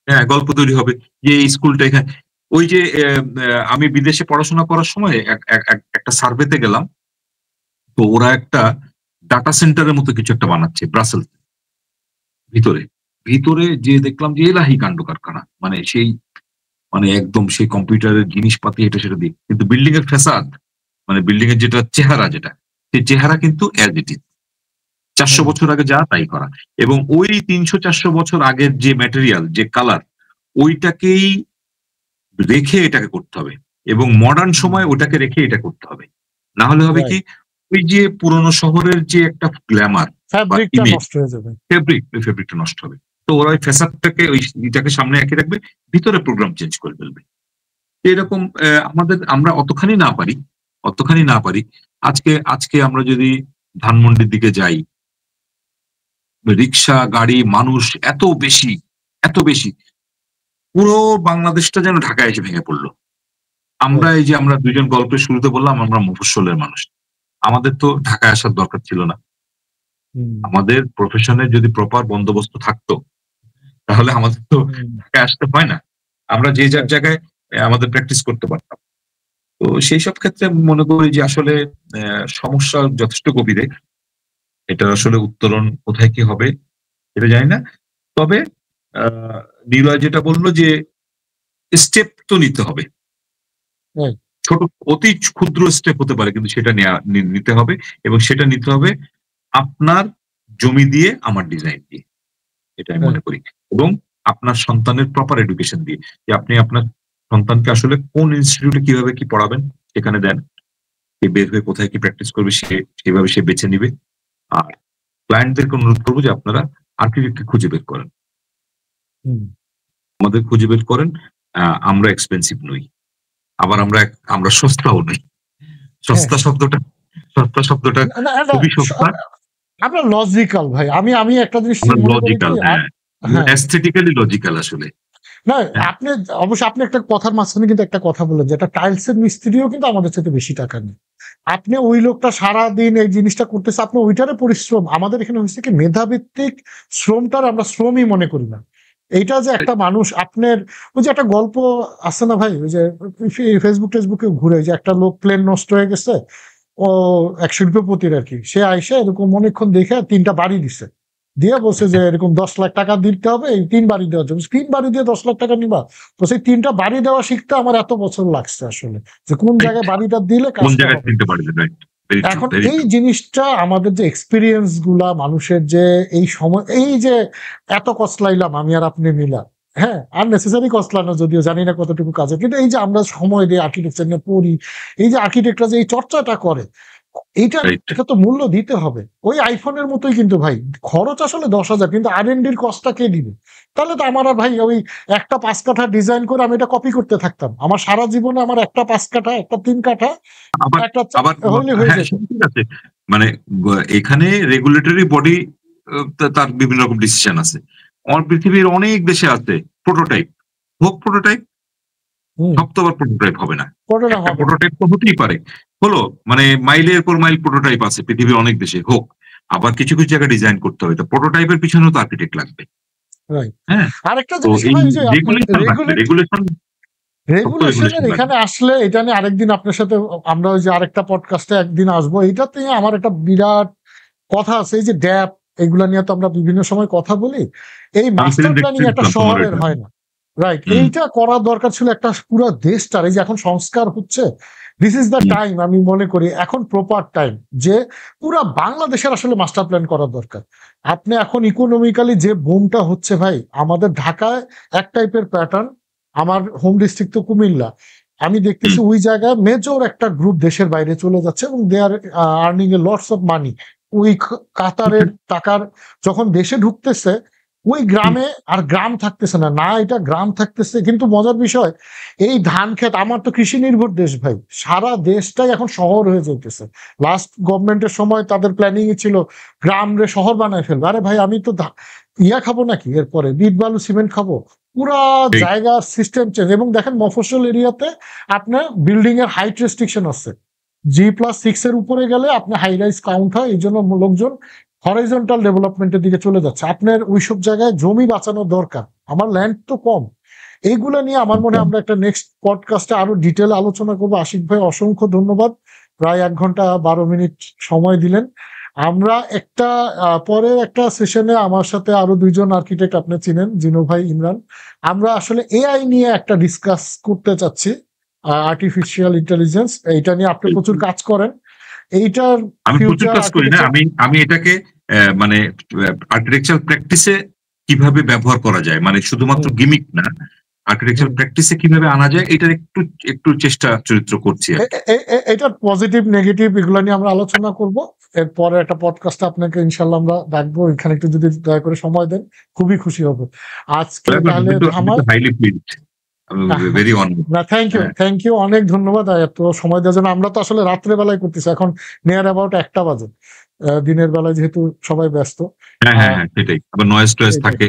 হ্যাঁ, গল্প তৈরি হবে যে এই স্কুলটা এখানে। ওই যে আমি বিদেশে পড়াশোনা করার সময় একটা সার্ভেতে গেলাম। তো ওরা একটা ডাটা সেন্টারের মতো কিছু একটা বানাচ্ছে ব্রাসেলস ভিতরে। ভিতরে যে দেখলাম যে এলাহি কাণ্ড কারখানা। মানে সেই, মানে একদম সেই কম্পিউটারের জিনিসপাতি এটা সেটা দিয়ে। কিন্তু বিল্ডিং এর ফ্যাসাদ, মানে বিল্ডিং এর যেটা চেহারা, যেটা সেই চেহারা কিন্তু অ্যাজ ইট ইজ। ৪০০ হুম, বছর আগে যা তাই করা। এবং ওই ৩০০-৪০০ বছর আগের যে ম্যাটেরিয়াল, যে কালার, ওইটাকেই রেখে এটাকে করতে হবে। এবং মডার্ন হুম, সময় ওটাকে রেখে এটা করতে হবে। না হলে হবে কি, রাইট। ওই যে পুরোনো শহরের যে একটা গ্ল্যামার বা ফ্যাব্রিকটা ইমেজ, নষ্ট হয়ে যাবে। ওই ফেব্রিকটা নষ্ট হবে। তো ওরা ওই ফ্যাসাদটাকে, ওই ইটাকে সামনে এঁকে রাখবে, ভিতরে প্রোগ্রাম চেঞ্জ করে ফেলবে। তো এরকম আমরা অতখানি না পারি। আজকে আজকে আমরা যদি ধানমন্ডির দিকে যাই, রিক্সা, গাড়ি, মানুষ এত বেশি, এত বেশি, পুরো বাংলাদেশটা যেন ঢাকায় এসে ভেঙে পড়লো। রাইট। এই যে আমরা ২ জন গল্পের শুরুতে বললাম আমরা মফস্বলের মানুষ। আমাদের তো ঢাকায় আসার দরকার ছিল না। হুম, আমাদের প্রফেশনের যদি প্রপার বন্দোবস্ত থাকতো, তাহলে আমাদের তো হুম, ঢাকায় আসতে হয় না। আমরা যে যার রাইট। জায়গায় আমাদের প্র্যাকটিস করতে পারতাম। তো সেই সব ক্ষেত্রে মনে করি যে আসলে সমস্যা যথেষ্ট গভীরে। এটার আসলে উত্তরণ কোথায় কি হবে এটা জানি না। তবে আ নিলয় যেটা বলল যে স্টেপ তো নিতে হবে। রাইট। ছোট, অতি ক্ষুদ্র স্টেপ হতে পারে, কিন্তু সেটা নিতে হবে। এবং সেটা নিতে হবে আপনার জমি দিয়ে, আমার ডিজাইন দিয়ে। এটা আমি মনে রাইট। করি। এবং আপনার সন্তানের প্রপার এডুকেশন দিয়ে। যে আপনি আপনার সন্তানকে আসলে কোন ইনস্টিটিউটে কিভাবে কি পড়াবেন সেখানে দেন। সে বের হয়ে কোথায় কি প্র্যাকটিস করবে সেভাবে সে বেছে নিবে। আর ক্লায়েন্টদেরকে অনুরোধ করব যে আপনারা আর্কিটেক্টকে খুঁজে বের করেন। হুম, আমাদের খুঁজে বের করেন। আ আমরা এক্সপেনসিভ নই। আবার আমরা সস্তাও নই। হ্যাঁ। সস্তা শব্দটা সস্তা শব্দটা না, না, না, খুবই স সস্তা। আমরা লজিক্যাল ভাই। আমি একটা জিনিস আমরা মনে করি কি লজিক্যাল, হ্যাঁ। আমরা হ্যাঁ। অ্যাসথেটিক্যালি লজিক্যাল আসলে। না, হ্যাঁ, আপনি অবশ্য আপনি একটা কথার মাঝখানে কিন্তু একটা কথা বললেন যে, একটা টাইলসের মিস্ত্রিও কিন্তু আমাদের চাইতে বেশি টাকা নেয়। আপনি ওই লোকটা সারাদিন এই জিনিসটা করতেছে, আপনি ওইটারে পরিশ্রম। আমাদের এখানে হইছে কি মেধাভিত্তিক শ্রমটার আমরা শ্রমই মনে করি না। এইটা যে একটা মানুষ আপনার ওই যে একটা গল্প আছে না ভাই? ওই যে Facebook-টেসবুকে ঘুরে যে একটা লোক প্লেন নষ্ট হয়ে গেছে। ও এক শিল্পপতির আরকি। সে আইসা এরকম অনেকক্ষণ দেখে ৩ টা বাড়ি দিছে। দিয়ে বলছে যে এরকম ৳১০,০০,০০০ দিতে হবে এই ৩ বাড়ি দেওয়ার জন্য। ৩ বাড়ি দিয়ে ৳১০,০০,০০০ নিবা? তো সেই ৩ টা বাড়ি দেওয়া শিখতে আমার এত বছর লাগছে আসলে। যে কোন রাইট। জায়গায় বাড়িটা দিলে কোন কাজটা জায়গায় হবে। চিনতে পারবেন, রাইট। ভেরি ট্রু, এখন ভেরি এই ট্রু। জিনিসটা আমাদের যে এক্সপেরিয়েন্স গুলা মানুষের যে এই সময় এই যে এত কসলাইলাম আমি আর আপনি মিলা, হ্যাঁ? আননেসেসারি কসলানো যদিও জানি না কতটুকু কাজে। কিন্তু এই যে আমরা সময় দিয়ে আর্কিটেকচার নিয়ে পড়ি, এই যে আর্কিটেক্টরা যে এই চর্চাটা করে, এইটার রাইট। এটা তো মূল্য দিতে হবে। ওই আইফোনের মতোই কিন্তু ভাই খরচ আসলে ১০,০০০ কিন্তু R&D র কস্টটা কে দিবে? তাহলে তো আমার আর ভাই ওই একটা ৫ কাঠা ডিজাইন করে আমি এটা কপি করতে থাকতাম। আমার সারা জীবনে আমার একটা ৫ কাঠা, একটা ৩ কাঠা, আবার একটা আবার হইলে হয়ে হ্যাঁ, যেত। সেটা ঠিক আছে। মানে এখানে রেগুলেটরি বডি তার বিভিন্ন রকম ডিসিশন আছে। পৃথিবীর অনেক দেশে আছে প্রোটোটাইপ। হোক প্রোটোটাইপ, হুম। সব তো আবার প্রোটোটাইপ হবে না। ঘটনা একটা হবে না। প্রোটোটাইপ তো হতেই পারে। হলো, মানে মাইলের পর মাইল প্রোটোটাইপ আছে পৃথিবীর অনেক দেশে, হোক। আবার কিছু কিছু জায়গায় ডিজাইন করতে হবে। তো প্রোটোটাইপের পিছনেও তো আর্কিটেক্ট লাগবে। রাইট। হ্যাঁ? আরেকটা তো জিনিস এই ভাই ওই যে আপনার রেগুলেশন লাগবে। শক্ত রেগুলেশন এর রেগুলেশন লাগবে। এখানে আসলে এটা নিয়ে আরেকদিন আপনার সাথে আমরা ওই যে আরেকটা পডকাস্টে একদিন আসবো। এইটাতে আমার একটা বিরাট কথা আছে। এই যে ড্যাপ এগুলা নিয়ে তো আমরা বিভিন্ন সময় কথা বলি। এই মাস্টার কনফিডেন্স প্ল্যানিং একটা এক্সচেঞ্জ তোমার শহরের এটা। হয় না। রাইট, হুম, এইটা করা দরকার ছিল একটা পুরো দেশটার। এই যে এখন সংস্কার হচ্ছে, this is the hmm, time, আমি মনে করি এখন প্রপার টাইম যে পুরা বাংলাদেশের আসলে মাস্টার প্ল্যান করা দরকার। আপনি এখন ইকোনমিক্যালি যে বুমটা হচ্ছে ভাই, আমাদের ঢাকায় এক টাইপের প্যাটার্ন, আমার হোম ডিস্ট্রিক্ট তো কুমিল্লা, আমি দেখতেছি হুম, ওই জায়গায় মেজর একটা গ্রুপ দেশের বাইরে চলে যাচ্ছে এবং they are earning a lots of money. ওই কাতারের টাকার যখন দেশে ঢুকতেছে, ওই হুম, গ্রামে আর গ্রাম থাকতেছে না, না এটা গ্রাম থাকতেছে। কিন্তু মজার বিষয়, এই ধান ক্ষেত, আমার তো কৃষি নির্ভর দেশ ভাই, সারা দেশটাই এখন শহর হয়ে যাইতেছে। লাস্ট গভর্নমেন্টের সময় তাদের প্ল্যানিং ছিল গ্রাম রে শহর বানায় ফেলবে। আরে ভাই, আমি তো ইয়া খাবো নাকি এরপরে, বিট বালু সিমেন্ট খাবো? পুরা ঠিক, জায়গার সিস্টেম চেঞ্জ। এবং দেখেন মফস্বল এরিয়াতে আপনার বিল্ডিং এর হাইট রেস্ট্রিকশন আছে, G+6 এর উপরে গেলে আপনার হাই রাইজ কাউন্ট হয়, এই জন্য লোকজন হরাইজন্টাল ডেভেলপমেন্টের দিকে চলে যাচ্ছে। আপনার ওইসব জায়গায় জমি বাঁচানো দরকার, আমার ল্যান্ড তো কম। এইগুলা নিয়ে আমার মনে হয় আমরা একটা নেক্সট পডকাস্টে আরো ডিটেল আলোচনা করবো। আশিক ভাই, অসংখ্য ধন্যবাদ, প্রায় 1 ঘন্টা 12 মিনিট সময় দিলেন। আমরা একটা পরের একটা সেশনে আমার সাথে আরো 2জন আর্কিটেক্ট, আপনি চিনেন, জিনু ভাই, ইমরান, আমরা আসলে এআই নিয়ে একটা ডিসকাস করতে চাচ্ছি, আর্টিফিশিয়াল ইন্টেলিজেন্স। এইটা নিয়ে আপনি প্রচুর কাজ করেন, এইটার আমি প্রচুর ফিউচার কাজ করি না, আর্কিটেকচার। আমি এটাকে মানে আর্কিটেকচারাল প্র্যাকটিসে কিভাবে ব্যবহার করা যায়, মানে শুধুমাত্র গিমিক না, আর্কিটেকচারাল প্র্যাকটিসে কিভাবে আনা যায়, এটার একটু একটু চেষ্টা চরিত্র করছি আর কি। এটার পজিটিভ নেগেটিভ এগুলো নিয়ে আমরা আলোচনা করব। এরপরে একটা পডকাস্টে আপনাকে ইনশাল্লাহ আমরা ডাকবো, এখানে একটু যদি দয়া করে সময় দেন খুবই খুশি হব। আজকে তাহলে আমি থামাই। তো হাইলি প্লিজড, ভেরি অনার্ড। না, থ্যাংক ইউ, অনেক ধন্যবাদ এত সময় দেওয়ার জন্য। আমরা তো আসলে রাত্রে বেলায় করতেছি, এখন নিয়ার অ্যাবাউট 1টা বাজে, দিনের বেলায় যেহেতু সবাই ব্যস্ত। হ্যাঁ, হ্যাঁ, হ্যাঁ, সেটাই, আবার নয়েজ টয়েজ এইটাই, থাকে।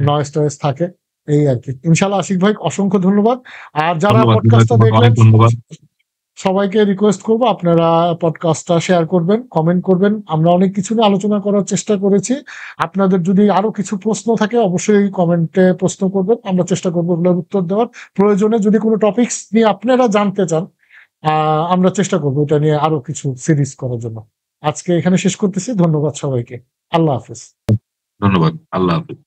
নয়েজ টয়েজ থাকে, এই আর কি। ইনশাল্লাহ আশিক ভাই, অসংখ্য ধন্যবাদ। আর যারা ধন্যবাদ বিনয়, পডকাস্টটা তোমাকে দেখলেন, অনেক ধন্যবাদ। সবাইকে রিকোয়েস্ট করবো আপনারা পডকাস্টটা শেয়ার করবেন, কমেন্ট করবেন। আমরা অনেক কিছু নিয়ে আলোচনা করার চেষ্টা করেছি। আপনাদের যদি আরো কিছু প্রশ্ন থাকে অবশ্যই কমেন্টে প্রশ্ন করবেন, আমরা চেষ্টা করবো ওগুলোর উত্তর দেওয়ার। প্রয়োজনে যদি কোনো টপিকস নিয়ে আপনারা জানতে চান, আমরা চেষ্টা করবো এটা নিয়ে আরো কিছু সিরিজ করার জন্য। আজকে এখানে শেষ করতেছি, ধন্যবাদ সবাইকে, আল্লাহ হাফেজ। ধন্যবাদ, আল্লাহ হাফেজ।